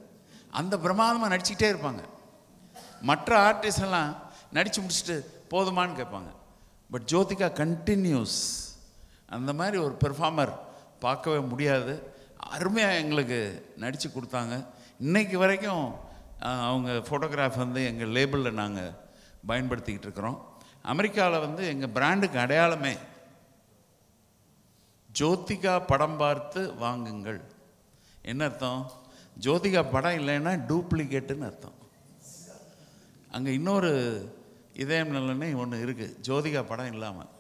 அந்த பிரமாதமாக நடிச்சுக்கிட்டே இருப்பாங்க. மற்ற ஆர்டிஸ்ட் எல்லாம் நடித்து முடிச்சுட்டு போதுமானு கேட்பாங்க. But Jyothika continues. அந்த மாதிரி ஒரு பெர்ஃபார்மர் பார்க்கவே முடியாது. அருமையாக எங்களுக்கு நடித்து கொடுத்தாங்க. இன்றைக்கு வரைக்கும் அவங்க ஃபோட்டோகிராஃப் வந்து எங்கள் லேபிளில் நாங்கள் பயன்படுத்திக்கிட்டு இருக்கிறோம். அமெரிக்காவில் வந்து எங்கள் பிராண்டுக்கு அடையாளமே ஜோதிகா படம் பார்த்து வாங்குங்கள். என்ன அர்த்தம்? ஜோதிகா படம் இல்லைன்னா டூப்ளிகேட்டுன்னு அர்த்தம். அங்கே இன்னொரு இதயம் நலனே ஒன்று இருக்குது, ஜோதிகா படம் இல்லாமல்.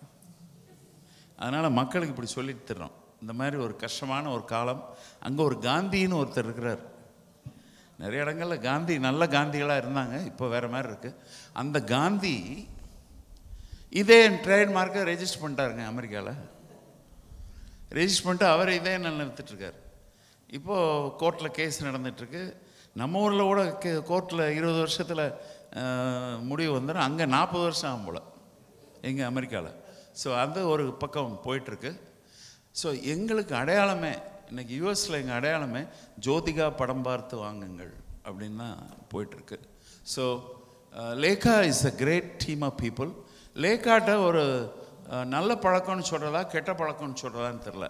அதனால் மக்களுக்கு இப்படி சொல்லிட்டு தர்றோம். இந்த மாதிரி ஒரு கஷ்டமான ஒரு காலம். அங்கே ஒரு காந்தின்னு ஒருத்தர் இருக்கிறார். நிறைய இடங்களில் காந்தி நல்ல காந்திகளாக இருந்தாங்க, இப்போ வேறு மாதிரி இருக்குது. அந்த காந்தி இதே ட்ரேட்மார்க்கை ரெஜிஸ்டர் பண்ணிட்டாருங்க அமெரிக்காவில். ரெஜிஸ்டர் பண்ணிட்டு அவர் இதே நல்லா எடுத்துட்ருக்கார். இப்போது கோர்ட்டில் கேஸ் நடந்துகிட்ருக்கு. நம்ம ஊரில் கூட கோர்ட்டில் 20 வருஷத்தில் முடிவு வந்துடும். அங்கே 40 வருஷம் ஆகும் போல் எங்கள் அமெரிக்காவில். ஸோ அது ஒரு பக்கம் போயிட்டுருக்கு. ஸோ எங்களுக்கு அடையாளமே இன்றைக்கி யூஎஸில் எங்கள் அடையாளமே ஜோதிகா படம் பார்த்து வாங்குங்கள் அப்படின்னு தான் போயிட்டுருக்கு. So Lekha is a great team of people. லேகாட்ட ஒரு நல்ல பழக்கம்னு சொல்கிறதா கெட்ட பழக்கம்னு சொல்கிறதான்னு தெரில.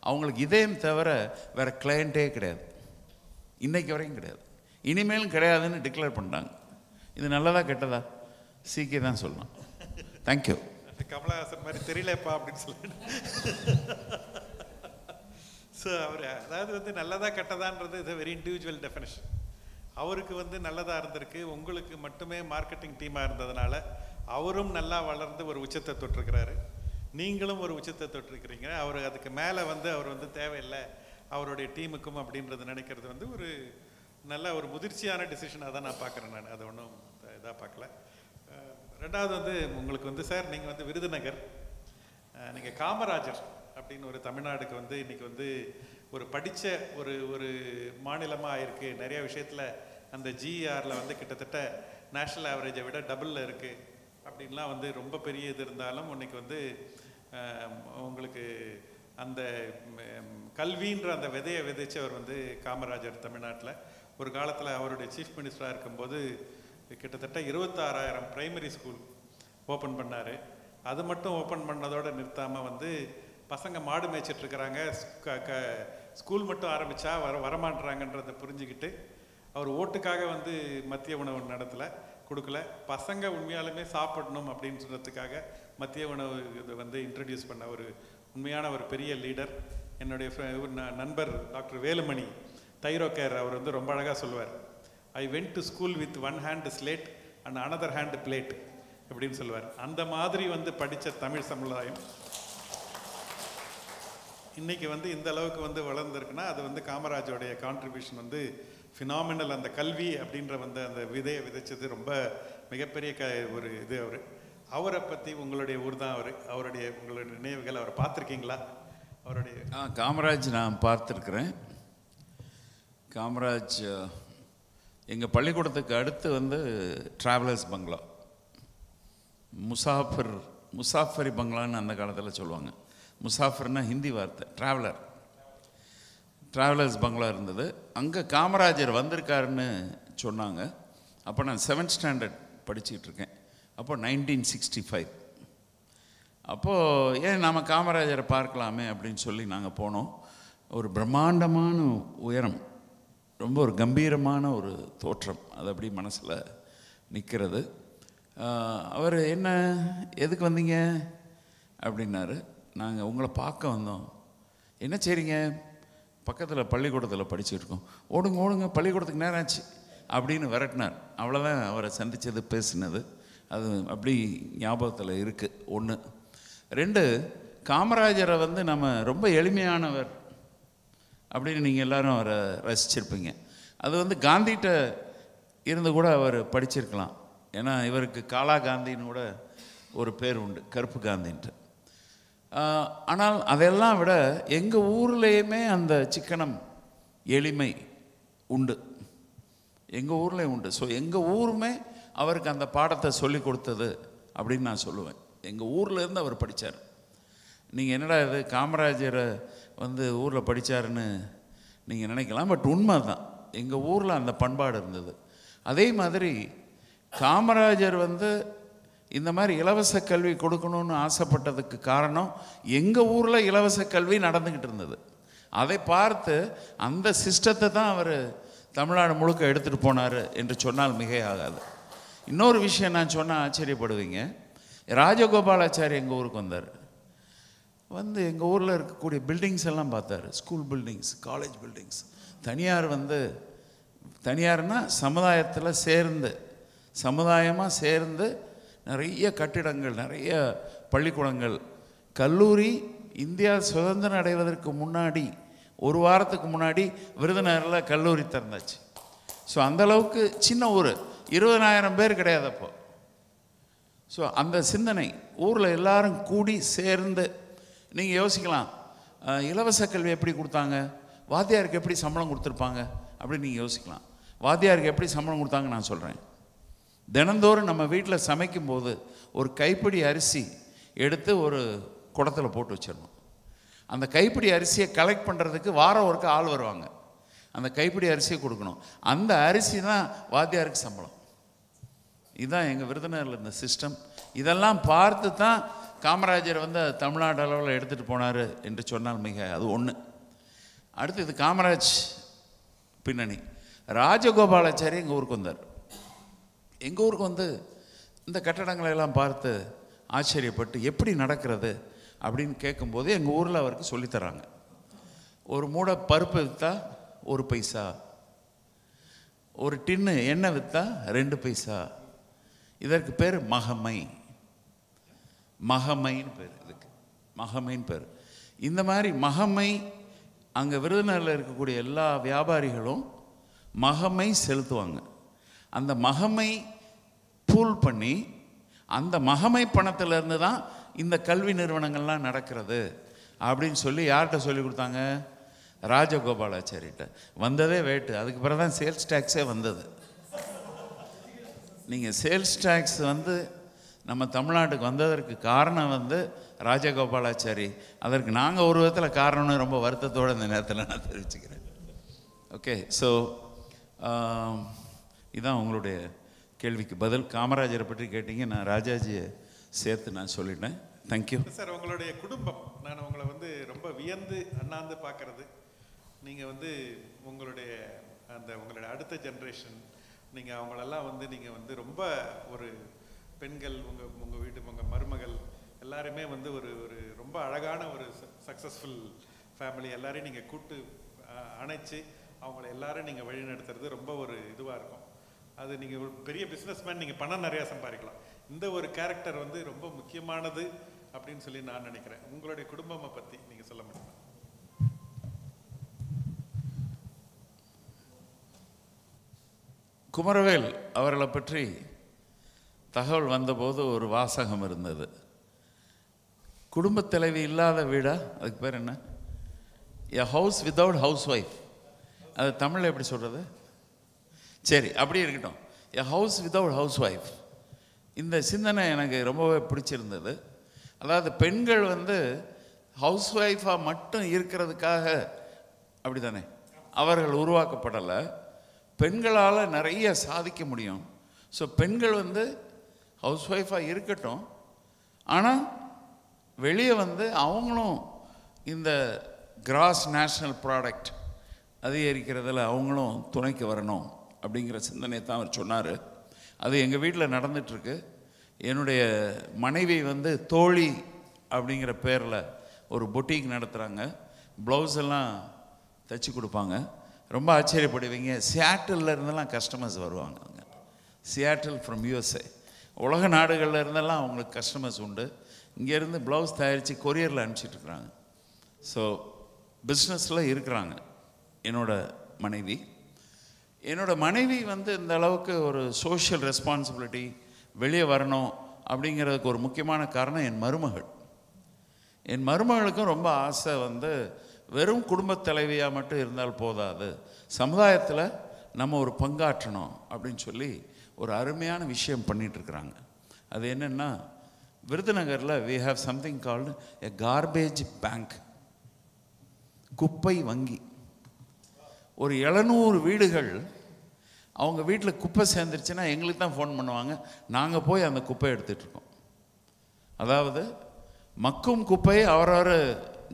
அவங்களுக்கு இதயம் தவிர வேறு கிளையண்ட்டே கிடையாது, இன்றைக்கு வரைக்கும் கிடையாது, இனிமேலும் கிடையாதுன்னு டிக்ளேர் பண்ணிட்டாங்க. இது நல்லதா கெட்டதா சீக்கிய தான் சொல்லலாம். தேங்க்யூ. கமலஹாசன் மாதிரி தெரியலப்பா அப்படின்னு சொல்லிட்டு. ஸோ அவர் அதாவது வந்து நல்லதா கெட்டதான்றது இது வெரி இண்டிவிஜுவல் டெஃபினேஷன். அவருக்கு வந்து நல்லதாக இருந்திருக்கு, உங்களுக்கு மட்டுமே மார்க்கெட்டிங் டீமாக இருந்ததுனால அவரும் நல்லா வளர்ந்து ஒரு உச்சத்தை தொட்டிருக்கிறாரு, நீங்களும் ஒரு உச்சத்தை தொட்டிருக்கிறீங்க. அவர் அதுக்கு மேலே வந்து அவர் வந்து தேவையில்லை அவருடைய டீமுக்கும் அப்படின்றது நினைக்கிறது வந்து ஒரு நல்ல ஒரு முதிர்ச்சியான டிசிஷனாக தான் நான் பார்க்குறேன். நான் அதை ஒன்றும் இதாக பார்க்கல. ரெண்டாவது வந்து உங்களுக்கு வந்து சார், நீங்கள் வந்து விருதுநகர், நீங்கள் காமராஜர் அப்படின்னு ஒரு தமிழ்நாடுக்கு வந்து இன்றைக்கி வந்து ஒரு படித்த ஒரு மாநிலமாக ஆயிருக்கு. நிறைய விஷயத்தில் அந்த ஜிஆரில் வந்து கிட்டத்தட்ட நேஷ்னல் ஆவரேஜை விட டபுளில் இருக்குது அப்படின்லாம் வந்து ரொம்ப பெரிய இது இருந்தாலும் இன்னைக்கு வந்து உங்களுக்கு அந்த கல்வின்ற அந்த விதையை விதைச்சவர் வந்து காமராஜர் தமிழ்நாட்டில். ஒரு காலத்தில் அவருடைய சீஃப் மினிஸ்டராக இருக்கும்போது கிட்டத்தட்ட 26,000 பிரைமரி ஸ்கூல் ஓப்பன் பண்ணார். அது மட்டும் ஓப்பன் பண்ணதோடு நிறுத்தாமல் வந்து பசங்க மாடு மேய்ச்சிட்ருக்கிறாங்க, ஸ்கூல் மட்டும் ஆரம்பித்தா வரமாட்டுறாங்கன்றதை புரிஞ்சுக்கிட்டு அவர் ஓட்டுக்காக வந்து மதிய உணவு நடத்தலை, கொடுக்கல. பசங்க உண்மையாலுமே சாப்பிடணும் அப்படின்னு சொல்கிறதுக்காக மதிய உணவு இதை வந்து இன்ட்ரடியூஸ் பண்ண ஒரு உண்மையான ஒரு பெரிய லீடர். என்னுடைய நண்பர் டாக்டர் வேலுமணி தைரோகேர் அவர் வந்து ரொம்ப அழகாக சொல்லுவார், I went to school with one hand slate and another hand plate அப்படின்னு சொல்லுவார். அந்த மாதிரி வந்து படித்த தமிழ் சமுதாயம் இன்றைக்கி வந்து இந்த அளவுக்கு வந்து வளர்ந்துருக்குன்னா அது வந்து காமராஜோடைய கான்ட்ரிபியூஷன் வந்து ஃபினாமினல். அந்த கல்வி அப்படின்ற வந்து அந்த விதையை விதைச்சது ரொம்ப மிகப்பெரிய ஒரு இது. அவரை பற்றி உங்களுடைய ஊர் தான் அவருடைய உங்களுடைய நினைவுகள் அவரை பார்த்துருக்கீங்களா? அவருடைய காமராஜ் நான் பார்த்துருக்குறேன். காமராஜ் எங்கள் பள்ளிக்கூடத்துக்கு அடுத்து வந்து ட்ராவலர்ஸ் பங்களா, முசாஃபரி பங்களான்னு அந்த காலத்தில் சொல்லுவாங்க. முசாஃபர்னா ஹிந்தி வார்த்தை, ட்ராவலர்ஸ் பங்களா இருந்தது. அங்கே காமராஜர் வந்திருக்காருன்னு சொன்னாங்க. அப்போ நான் 7th ஸ்டாண்டர்ட் படிச்சுக்கிட்டு இருக்கேன். அப்போ 1965. அப்போது ஏன் நாம் காமராஜரை பார்க்கலாமே அப்படின்னு சொல்லி நாங்கள் போனோம். ஒரு பிரம்மாண்டமான உயரம், ரொம்ப ஒரு கம்பீரமான ஒரு தோற்றம், அது அப்படி மனசில் நிற்கிறது. அவர் என்ன எதுக்கு வந்தீங்க அப்படின்னாரு. நாங்கள் உங்களை பார்க்க வந்தோம். என்ன செய்றீங்க? பக்கத்தில் பள்ளிக்கூடத்தில் படிச்சுருக்கோம். ஓடுங்க பள்ளிக்கூடத்துக்கு நேரம் ஆச்சு அப்படின்னு விரட்டினார். அவ்வளோதான் அவரை சந்தித்தது, பேசினது. அது அப்படி ஞாபகத்தில் இருக்குது. 1. 2, காமராஜரை வந்து நம்ம ரொம்ப எளிமையானவர் அப்படின்னு நீங்கள் எல்லோரும் அவரை ரசிச்சிருப்பீங்க. அது வந்து காந்திகிட்ட இருந்து கூட அவர் படிச்சிருக்கலாம். ஏன்னா இவருக்கு காலா காந்தின்னு கூட ஒரு பேர் உண்டு, கருப்பு காந்தின்ட்டு. ஆனால் அதெல்லாம் விட எங்கள் ஊர்லேயுமே அந்த சிக்கனம், எளிமை உண்டு, எங்கள் ஊர்லேயும் உண்டு. ஸோ எங்கள் ஊருமே அவருக்கு அந்த பாடத்தை சொல்லி கொடுத்தது அப்படின்னு நான் சொல்லுவேன். எங்கள் ஊர்லேருந்து அவர் படித்தார். நீங்கள் என்னடா இது காமராஜரை வந்து ஊரில் படித்தாருன்னு நீங்கள் நினைக்கலாம், பட் உண்மை தான். எங்கள் ஊரில் அந்த பண்பாடு இருந்தது. அதே மாதிரி காமராஜர் வந்து இந்த மாதிரி இலவச கல்வி கொடுக்கணும்னு ஆசைப்பட்டதுக்கு காரணம் எங்கள் ஊரில் இலவச கல்வி நடந்துக்கிட்டு இருந்தது. அதை பார்த்து அந்த சிஸ்டத்தை தான் அவர் தமிழ்நாடு முழுக்க எடுத்துகிட்டு போனார் என்று சொன்னால் மிகையாகாது. இன்னொரு விஷயம் நான் சொன்னால் ஆச்சரியப்படுவீங்க. ராஜகோபாலாச்சாரி எங்கள் ஊருக்கு வந்தார். வந்து எங்கள் ஊரில் இருக்கக்கூடிய பில்டிங்ஸ் எல்லாம் பார்த்தார். School buildings, college buildings. தனியார்னா சமுதாயத்தில் சேர்ந்து, சமுதாயமாக சேர்ந்து நிறைய கட்டிடங்கள், நிறைய பள்ளிக்கூடங்கள். கல்லூரி இந்தியா சுதந்திரம் அடைவதற்கு முன்னாடி, ஒரு வாரத்துக்கு முன்னாடி விருதுநகரில் கல்லூரி திறந்தாச்சு. ஸோ அந்தளவுக்கு சின்ன ஊர், 20,000 பேர் கிடையாது அப்போ. ஸோ அந்த சிந்தனை ஊரில் எல்லாரும் கூடி சேர்ந்து. நீங்கள் யோசிக்கலாம், இலவச கல்வி எப்படி கொடுத்தாங்க, வாத்தியாருக்கு எப்படி சம்பளம் கொடுத்துருப்பாங்க அப்படின்னு நீங்கள் யோசிக்கலாம். வாத்தியாருக்கு எப்படி சம்பளம் கொடுத்தாங்க நான் சொல்கிறேன். தினந்தோறும் நம்ம வீட்டில் சமைக்கும்போது ஒரு கைப்பிடி அரிசி எடுத்து ஒரு குடத்தில் போட்டு வச்சிடணும். அந்த கைப்பிடி அரிசியை கலெக்ட் பண்ணுறதுக்கு வாரம் ஒருக்க ஆள் வருவாங்க. அந்த கைப்பிடி அரிசியை கொடுக்கணும். அந்த அரிசி தான் வாத்தியாருக்கு சம்பளம். இதுதான் எங்கள் விருதுநகரில் இந்த சிஸ்டம். இதெல்லாம் பார்த்து தான் காமராஜர் வந்து தமிழ்நாடு அளவில் எடுத்துகிட்டு போனார் என்று சொன்னால் மிக அது 1. அடுத்து இது காமராஜ் பின்னணி. ராஜகோபாலாச்சாரி எங்கள் ஊருக்கு வந்தார். எங்கள் ஊருக்கு வந்து இந்த கட்டடங்களை எல்லாம் பார்த்து ஆச்சரியப்பட்டு எப்படி நடக்கிறது அப்படின்னு கேட்கும்போது எங்கள் ஊரில் அவருக்கு சொல்லித்தராங்க. ஒரு மூடை பருப்பு விற்றா 1 பைசா, ஒரு டின்னு எண்ணெய் விற்றா 2 பைசா. இதற்கு பேர் மகமைன்னு பேர். இதுக்கு மகமைன்னு பேர். இந்த மாதிரி மகமை அங்கே விருதுநகரில் இருக்கக்கூடிய எல்லா வியாபாரிகளும் மகமை செலுத்துவாங்க. அந்த மகமை பூல் பண்ணி அந்த மகமை பணத்திலேருந்து தான் இந்த கல்வி நிறுவனங்கள்லாம் நடக்கிறது அப்படின்னு சொல்லி யார்கிட்ட சொல்லி கொடுத்தாங்க? ராஜகோபாலாச்சாரிகிட்ட. வந்ததே வேட்டு. அதுக்கு பிறகு தான் சேல்ஸ் டேக்ஸே வந்தது. நீங்கள் சேல்ஸ் டேக்ஸ் வந்து நம்ம தமிழ்நாட்டுக்கு வந்ததற்கு காரணம் வந்து ராஜகோபாலாச்சாரி. அதற்கு நாங்கள் ஒரு விதத்தில் காரணம்னு ரொம்ப வருத்தத்தோடு இந்த நேரத்தில் நான் தெரிவிச்சுக்கிறேன். ஓகே, ஸோ இதான் உங்களுடைய கேள்விக்கு பதில். காமராஜரை பற்றி கேட்டீங்க, நான் ராஜாஜியை சேர்த்து நான் சொல்லிட்டேன். Thank you sir. உங்களுடைய குடும்பம், நான் உங்களை வந்து ரொம்ப வியந்து அண்ணாந்து பார்க்கறது, நீங்கள் வந்து உங்களுடைய உங்களுடைய அடுத்த ஜென்ரேஷன், நீங்கள் அவங்களெல்லாம் வந்து நீங்கள் வந்து ரொம்ப ஒரு பெண்கள், உங்கள் வீட்டு உங்கள் மருமகள் எல்லாருமே வந்து ஒரு ஒரு ரொம்ப அழகான ஒரு சக்ஸஸ்ஃபுல் ஃபேமிலி, எல்லாரையும் நீங்கள் கூட்டு அணைச்சி அவங்கள எல்லாரும் நீங்கள் வழிநடத்துறது ரொம்ப ஒரு இதுவாக இருக்கும். அது நீங்கள் ஒரு பெரிய பிஸ்னஸ்மேன், நீங்கள் பணம் நிறையா சம்பாதிக்கலாம். இந்த ஒரு கேரக்டர் வந்து ரொம்ப முக்கியமானது அப்படின்னு சொல்லி நான் நினைக்கிறேன். உங்களுடைய குடும்பத்தை பற்றி நீங்கள் சொல்ல முடியுமா? குமரவேல் அவர்களை பற்றி தகவல் வந்தபோது ஒரு வாசகம் இருந்தது. குடும்பத் தலைவி இல்லாத வீடா, அதுக்கு பேர் என்ன, எ ஹவுஸ் வித்தவுட் ஹவுஸ் ஒய்ஃப். அது தமிழில் எப்படி சொல்கிறது? சரி, அப்படி இருக்கட்டும். எ ஹவுஸ் வித்தவுட் ஹவுஸ் ஒய்ஃப். இந்த சிந்தனை எனக்கு ரொம்பவே பிடிச்சிருந்தது. அதாவது பெண்கள் வந்து ஹவுஸ் ஒய்ஃபாக மட்டும் இருக்கிறதுக்காக அப்படி தானே அவர்கள் உருவாக்கப்படலை. பெண்களால் நிறைய சாதிக்க முடியும். ஸோ பெண்கள் வந்து ஹவுஸ் ஒய்ஃபாக இருக்கட்டும், ஆனால் வெளியே வந்து அவங்களும் இந்த கிராஸ் நேஷ்னல் ப்ராடக்ட் அதிகரிக்கிறதுல அவங்களும் துணைக்கு வரணும் அப்படிங்கிற சிந்தனை தான் அவர் சொன்னார். அது எங்கள் வீட்டில் நடந்துகிட்ருக்கு. என்னுடைய மனைவி வந்து தோழி அப்படிங்கிற பேரில் ஒரு பொட்டிக் நடத்துகிறாங்க. ப்ளவுஸ் எல்லாம் தைச்சி கொடுப்பாங்க. ரொம்ப ஆச்சரியப்படுவீங்க, சியாட்டில் இருந்தெல்லாம் கஸ்டமர்ஸ் வருவாங்க. அவங்க சியாட்டில் ஃப்ரம் USA, உலக நாடுகளில் இருந்தெல்லாம் அவங்களுக்கு கஸ்டமர்ஸ் உண்டு. இங்கேருந்து ப்ளவுஸ் தயாரித்து கொரியரில் அனுப்பிச்சிட்ருக்குறாங்க. ஸோ பிஸ்னஸில் இருக்கிறாங்க என்னோட மனைவி வந்து இந்த அளவுக்கு ஒரு சோஷியல் ரெஸ்பான்சிபிலிட்டி வெளியே வரணும் அப்படிங்கிறதுக்கு ஒரு முக்கியமான காரணம் என் மருமகளுக்கும் ரொம்ப ஆசை வந்து வெறும் குடும்பத் தலைவியாக மட்டும் இருந்தால் போதாது, சமுதாயத்தில் நம்ம ஒரு பங்காற்றணும் அப்படின்னு சொல்லி ஒரு அருமையான விஷயம் பண்ணிகிட்ருக்குறாங்க. அது என்னென்னா, விருதுநகரில் we have something called a garbage bank, குப்பை வங்கி. ஒரு 700 வீடுகள் அவங்க வீட்டில் குப்பை சேர்ந்துருச்சுன்னா எங்களுக்கு தான் ஃபோன் பண்ணுவாங்க. நாங்கள் போய் அந்த குப்பையை எடுத்துகிட்ருக்கோம். அதாவது மக்கும் குப்பையை அவரவர்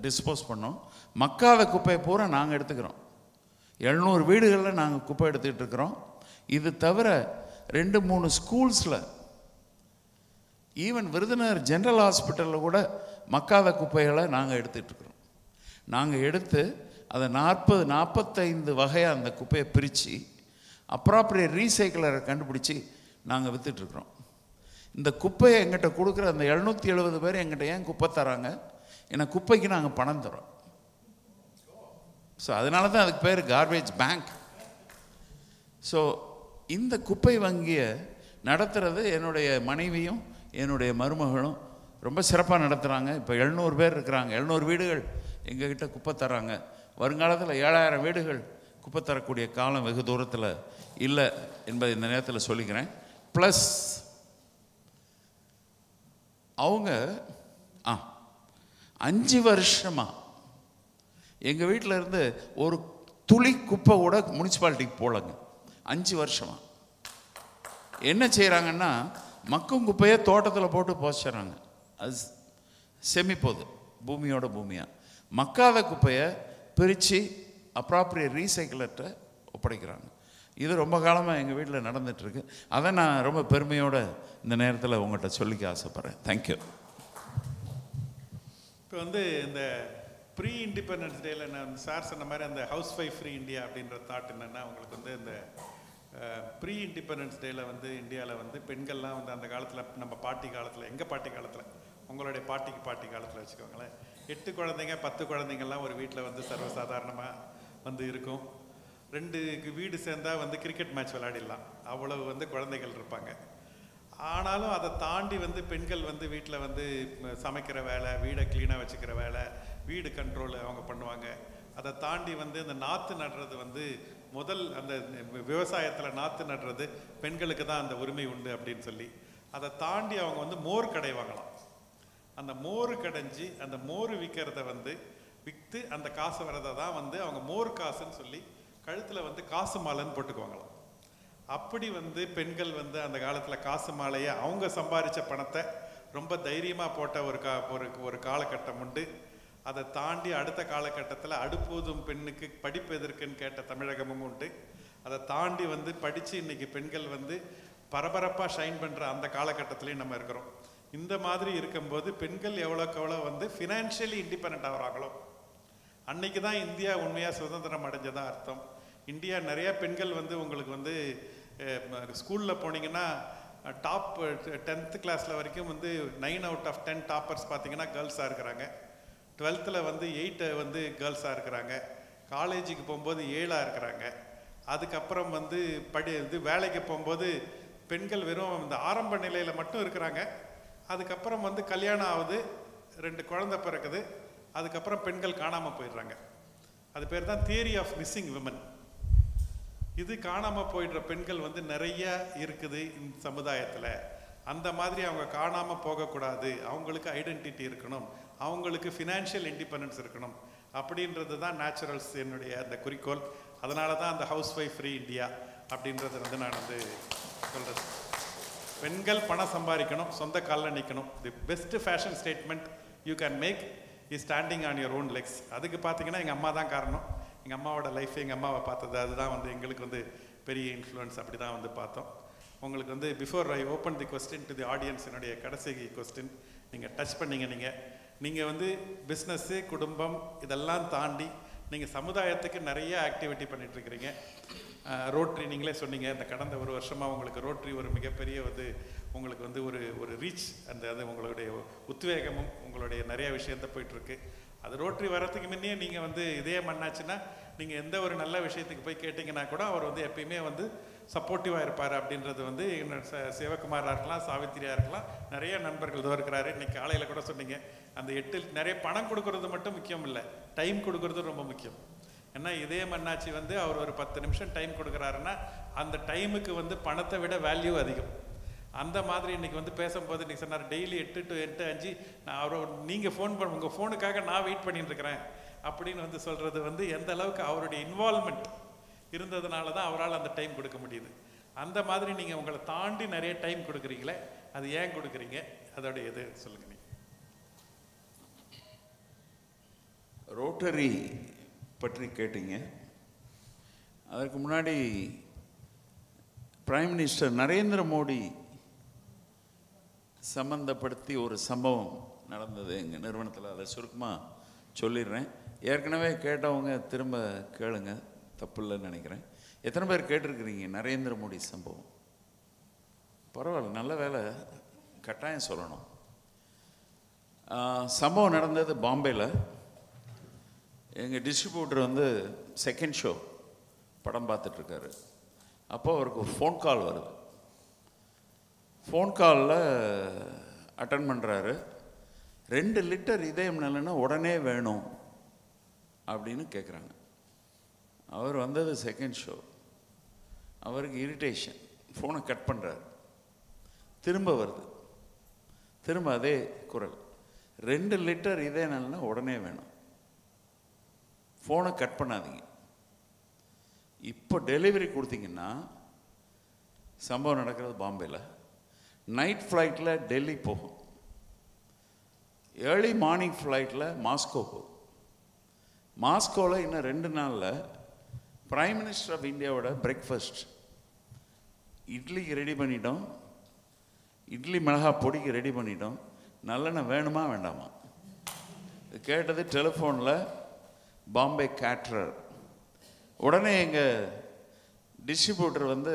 டிஸ்போஸ் பண்ணோம், மக்காத குப்பையை பூரா நாங்கள் எடுத்துக்கிறோம். 700 வீடுகளில் நாங்கள் குப்பை எடுத்துக்கிட்டு இருக்கிறோம். இது தவிர 2-3 ஸ்கூல்ஸில், ஈவன் விருதுநகர் ஜென்ரல் ஹாஸ்பிட்டலில் கூட மக்காத குப்பைகளை நாங்கள் எடுத்துகிட்ருக்குறோம். நாங்கள் எடுத்து அதை 40-45 வகையாக அந்த குப்பையை பிரித்து அப்ராப்ரியேட் ரீசைக்கிளரை கண்டுபிடிச்சி நாங்கள் விற்றுட்ருக்குறோம். இந்த குப்பையை எங்கிட்ட கொடுக்குற அந்த 770 பேர் எங்கிட்ட ஏன் குப்பை தராங்க? ஏன்னா குப்பைக்கு நாங்கள் பணம் தரோம். ஸோ அதனால தான் அதுக்கு பேர் கார்பேஜ் பேங்க். ஸோ இந்த குப்பை வங்கியை நடத்துகிறது என்னுடைய மனைவியும் என்னுடைய மருமகளும் ரொம்ப சிறப்பாக நடத்துகிறாங்க. இப்போ 700 பேர் இருக்கிறாங்க, 700 வீடுகள் எங்ககிட்ட குப்பை தராங்க. வருங்காலத்தில் 7000 வீடுகள் குப்பை தரக்கூடிய காலம் வெகு தூரத்தில் இல்லை என்பதை இந்த நேரத்தில் சொல்லிக்கிறேன். ப்ளஸ் அவங்க 5 வருஷமாக எங்கள் வீட்டில் இருந்து ஒரு துளி குப்பை கூட முனிசிபாலிட்டிக்கு போகலங்க. 5 வருஷமாக என்ன செய்கிறாங்கன்னா, மக்கும் குப்பையை தோட்டத்தில் போட்டு போச்சிட்றாங்க. அது செமிப்போகுது பூமியோட பூமியாக. மக்காத குப்பையை பிரித்து அப்ராப்ரியேட் ரீசைக்கிளர்கிட்ட ஒப்படைக்கிறாங்க. இது ரொம்ப காலமாக எங்கள் வீட்டில் நடந்துகிட்ருக்கு. அதை நான் ரொம்ப பெருமையோடு இந்த நேரத்தில் உங்கள்கிட்ட சொல்லிக்க ஆசைப்பட்றேன். தேங்க்யூ. இப்போ வந்து இந்த ப்ரீ இண்டிபெண்டன்ஸ் டேல நான் சார் சொன்ன மாதிரி அந்த ஹவுஸ் ஒய்ஃப் ஃப்ரீ இந்தியா அப்படின்ற தாட் என்னென்னா, உங்களுக்கு வந்து இந்த ப்ரீ இண்டிபெண்டன்ஸ் டேல வந்து இந்தியாவில் வந்து பெண்கள்லாம் வந்து அந்த காலத்தில், நம்ம பாட்டி காலத்தில், எங்கள் பாட்டி காலத்தில், உங்களுடைய பாட்டி காலத்தில் வச்சுக்கோங்களேன், 8 குழந்தைங்க 10 குழந்தைங்கள்லாம் ஒரு வீட்டில் வந்து சர்வசாதாரணமாக வந்து இருக்கும். 2 வீடு சேர்ந்தால் வந்து கிரிக்கெட் மேட்ச் விளையாடிடலாம், அவ்வளவு வந்து குழந்தைகள் இருப்பாங்க. ஆனாலும் அதை தாண்டி வந்து பெண்கள் வந்து வீட்டில் வந்து சமைக்கிற வேலை, வீடை க்ளீனாக வச்சுக்கிற வேலை, வீடு கண்ட்ரோல் அவங்க பண்ணுவாங்க. அதை தாண்டி வந்து இந்த நாற்று நடுறது வந்து முதல் அந்த விவசாயத்தில் நாற்று நடுறது பெண்களுக்கு தான் அந்த உரிமை உண்டு அப்படின்னு சொல்லி, அதை தாண்டி அவங்க வந்து மோர் கடைவாங்களாம். அந்த மோர் கடைஞ்சி அந்த மோர் விற்கிறத வந்து விற்று அந்த காசு வரதை தான் வந்து அவங்க மோர் காசுன்னு சொல்லி கழுத்தில் வந்து காசு மாலைன்னு போட்டுக்குவாங்களாம். அப்படி வந்து பெண்கள் வந்து அந்த காலத்தில் காசு மாலையை அவங்க சம்பாதிச்ச பணத்தை ரொம்ப தைரியமாக போட்ட ஒரு காலகட்டம் உண்டு. அதை தாண்டி அடுத்த காலகட்டத்தில் அடுப்பூதும் பெண்ணுக்கு படிப்பு எதற்குன்னு கேட்ட தமிழகமும் உண்டு. அதை தாண்டி வந்து படித்து இன்னைக்கு பெண்கள் வந்து பரபரப்பாக ஷைன் பண்ணுற அந்த காலகட்டத்திலையும் நம்ம இருக்கிறோம். இந்த மாதிரி இருக்கும்போது பெண்கள் எவ்வளோக்கு எவ்வளோ வந்து ஃபினான்ஷியலி இண்டிபெண்ட் ஆகிறாங்களோ அன்னைக்கு தான் இந்தியா உண்மையாக சுதந்திரம் அடைஞ்சதாக அர்த்தம். இந்தியா நிறைய பெண்கள் வந்து உங்களுக்கு வந்து ஸ்கூலில் போனீங்கன்னா டாப் 10th கிளாஸில் வரைக்கும் வந்து 9 out of 10 டாப்பர்ஸ் பார்த்தீங்கன்னா கேர்ள்ஸாக இருக்கிறாங்க. 12th வந்து 8 வந்து கேர்ள்ஸாக இருக்கிறாங்க. காலேஜுக்கு போகும்போது 7 இருக்கிறாங்க. அதுக்கப்புறம் வந்து வேலைக்கு போகும்போது பெண்கள் வெறும் இந்த ஆரம்ப நிலையில் மட்டும் இருக்கிறாங்க. அதுக்கப்புறம் வந்து கல்யாணம் ஆகுது, 2 குழந்தை பிறக்குது, அதுக்கப்புறம் பெண்கள் காணாமல் போயிடுறாங்க. அது பேர் தான் தியரி ஆஃப் மிஸ்ஸிங் விமன். இது காணாமல் போயிடுற பெண்கள் வந்து நிறைய இருக்குது இந்த சமுதாயத்தில். அந்த மாதிரி அவங்க காணாமல் போகக்கூடாது, அவங்களுக்கு ஐடென்டிட்டி இருக்கணும், அவங்களுக்கு ஃபினான்ஷியல் இண்டிபெண்டன்ஸ் இருக்கணும் அப்படின்றது தான் நேச்சுரல்ஸ் என்னுடைய அந்த குறிக்கோள். அதனால தான் அந்த ஹவுஸ் ஒய்ஃப் ஃப்ரீ இந்தியா அப்படின்றது வந்து நான் வந்து சொல்கிறது. பெண்கள் பணம் சம்பாதிக்கணும், சொந்த காலில் நிற்கணும். The best fashion statement you can make is standing on your own legs. அதுக்கு பார்த்தீங்கன்னா எங்கள் அம்மா தான் காரணம். எங்கள் அம்மாவோட லைஃப், எங்கள் அம்மாவை பார்த்தது அதுதான் வந்து எங்களுக்கு வந்து பெரிய இன்ஃப்ளூயன்ஸ். அப்படி தான் வந்து பார்த்தோம். உங்களுக்கு வந்து before I open the question to the audience, என்னுடைய கடைசி கொஸ்டின் நீங்கள் டச் பண்ணிங்க. நீங்கள் வந்து பிஸ்னஸ்ஸு, குடும்பம் இதெல்லாம் தாண்டி நீங்கள் சமுதாயத்துக்கு நிறைய ஆக்டிவிட்டி பண்ணிகிட்ருக்கிறீங்க. ரோட்ரி நீங்களே சொன்னீங்க, இந்த கடந்த ஒரு வருஷமாக உங்களுக்கு ரோட்ரி ஒரு மிகப்பெரிய வந்து உங்களுக்கு வந்து ஒரு ரீச், அது உங்களுடைய உத்வேகமும் உங்களுடைய நிறைய விஷயத்த போயிட்டுருக்கு. அது ரோட்ரி வரத்துக்கு முன்னே நீங்கள் வந்து இதே மண்ணாச்சுன்னா நீங்கள் எந்த ஒரு நல்ல விஷயத்துக்கு போய் கேட்டிங்கன்னா கூட அவர் வந்து எப்பயுமே வந்து சப்போர்ட்டிவாக இருப்பார் அப்படின்றது வந்து சிவகுமாராக இருக்கலாம், சாவித்திரியாக இருக்கலாம், நிறைய நண்பர்கள் இதோ இருக்கிறாரு. இன்றைக்கி காலையில் கூட சொன்னீங்க, அந்த 8 நிறைய பணம் கொடுக்கறது மட்டும் முக்கியம் இல்லை, டைம் கொடுக்கறது ரொம்ப முக்கியம். ஏன்னா இதே மண்ணாச்சி வந்து அவர் ஒரு 10 நிமிஷம் டைம் கொடுக்குறாருன்னா அந்த டைமுக்கு வந்து பணத்தை விட வேல்யூ அதிகம். அந்த மாதிரி இன்றைக்கி வந்து பேசும்போது இன்றைக்கி சொன்னார், டெய்லி 8 to 8, 5 நான் நீங்கள் ஃபோன் பண்ண உங்கள் ஃபோனுக்காக நான் வெயிட் பண்ணிட்டு இருக்கிறேன் அப்படின்னு வந்து சொல்கிறது வந்து எந்த அளவுக்கு அவருடைய இன்வால்மெண்ட் இருந்ததுனால தான் அவரால் அந்த டைம் கொடுக்க முடியுது. அந்த மாதிரி நீங்கள் உங்களை தாண்டி நிறைய டைம் கொடுக்குறீங்களே, அது ஏன் கொடுக்குறீங்க, அதோடைய எது சொல்லுங்க. நீங்கள் ரோட்டரி பற்றி கேட்டீங்க. அதற்கு முன்னாடி பிரைம் மினிஸ்டர் நரேந்திர மோடி சம்பந்தப்படுத்தி ஒரு சம்பவம் நடந்தது எங்கள் நிறுவனத்தில். அதை சுருக்கமாக சொல்லிடுறேன். ஏற்கனவே கேட்டவங்க திரும்ப கேளுங்க, தப்பு இல்லைன்னு நினைக்கிறேன். எத்தனை பேர் கேட்டிருக்கிறீங்க நரேந்திர மோடி சம்பவம்? பரவாயில்ல, நல்ல வேலை, கட்டாயம் சொல்லணும். சம்பவம் நடந்தது பாம்பேயில். எங்கள் டிஸ்ட்ரிபியூட்டர் வந்து செகண்ட் ஷோ படம் பார்த்துட்ருக்காரு. அப்போ அவருக்கு ஒரு ஃபோன் கால் வருது. ஃபோன் காலில் அட்டன் பண்ணுறாரு. 2 லிட்டர் இதயம் நல்லெண்ணெய் உடனே வேணும் அப்படின்னு கேட்குறாங்க. அவர் வந்தது செகண்ட் ஷோ, அவருக்கு இரிட்டேஷன், ஃபோனை கட் பண்ணுறாரு. திரும்ப வருது, திரும்ப அதே குரல், 2 லிட்டர் இதயம் நல்லெண்ணெய் உடனே வேணும், ஃபோனை கட் பண்ணாதீங்க. இப்போ டெலிவரி கொடுத்தீங்கன்னா, சம்பவம் நடக்கிறது பாம்பேயில், நைட் ஃப்ளைட்டில் டெல்லி போகும், ஏர்லி மார்னிங் ஃப்ளைட்டில் மாஸ்கோ போகும். மாஸ்கோவில் இன்னும் 2 நாளில் பிரைம் மினிஸ்டர் ஆஃப் இந்தியாவோட பிரேக்ஃபாஸ்ட். இட்லிக்கு ரெடி பண்ணிட்டோம், இட்லி மிளகா பொடிக்கு ரெடி பண்ணிட்டோம், நல்லெண்ணெய் வேணுமா வேண்டாமா? கேட்டது டெலிஃபோனில் பாம்பே கேட்ரர். உடனே எங்கள் டிஸ்ட்ரிபியூட்டர் வந்து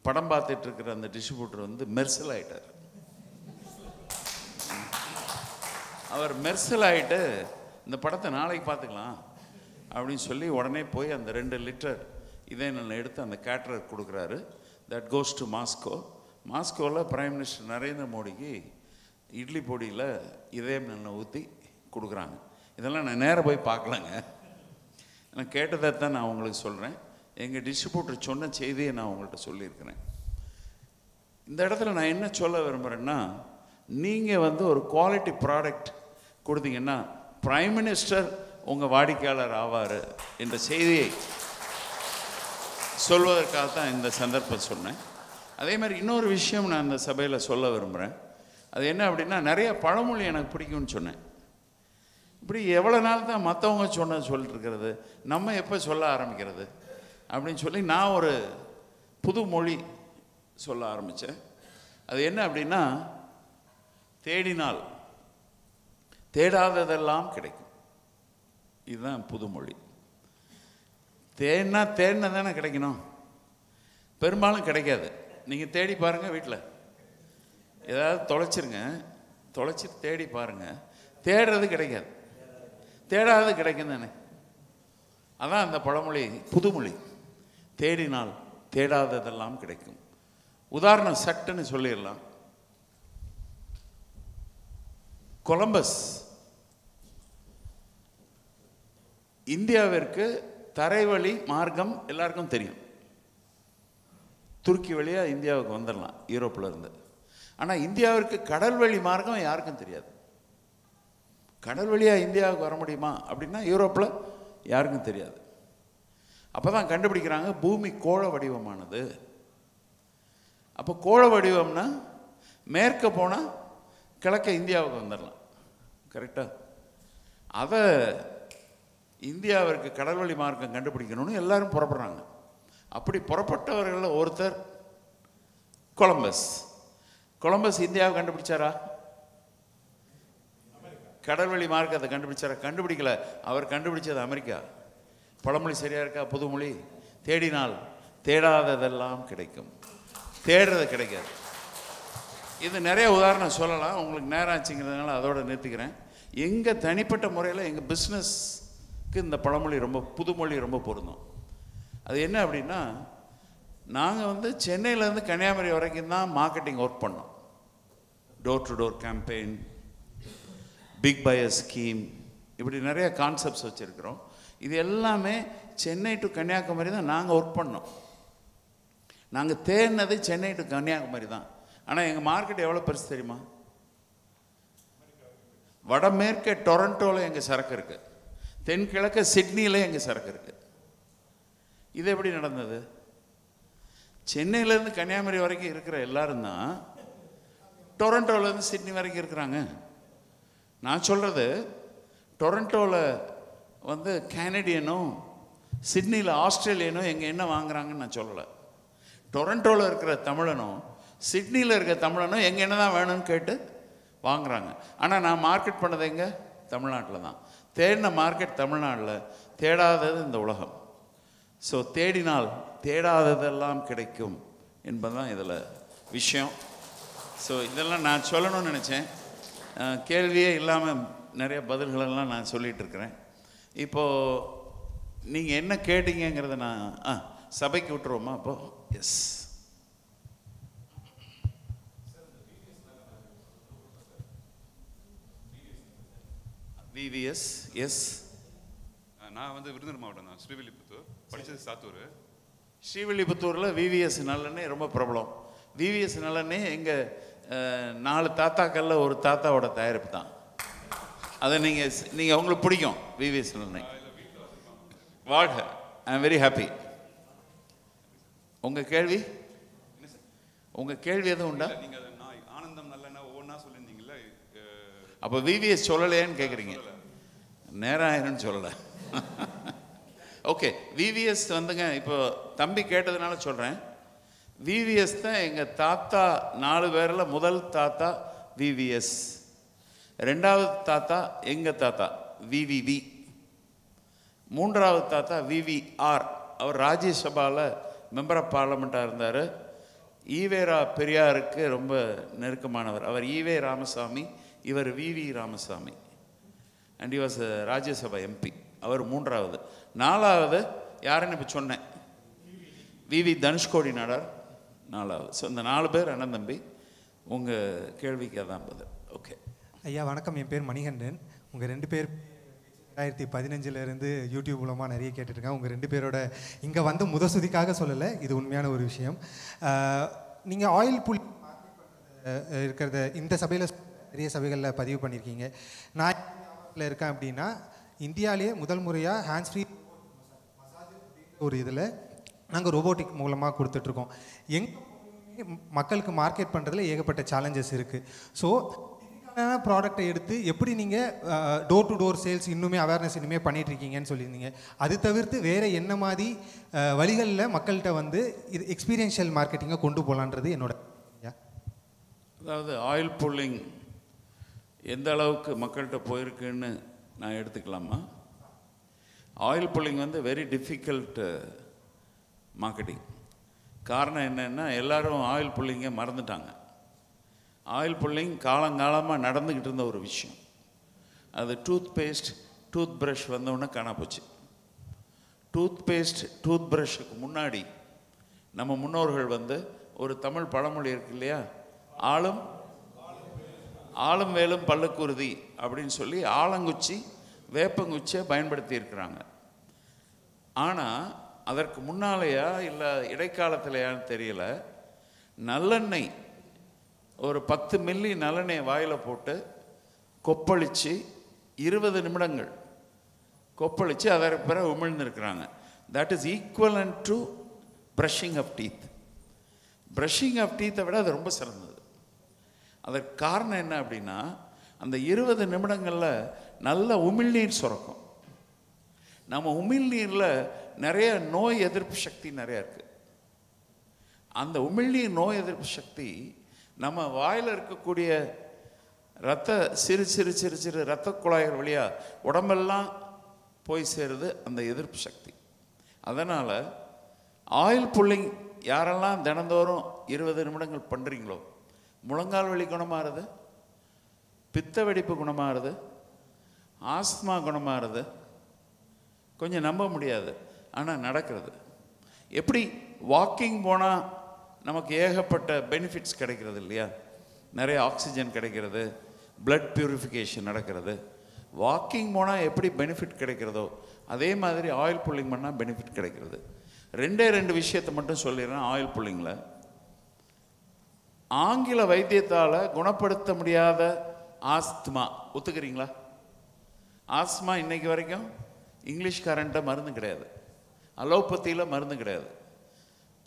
படம் பார்த்துட்டு இருக்கிற அந்த டிஸ்ட்ரிபியூட்டர் வந்து மெர்சல் ஆகிட்டார். அவர் மெர்சல் ஆகிட்டு இந்த படத்தை நாளைக்கு பார்த்துக்கலாம் அப்படின்னு சொல்லி உடனே போய் அந்த 2 லிட்டர் இதே நல்ல எடுத்து அந்த கேட்ரர் கொடுக்குறாரு. That goes to Moscow. மாஸ்கோவில் பிரைம் மினிஸ்டர் நரேந்திர மோடிக்கு இட்லி பொடியில் இதயம் நல்ல ஊற்றி கொடுக்குறாங்க. இதெல்லாம் நான் நேராக போய் பார்க்கலங்க, நான் கேட்டதை தான் நான் உங்களுக்கு சொல்கிறேன். எங்கள் டிஸ்ட்ரிபியூட்டர் சொன்ன செய்தியை நான் உங்கள்கிட்ட சொல்லியிருக்கிறேன். இந்த இடத்துல நான் என்ன சொல்ல விரும்புகிறேன்னா, நீங்கள் வந்து ஒரு குவாலிட்டி ப்ராடக்ட் கொடுத்தீங்கன்னா பிரைம் மினிஸ்டர் உங்கள் வாடிக்கையாளர் ஆவார் என்ற செய்தியை சொல்வதற்காக தான் இந்த சந்தர்ப்பம் சொன்னேன். அதே மாதிரி இன்னொரு விஷயம் நான் இந்த சபையில் சொல்ல விரும்புகிறேன். அது என்ன அப்படின்னா, நிறைய பழமொழி எனக்கு பிடிக்கும்னு சொன்னேன். இப்படி எவ்வளோ நாள் தான் மற்றவங்க சொல்லிட்டு இருக்கிறது, நம்ம எப்போ சொல்ல ஆரம்பிக்கிறது அப்படின்னு சொல்லி நான் ஒரு புது மொழி சொல்ல ஆரம்பித்தேன். அது என்ன அப்படின்னா, தேடினால் தேடாததெல்லாம் கிடைக்கும். இதுதான் புது மொழி. தேடினா தானே கிடைக்கணும், பெரும்பாலும் கிடைக்காது. நீங்கள் தேடி பாருங்கள், வீட்டில் ஏதாவது தொலைச்சிட்டு தேடி பாருங்கள், தேடுறது கிடைக்காது, தேடாதது கிடைக்கும் தானே. அதான் அந்த பழமொழி, புதுமொழி. தேடினால் தேடாததெல்லாம் கிடைக்கும். உதாரணம் சட்டுன்னு சொல்லிடலாம். கொலம்பஸ் இந்தியாவிற்கு தரைவழி மார்க்கம் எல்லாருக்கும் தெரியும். துருக்கி வழியாக இந்தியாவுக்கு வந்துடலாம் யூரோப்பில் இருந்து. ஆனால் இந்தியாவிற்கு கடல் வழி மார்க்கம் யாருக்கும் தெரியாது. கடல் வழியாக இந்தியாவுக்கு வர முடியுமா அப்படின்னா யூரோப்பில் யாருக்கும் தெரியாது. அப்போ தான் கண்டுபிடிக்கிறாங்க பூமி கோள வடிவமானது. அப்போ கோள வடிவம்னா மேற்க போனால் கிழக்க இந்தியாவுக்கு வந்துடலாம். கரெக்டாக? அதை இந்தியாவிற்கு கடல் வழி மார்க்கம் கண்டுபிடிக்கணும்னு எல்லாரும் புறப்படுறாங்க. அப்படி புறப்பட்டவர்களில் ஒருத்தர் கொலம்பஸ். கொலம்பஸ் இந்தியாவை கண்டுபிடிச்சாரா? கடல் வழி மார்க்கத்தை கண்டுபிடிச்சாரா? கண்டுபிடிக்கல. அவர் கண்டுபிடிச்சது அமெரிக்கா. பழமொழி சரியா இருக்கா? புதுமொழி. தேடினால் தேடாததெல்லாம் கிடைக்கும், தேடுறது கிடைக்காது. இது நிறைய உதாரணம் சொல்லலாம், உங்களுக்கு நேரம் ஆச்சுங்கிறதுனால அதோட நிறுத்திக்கிறேன். எங்கள் தனிப்பட்ட முறையில் எங்கள் பிஸ்னஸ்க்கு இந்த பழமொழி ரொம்ப, புதுமொழி ரொம்ப பொருந்தும். அது என்ன அப்படின்னா, நாங்கள் வந்து சென்னையிலேருந்து கன்னியாகுமரி வரைக்கும் தான் மார்க்கெட்டிங் ஒர்க் பண்ணோம். Door to door campaign, big buyer scheme, இப்படி நிறைய கான்செப்ட்ஸ் வச்சுருக்கிறோம். இது எல்லாமே சென்னை டு கன்னியாகுமரி தான் நாங்கள் ஒர்க் பண்ணோம். நாங்கள் தேடினது சென்னை டு கன்னியாகுமரி தான். ஆனால் எங்கள் மார்க்கெட் எவ்வளோ பெருசு தெரியுமா? வடமேற்க டொரண்டோவில் எங்கள் சரக்கு இருக்குது, தென்கிழக்க சிட்னியில் எங்கள் சரக்கு இருக்குது. இது எப்படி நடந்தது? சென்னையிலேருந்து கன்னியாகுமரி வரைக்கும் இருக்கிற எல்லாரும் தான் டொரண்டோவிலேருந்து சிட்னி வரைக்கும் இருக்கிறாங்க. நான் சொல்கிறது, டொரண்டோவில் வந்து கனடியனும் சிட்னியில் ஆஸ்திரேலியனும் எங்கே என்ன வாங்குறாங்கன்னு நான் சொல்லலை. டொரண்டோவில் இருக்கிற தமிழனும் சிட்னியில் இருக்கிற தமிழனும் எங்கே என்ன தான் வேணும்னு கேட்டு வாங்குறாங்க. ஆனால் நான் மார்க்கெட் பண்ணது எங்கே? தமிழ்நாட்டில் தான். தேடின மார்க்கெட் தமிழ்நாட்டில், தேடாதது இந்த உலகம். ஸோ தேடினால் தேடாததெல்லாம் கிடைக்கும் என்பதுதான் இதில் விஷயம். ஸோ இதெல்லாம் நான் சொல்லணும்னு நினச்சேன். கேள்வியே இல்லாமல் நிறைய பதில்களெல்லாம் நான் சொல்லிகிட்டு இருக்கிறேன். இப்போது நீங்கள் என்ன கேட்டீங்கிறத நான் சபைக்கு விட்டுருவோமா? அப்போது எஸ். VVS, S. நான் வந்து விருதுநகர் மாவட்டம் தான், ஸ்ரீவில்லிபுத்தூர். படித்தது சாத்தூர். ஸ்ரீவில்லிபுத்தூரில் விவிஎஸ் நல்லெண்ணெய் ரொம்ப பிரபலம். விவிஎஸ் நல்லெண்ணெய் எங்கள் 4 தாத்தாக்களில் ஒரு தாத்தாவோட தயாரிப்பு தான். அதை நீங்கள் உங்களுக்கு பிடிக்கும் விவிஎஸ் நல்லெண்ணெய். வாழ்க. I am very happy. உங்கள் கேள்வி எதுவும் உண்டா? நீங்கள் ஆனந்தம் நல்லெண்ணெய் ஒவ்வொன்றா சொல்லியிருந்தீங்களே, அப்போ விவிஎஸ் சொல்லலையான்னு கேட்குறீங்க? நேரம் ஆயிரும்னு சொல்லலை. ஓகே, விவிஎஸ் வந்துங்க, இப்போ தம்பி கேட்டதுனால சொல்கிறேன். விவிஎஸ் தான் எங்கள் தாத்தா 4 பேரில் முதல் தாத்தா விவிஎஸ், 2வது தாத்தா எங்கள் தாத்தா விவிவி, 3வது தாத்தா விவிஆர். அவர் ராஜ்யசபாவில் மெம்பர் ஆஃப் பார்லமெண்ட்டாக இருந்தார். ஈவேரா பெரியாருக்கு ரொம்ப நெருக்கமானவர். அவர் ஈவே ராமசாமி, இவர் V V Ramasamy. And he was Rajya Sabha MP. அவர் 3வது. 4வது யாருன்னு இப்போ சொன்னேன், விவி தனுஷ்கோடி நாடார் 4வது. ஸோ இந்த 4 பேர் அண்ணன் தம்பி. உங்கள் கேள்விக்கு அதான் பதில். ஓகே ஐயா வணக்கம், என் பேர் மணிகண்டன். உங்கள் 2 பேர் 2015 யூடியூப் மூலமாக நிறைய கேட்டுருக்கேன். உங்கள் 2 பேரோட இங்கே வந்து முதசுதிக்காக சொல்லலை, இது உண்மையான ஒரு விஷயம். நீங்கள் ஆயில் புல் இருக்கிறத இந்த சபையில் நிறைய சபைகளில் பதிவு பண்ணியிருக்கீங்க. நான் இருக்கேன் அப்படின்னா இந்தியாவிலேயே முதல் முறையாக ஹேண்ட்ஸ் ஃப்ரீ ஒரு இதில் நாங்கள் ரோபோட்டிக் மூலமாக கொடுத்துட்ருக்கோம். மக்களுக்கு மார்க்கெட் பண்ணுறதுல ஏகப்பட்ட சேலஞ்சஸ் இருக்குது. ஸோ ப்ராடக்டை எடுத்து எப்படி நீங்கள் டோர் டு டோர் சேல்ஸ் இன்னுமே அவேர்னஸ் இன்னுமே பண்ணிகிட்ருக்கீங்கன்னு சொல்லியிருந்தீங்க. அது தவிர்த்து வேறு என்ன மாதிரி வழிகளில் மக்கள்கிட்ட வந்து இது எக்ஸ்பீரியன்ஷியல் மார்க்கெட்டிங்கை கொண்டு போகலான்றது என்னோட. அதாவது ஆயில் புல்லிங் எந்த அளவுக்கு மக்கள்கிட்ட போயிருக்குன்னு நான் எடுத்துக்கலாமா? ஆயில் புல்லிங் வந்து வெரி டிஃபிகல்ட் மார்க்கெட்டிங். காரணம் என்னென்னா எல்லாரும் ஆயில் புல்லிங்கை மறந்துட்டாங்க. ஆயில் புல்லிங் காலங்காலமாக நடந்துக்கிட்டு இருந்த ஒரு விஷயம். அது டூத் பேஸ்ட் டூத் ப்ரஷ் வந்தவுடனே காண போச்சு. டூத் பேஸ்ட் டூத் ப்ரஷ்ஷுக்கு முன்னாடி நம்ம முன்னோர்கள் வந்து ஒரு தமிழ் பழமொழி இருக்கு இல்லையா, ஆளும் வேலும் பல்லுக்குருதி அப்படின்னு சொல்லி ஆலங்குச்சி வேப்பங்குச்சியை பயன்படுத்தி இருக்கிறாங்க. ஆனால் அதற்கு முன்னாலேயா இல்லை இடைக்காலத்திலையான்னு தெரியல, நல்லெண்ணெய் ஒரு 10 மில்லி நல்லெண்ணெய் வாயில் போட்டு கொப்பளித்து 20 நிமிடங்கள் கொப்பளித்து அதற்கு பிறகு உமிழ்ந்துருக்கிறாங்க. That is equivalent to brushing of teeth. Brushing of டீத்தை விட அது ரொம்ப சிறந்தது. அதற்கு காரணம் என்ன அப்படின்னா, அந்த 20 நிமிடங்களில் நல்ல உமிழ்நீர் சுரக்கும். நம்ம உமிழ்நீரில் நிறைய நோய் எதிர்ப்பு சக்தி நிறையா இருக்குது. அந்த உமிழ்நீர் நோய் எதிர்ப்பு சக்தி நம்ம வாயில் இருக்கக்கூடிய சிறு சிறு சிறு சிறு இரத்த குழாய்கள் வழியாக உடம்பெல்லாம் போய் சேருது அந்த எதிர்ப்பு சக்தி. அதனால் ஆயில் புல்லிங் யாரெல்லாம் தினந்தோறும் 20 நிமிடங்கள் பண்ணுறீங்களோ முழங்கால் வலி குணமாகுது, பித்த வெடிப்பு குணமாகுது, ஆஸ்துமா குணமாகுது. கொஞ்சம் நம்ப முடியாது, ஆனால் நடக்கிறது. எப்படி வாக்கிங் போனால் நமக்கு ஏகப்பட்ட பெனிஃபிட்ஸ் கிடைக்கிறது இல்லையா, நிறைய ஆக்சிஜன் கிடைக்கிறது, பிளட் பியூரிஃபிகேஷன் நடக்கிறது. வாக்கிங் போனால் எப்படி பெனிஃபிட் கிடைக்கிறதோ அதே மாதிரி ஆயில் புல்லிங் பண்ணால் பெனிஃபிட் கிடைக்கிறது. 2 விஷயத்தை மட்டும் சொல்லிடுறேன். ஆயில் புல்லிங்கில் ஆங்கில வைத்தியத்தால் குணப்படுத்த முடியாத ஆஸ்துமா ஒத்துக்கிறீங்களா? ஆஸ்துமா இன்னைக்கு வரைக்கும் இங்கிலீஷ்காரன்ட்ட மருந்து கிடையாது, அலோபதியில் மருந்து கிடையாது.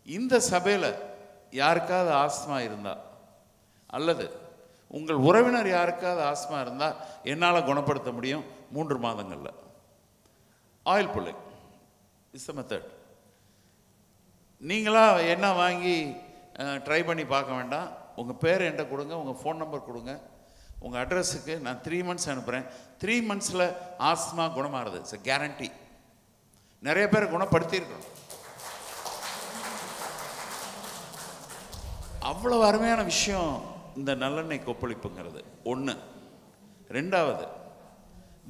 இந்த சபையில் யாருக்காவது ஆஸ்துமா இருந்தால் அல்லது உங்கள் உறவினர் யாருக்காவது ஆஸ்துமா இருந்தால் என்னால் குணப்படுத்த முடியும் 3 மாதங்களில். Oil pulling is the method. நீங்களாக என்ன வாங்கி ட்ரை பண்ணி பார்க்க வேண்டாம். உங்கள் பேர் என்கிட்ட கொடுங்க, உங்கள் ஃபோன் நம்பர் கொடுங்க, உங்கள் அட்ரஸுக்கு நான் 3 மந்த்ஸ் அனுப்புகிறேன். 3 மந்த்ஸில் ஆஸ்துமா குணமாகுது. It's a guarantee. நிறைய பேர் குணப்படுத்தியிருக்கோம். அவ்வளவு அருமையான விஷயம் இந்த நல்லெண்ணெய் கொப்பளிப்புங்கிறது ஒன்று. 2வது,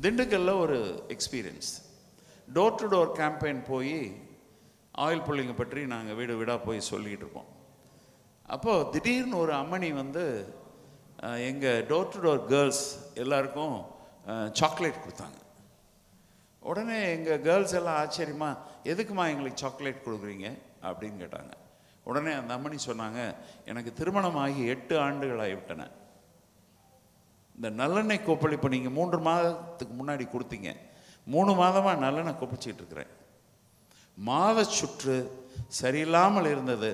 திண்டுக்கல்ல ஒரு experience. Door to door campaign போய் ஆயில் புல்லிங்கை பற்றி நாங்கள் வீடு வீடாக போய் சொல்லிகிட்டு இருப்போம். அப்போது திடீர்னு ஒரு அம்மணி வந்து எங்கள் டோர் டு டோர் கேர்ள்ஸ் எல்லாருக்கும் சாக்லேட் கொடுத்தாங்க. உடனே எங்கள் கேர்ள்ஸ் எல்லாம் ஆச்சரியமா, எதுக்குமா எங்களுக்கு சாக்லேட் கொடுக்குறீங்க அப்படின்னு கேட்டாங்க. உடனே அந்த அம்மணி சொன்னாங்க, எனக்கு திருமணமாகி 8 ஆண்டுகள் ஆகிவிட்டன. இந்த நல்லெண்ணெய் கொப்பளிப்பு நீங்கள் 3 மாதத்துக்கு முன்னாடி கொடுத்தீங்க, 3 மாதமாக நல்லெண்ணெய் கொப்பளிச்சிட்டு இருக்கிறேன். மாத சுற்று சரியில்லாமல் இருந்தது,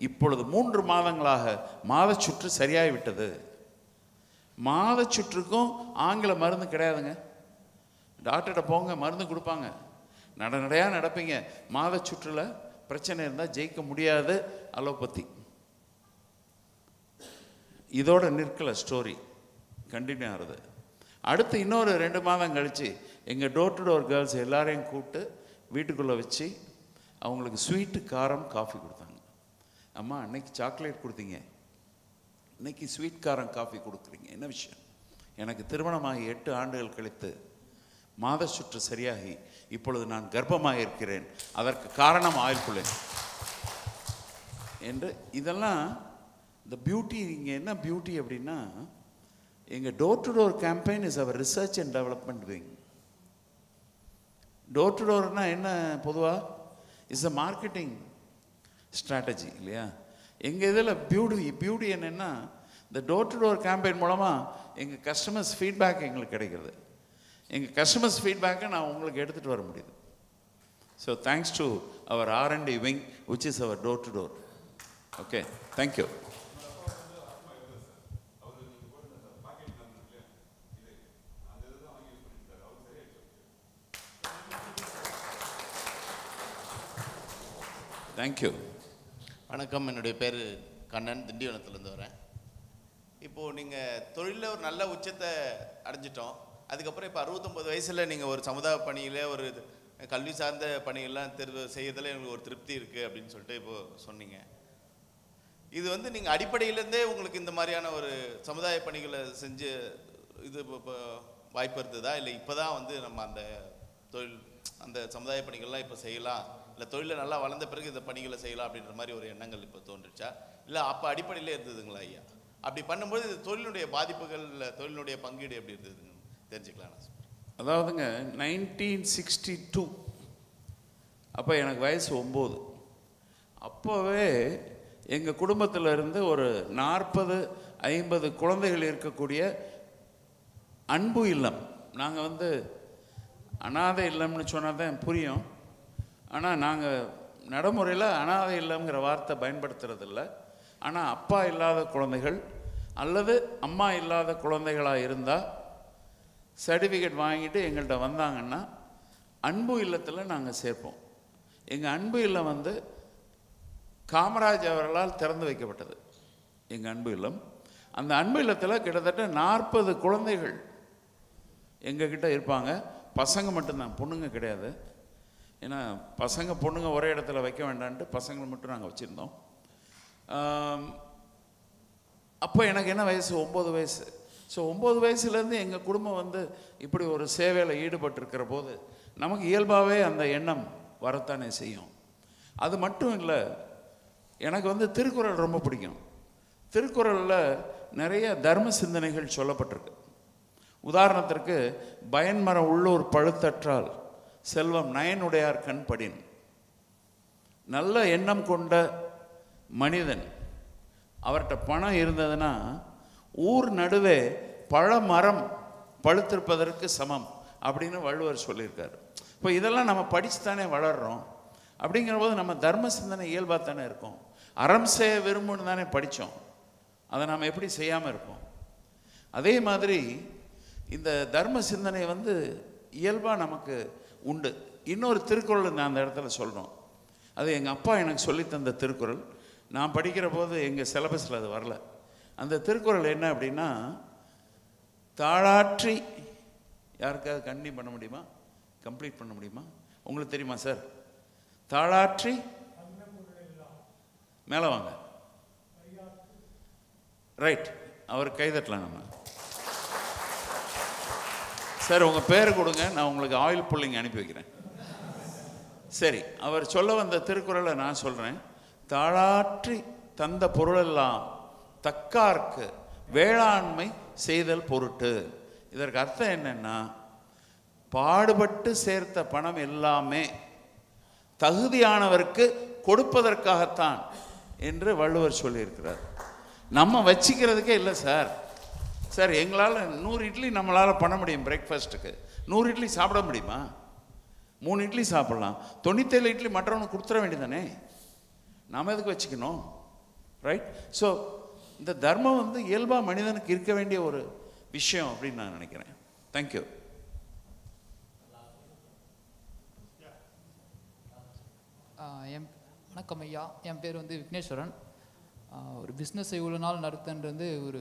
இப்பொழுது 3 மாதங்களாக மாத சுற்று சரியாகிவிட்டது. மாத சுற்றுக்கும் ஆங்கில மருந்து கிடையாதுங்க. டாக்டர்கிட்ட போங்க, மருந்து கொடுப்பாங்க, நடையாக நடப்பீங்க. மாத சுற்றுல பிரச்சனை இருந்தால் ஜெயிக்க முடியாது அலோபதி. இதோட நிற்கல, ஸ்டோரி கண்டினியூ ஆகுது. அடுத்து இன்னொரு 2 மாதம் கழித்து எங்கள் டோர் டு டோர் கேர்ள்ஸ் எல்லாரையும் கூப்பிட்டு வீட்டுக்குள்ளே வச்சு அவங்களுக்கு ஸ்வீட்டு காரம் காஃபி கொடுத்தாங்க. அம்மா அன்னைக்கு சாக்லேட் கொடுத்தீங்க, இன்னைக்கு ஸ்வீட் காரம் காஃபி கொடுக்குறீங்க, என்ன விஷயம்? எனக்கு திருமணமாகி 8 ஆண்டுகள் கழித்து மாத சுற்று சரியாகி இப்பொழுது நான் கர்ப்பமாக இருக்கிறேன், அதற்கு காரணம் ஆயில் புல்லிங் என்று. இதெல்லாம் இந்த பியூட்டி. இங்கே என்ன பியூட்டி அப்படின்னா, எங்கள் door to door campaign is our research and development wing. Door to டோர்னால் என்ன பொதுவாக இஸ் அ மார்க்கெட்டிங் ஸ்ட்ராட்டஜி இல்லையா? எங்கள் இதில் பியூட்டி என்னென்னா, இந்த டோர் டு டோர் கேம்பெயின் மூலமாக எங்கள் கஸ்டமர்ஸ் ஃபீட்பேக் எங்களுக்கு கிடைக்கிறது. எங்கள் கஸ்டமர்ஸ் ஃபீட்பேக்கை நான் உங்களுக்கு எடுத்துகிட்டு வர முடியுது. So thanks to our R&D wing which is our door to door. Okay, thank you. Thank you. வணக்கம், என்னுடைய பேர் கண்ணன், திண்டிவனத்துலேருந்து வரேன். இப்போது நீங்கள் தொழிலில் ஒரு நல்ல உச்சத்தை அடைஞ்சிட்டோம். அதுக்கப்புறம் இப்போ 69 வயசில் நீங்கள் ஒரு சமுதாய பணியில் ஒரு கல்வி சார்ந்த பணிகள்லாம் செய்யறதுல எங்களுக்கு ஒரு திருப்தி இருக்குது அப்படின்னு சொல்லிட்டு இப்போது சொன்னீங்க. இது வந்து நீங்கள் அடிப்படையிலேருந்தே உங்களுக்கு இந்த மாதிரியான ஒரு சமுதாய பணிகளை செஞ்சு இது இப்போ வாய்ப்பு இருந்ததா, இல்லை இப்போ தான் வந்து நம்ம அந்த தொழில் அந்த சமுதாய பணிகள்லாம் இப்போ செய்யலாம், இல்லை தொழிலில் நல்லா வளர்ந்த பிறகு இந்த பணிகளை செய்யலாம் அப்படின்ற மாதிரி ஒரு எண்ணங்கள் இப்போ தோன்றுச்சா, இல்லை அப்போ அடிப்படையிலே இருந்ததுங்களா ஐயா? அப்படி பண்ணும்போது இது தொழிலுடைய பாதிப்புகள், இல்லை தொழிலுடைய பங்கீடு எப்படி இருந்ததுன்னு தெரிஞ்சுக்கலாம். அதாவதுங்க 1962 அப்போ எனக்கு வயசு 9. அப்போவே எங்கள் குடும்பத்தில் இருந்து ஒரு 40-50 குழந்தைகள் இருக்கக்கூடிய அன்பு இல்லம். நாங்கள் வந்து அனாதை இல்லம்னு சொன்னால் தான் புரியும். ஆனால் நாங்கள் நடைமுறையில் அனாதை இல்லம்ங்கிற வார்த்தை பயன்படுத்துறதில்ல. ஆனால் அப்பா இல்லாத குழந்தைகள் அல்லது அம்மா இல்லாத குழந்தைகளாக இருந்தால் சர்டிஃபிகேட் வாங்கிட்டு எங்கள்கிட்ட வந்தாங்கன்னா அன்பு இல்லத்தில் நாங்கள் சேர்ப்போம். எங்கள் அன்பு இல்லம் வந்து காமராஜ் அவர்களால் திறந்து வைக்கப்பட்டது எங்கள் அன்பு இல்லம். அந்த அன்பு இல்லத்தில் கிட்டத்தட்ட 40 குழந்தைகள் எங்ககிட்ட இருப்பாங்க. பசங்க மட்டும்தான், பொண்ணுங்க கிடையாது. ஏன்னா பசங்க பொண்ணுங்க ஒரே இடத்துல வைக்க வேண்டான்ட்டு பசங்களை மட்டும் நாங்கள் வச்சுருந்தோம். அப்போ எனக்கு என்ன வயசு? 9 வயசு. ஸோ 9 வயசுலேருந்து எங்கள் குடும்பம் வந்து இப்படி ஒரு சேவையில் ஈடுபட்டிருக்கிற போது நமக்கு இயல்பாகவே அந்த எண்ணம் வரத்தானே செய்யும். அது மட்டும் இல்லை, எனக்கு வந்து திருக்குறள் ரொம்ப பிடிக்கும். திருக்குறளில் நிறைய தர்ம சிந்தனைகள் சொல்லப்பட்டிருக்கு. உதாரணத்திற்கு, பயன்மரம் உள்ளூர் பழுத்தற்றால் செல்வம் நயனுடையார் கண்படின். நல்ல எண்ணம் கொண்ட மனிதன், அவர்கிட்ட பணம் இருந்ததுன்னா ஊர் நடுவே பழமரம் பழுத்திருப்பதற்கு சமம் அப்படின்னு வள்ளுவர் சொல்லியிருக்காரு. இப்போ இதெல்லாம் நம்ம படித்து தானே வளர்கிறோம். அப்படிங்கிற போது நம்ம தர்ம சிந்தனை இயல்பாக தானே இருக்கும். அறம் செய்ய விரும்புன்னு தானே படித்தோம். அதை நாம் எப்படி செய்யாமல் இருப்போம்? அதே மாதிரி இந்த தர்ம சிந்தனை வந்து இயல்பாக நமக்கு உண்டு. இன்னொரு திருக்குறள் நான் அந்த இடத்துல சொல்கிறோம். அது எங்கள் அப்பா எனக்கு சொல்லித்தந்த திருக்குறள். நான் படிக்கிற போது எங்கள் சிலபஸில் அது வரல. அந்த திருக்குறள் என்ன அப்படின்னா, தாளாற்றி, யாருக்காவது கண்ணி பண்ண முடியுமா, கம்ப்ளீட் பண்ண முடியுமா? உங்களுக்கு தெரியுமா சார்? தாளாற்றி மேலே வாங்க. ரைட், அவர் கைதட்டலாம். நம்ம சார் உங்கள் பேர் கொடுங்க, நான் உங்களுக்கு ஆயில் புல்லிங் அனுப்பி வைக்கிறேன். சரி, அவர் சொல்ல வந்த திருக்குறளை நான் சொல்கிறேன். தாளாற்றி தந்த பொருளெல்லாம் தக்கார்க்கு வேளாண்மை செய்தல் பொருட்டு. இதற்கு அர்த்தம் என்னன்னா, பாடுபட்டு சேர்த்த பணம் எல்லாமே தகுதியானவருக்கு கொடுப்பதற்காகத்தான் என்று வள்ளுவர் சொல்லியிருக்கிறார். நம்ம வச்சிக்கிறதுக்கே இல்லை சார். சார் எங்களால் 100 இட்லி நம்மளால் பண்ண முடியும். பிரேக்ஃபாஸ்ட்டுக்கு 100 இட்லி சாப்பிட முடியுமா? 3 இட்லி சாப்பிட்லாம். 97 இட்லி மற்றவனுக்கு கொடுத்துட வேண்டியதானே. நாம் எதுக்கு வச்சுக்கணும்? ரைட். ஸோ இந்த தர்மம் வந்து இயல்பாக மனிதனுக்கு இருக்க வேண்டிய ஒரு விஷயம் அப்படின்னு நான் நினைக்கிறேன். தேங்க்யூ. வணக்கம் ஐயா, என் பேர் வந்து விக்னேஸ்வரன். ஒரு பிஸ்னஸ் இவ்வளோ நாள் நடத்துன்றது ஒரு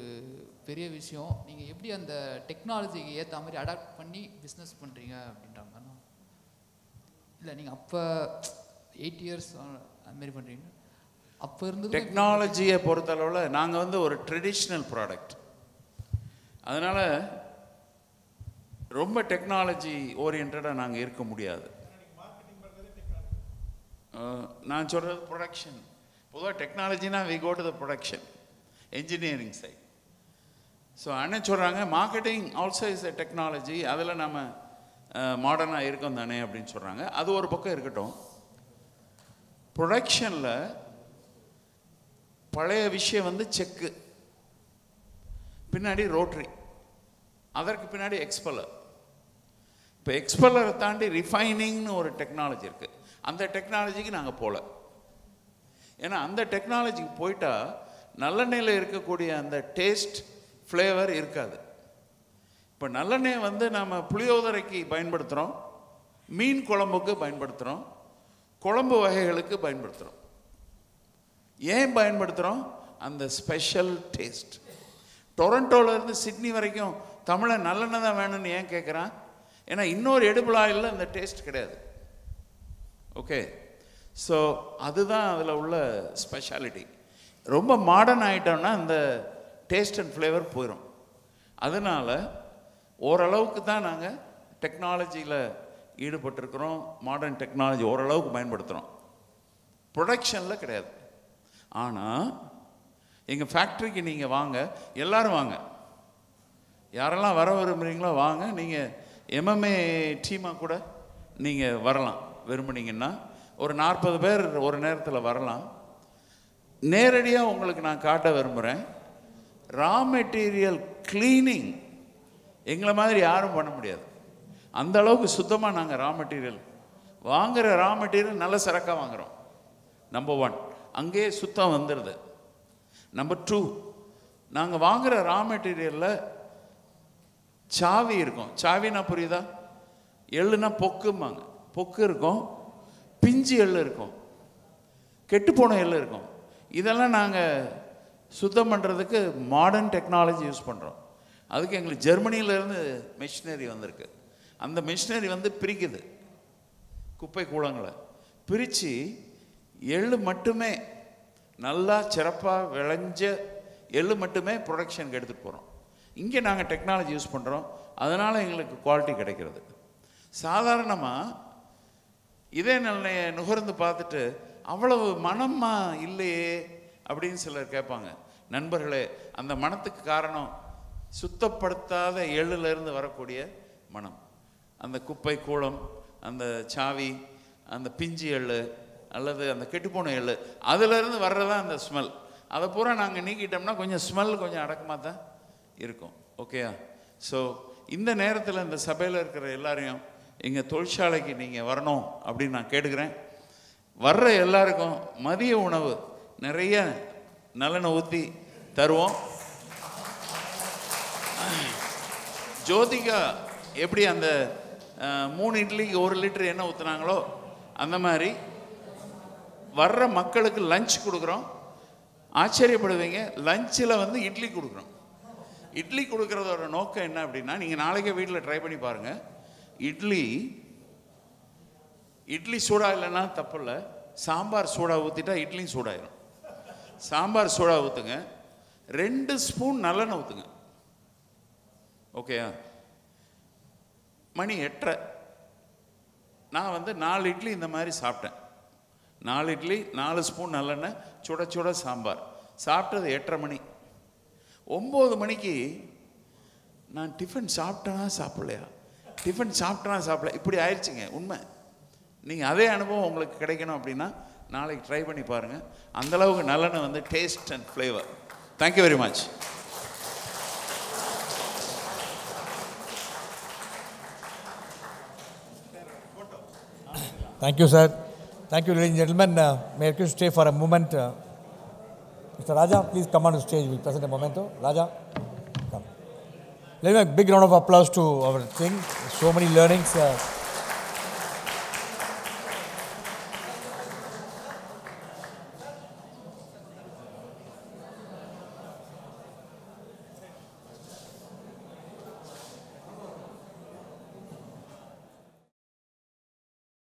பெரிய விஷயம். நீங்கள் எப்படி அந்த டெக்னாலஜிக்கு ஏற்ற மாதிரி அடாப்ட் பண்ணி பிஸ்னஸ் பண்ணுறீங்க அப்படின்ற மாதிரி. இல்லை நீங்கள் அப்போ 8 இயர்ஸ் அதுமாரி பண்ணுறீங்க. அப்போ இருந்து டெக்னாலஜியை பொறுத்தளவில் நாங்கள் வந்து ஒரு ட்ரெடிஷ்னல் ப்ராடக்ட். அதனால் ரொம்ப டெக்னாலஜி ஓரியன்டாக நாங்கள் இருக்க முடியாது. நான் சொல்கிறது ப்ரொடக்ஷன். பொதுவாக டெக்னாலஜினா we go to the production, engineering side. So அண்ணன் சொல்கிறாங்க marketing also is a technology. அதில் நம்ம மாடர்னாக இருக்கும் தானே அப்படின்னு சொல்கிறாங்க. அது ஒரு பக்கம் இருக்கட்டும். ப்ரொடக்ஷனில் பழைய விஷயம் வந்து செக்கு, பின்னாடி ரோட்ரி, அதற்கு பின்னாடி எக்ஸ்பெல்லர். இப்போ எக்ஸ்பெல்லரை தாண்டி ரிஃபைனிங்னு ஒரு டெக்னாலஜி இருக்குது. அந்த டெக்னாலஜிக்கு நாங்கள் போகல. ஏன்னா அந்த டெக்னாலஜிக்கு போயிட்டா நல்லெண்ணெயில் இருக்கக்கூடிய அந்த டேஸ்ட் ஃப்ளேவர் இருக்காது. இப்போ நல்லெண்ணெய் வந்து நம்ம புளியோதரைக்கு பயன்படுத்துகிறோம், மீன் குழம்புக்கு பயன்படுத்துகிறோம், குழம்பு வகைகளுக்கு பயன்படுத்துகிறோம். ஏன் பயன்படுத்துகிறோம்? அந்த ஸ்பெஷல் டேஸ்ட். டொரண்டோலேருந்து சிட்னி வரைக்கும் தமிழை நல்லெண்ணெய் தான் வேணும்னு ஏன் கேட்குறான்? ஏன்னா இன்னொரு எடிபிள் ஆயிலில் அந்த டேஸ்ட் கிடையாது. ஓகே, ஸோ அதுதான் அதில் உள்ள ஸ்பெஷாலிட்டி. ரொம்ப மாடர்ன் ஆகிட்டோம்னா அந்த டேஸ்ட் அண்ட் ஃப்ளேவர் போயிடும். அதனால் ஓரளவுக்கு தான் நாங்கள் டெக்னாலஜியில் ஈடுபட்டிருக்கிறோம். மாடர்ன் டெக்னாலஜி ஓரளவுக்கு பயன்படுத்துகிறோம், ப்ரொடக்ஷனில் கிடையாது. ஆனால் எங்கள் ஃபேக்ட்ரிக்கு நீங்கள் வாங்க, எல்லோரும் வாங்க, யாரெல்லாம் வர விரும்புகிறீங்களோ வாங்க. நீங்கள் MMA டீமாக கூட நீங்கள் வரலாம் விரும்புனீங்கன்னா. ஒரு 40 பேர் ஒரு நேரத்தில் வரலாம். நேரடியாக உங்களுக்கு நான் காட்ட விரும்புகிறேன். ரா மெட்டீரியல் கிளீனிங் எங்களை மாதிரி யாரும் பண்ண முடியாது. அந்த அளவுக்கு சுத்தமாக நாங்கள் ரா மெட்டீரியல் வாங்குகிற ரா மெட்டீரியல் நல்ல சரக்காக வாங்குகிறோம். நம்பர் 1, அங்கேயே சுத்தம் வந்துடுது. நம்பர் 2, நாங்கள் வாங்குகிற ரா மெட்டீரியலில் சாவி இருக்கும். சாவினா புரியுதா? எள்ளுனா பொக்கும்பாங்க. பொக்கு இருக்கும், பிஞ்சு எள்ளு இருக்கும், கெட்டுப்போன எள்ளு இருக்கும். இதெல்லாம் நாங்கள் சுத்தம் பண்ணுறதுக்கு மாடர்ன் டெக்னாலஜி யூஸ் பண்ணுறோம். அதுக்கு எங்களுக்கு ஜெர்மனியிலேருந்து மிஷினரி வந்திருக்கு. அந்த மிஷினரி வந்து பிரிக்குது, குப்பை கூளங்களை பிரித்து எள்ளு மட்டுமே நல்லா சிறப்பாக விளைஞ்ச எள்ளு மட்டுமே ப்ரொடக்ஷனுக்கு எடுத்துகிட்டு போகிறோம். இங்கே நாங்கள் டெக்னாலஜி யூஸ் பண்ணுறோம், அதனால் எங்களுக்கு குவாலிட்டி கிடைக்கிறது. சாதாரணமாக இதே நல்லெண்ணெயை நுகர்ந்து பார்த்துட்டு அவ்வளவு மனமாக இல்லையே அப்படின்னு சிலர் கேட்பாங்க. நண்பர்களே, அந்த மனத்துக்கு காரணம் சுத்தப்படுத்தாத எள்ளுலேருந்து வரக்கூடிய மனம். அந்த குப்பை கூளம், அந்த சாவி, அந்த பிஞ்சு எள்ளு அல்லது அந்த கெட்டுப்போன எள்ளு, அதிலேருந்து வர்றதான் அந்த ஸ்மெல். அதை பூரா நாங்கள் நீக்கிட்டோம்னா கொஞ்சம் ஸ்மெல் கொஞ்சம் அடக்கமாக தான் இருக்கும். ஓகேயா? ஸோ இந்த நேரத்தில் இந்த சபையில் இருக்கிற எல்லாரையும் எங்கள் தொழிற்சாலைக்கு நீங்கள் வரணும் அப்படின்னு நான் கேட்டுக்கிறேன். வர்ற எல்லாருக்கும் மதிய உணவு நிறைய நல்லெண்ணெய் ஊற்றி தருவோம். ஜோதிகா எப்படி அந்த 3 இட்லிக்கு 1 லிட்டர் எண்ணெய் ஊற்றுனாங்களோ அந்த மாதிரி வர்ற மக்களுக்கு லஞ்ச் கொடுக்குறோம். ஆச்சரியப்படுவீங்க, லஞ்சில் வந்து இட்லி கொடுக்குறோம். இட்லி கொடுக்குறதோட நோக்கம் என்ன அப்படின்னா, நீங்கள் நாளைக்கே வீட்டில் ட்ரை பண்ணி பாருங்கள். இட்லி சூடாக இல்லைன்னா தப்பு இல்லை, சாம்பார் சூடாக ஊற்றிட்டா இட்லியும் சூடாயிடும். சாம்பார் சூடாக ஊற்றுங்க, 2 ஸ்பூன் நல்லெண்ணெய் ஊற்றுங்க. ஓகேயா? மணி 8:30. நான் வந்து 4 இட்லி இந்த மாதிரி சாப்பிட்டேன். 4 இட்லி, 4 ஸ்பூன் நல்லெண்ணெய், சுட சுட சாம்பார் சாப்பிட்டது 8:30 மணி. 9 மணிக்கு நான் டிஃபன் சாப்பிட்டேனா சாப்பிடலையா, டிஃபன் சாப்பிட்டேனா சாப்பிடல, இப்படி ஆயிடுச்சுங்க. உண்மை. நீங்கள் அதே அனுபவம் உங்களுக்கு கிடைக்கணும் அப்படின்னா நாளைக்கு ட்ரை பண்ணி பாருங்கள். அந்தளவுக்கு நல்லெண்ணெய் வந்து taste and flavour. Thank you very much. Thank you, sir. Thank you, ladies and gentlemen. May I request to stay for a moment. Mr. Raja, please come on the stage. We present a memento. Raja, come. Let me give a big round of applause to our thing. So many learnings.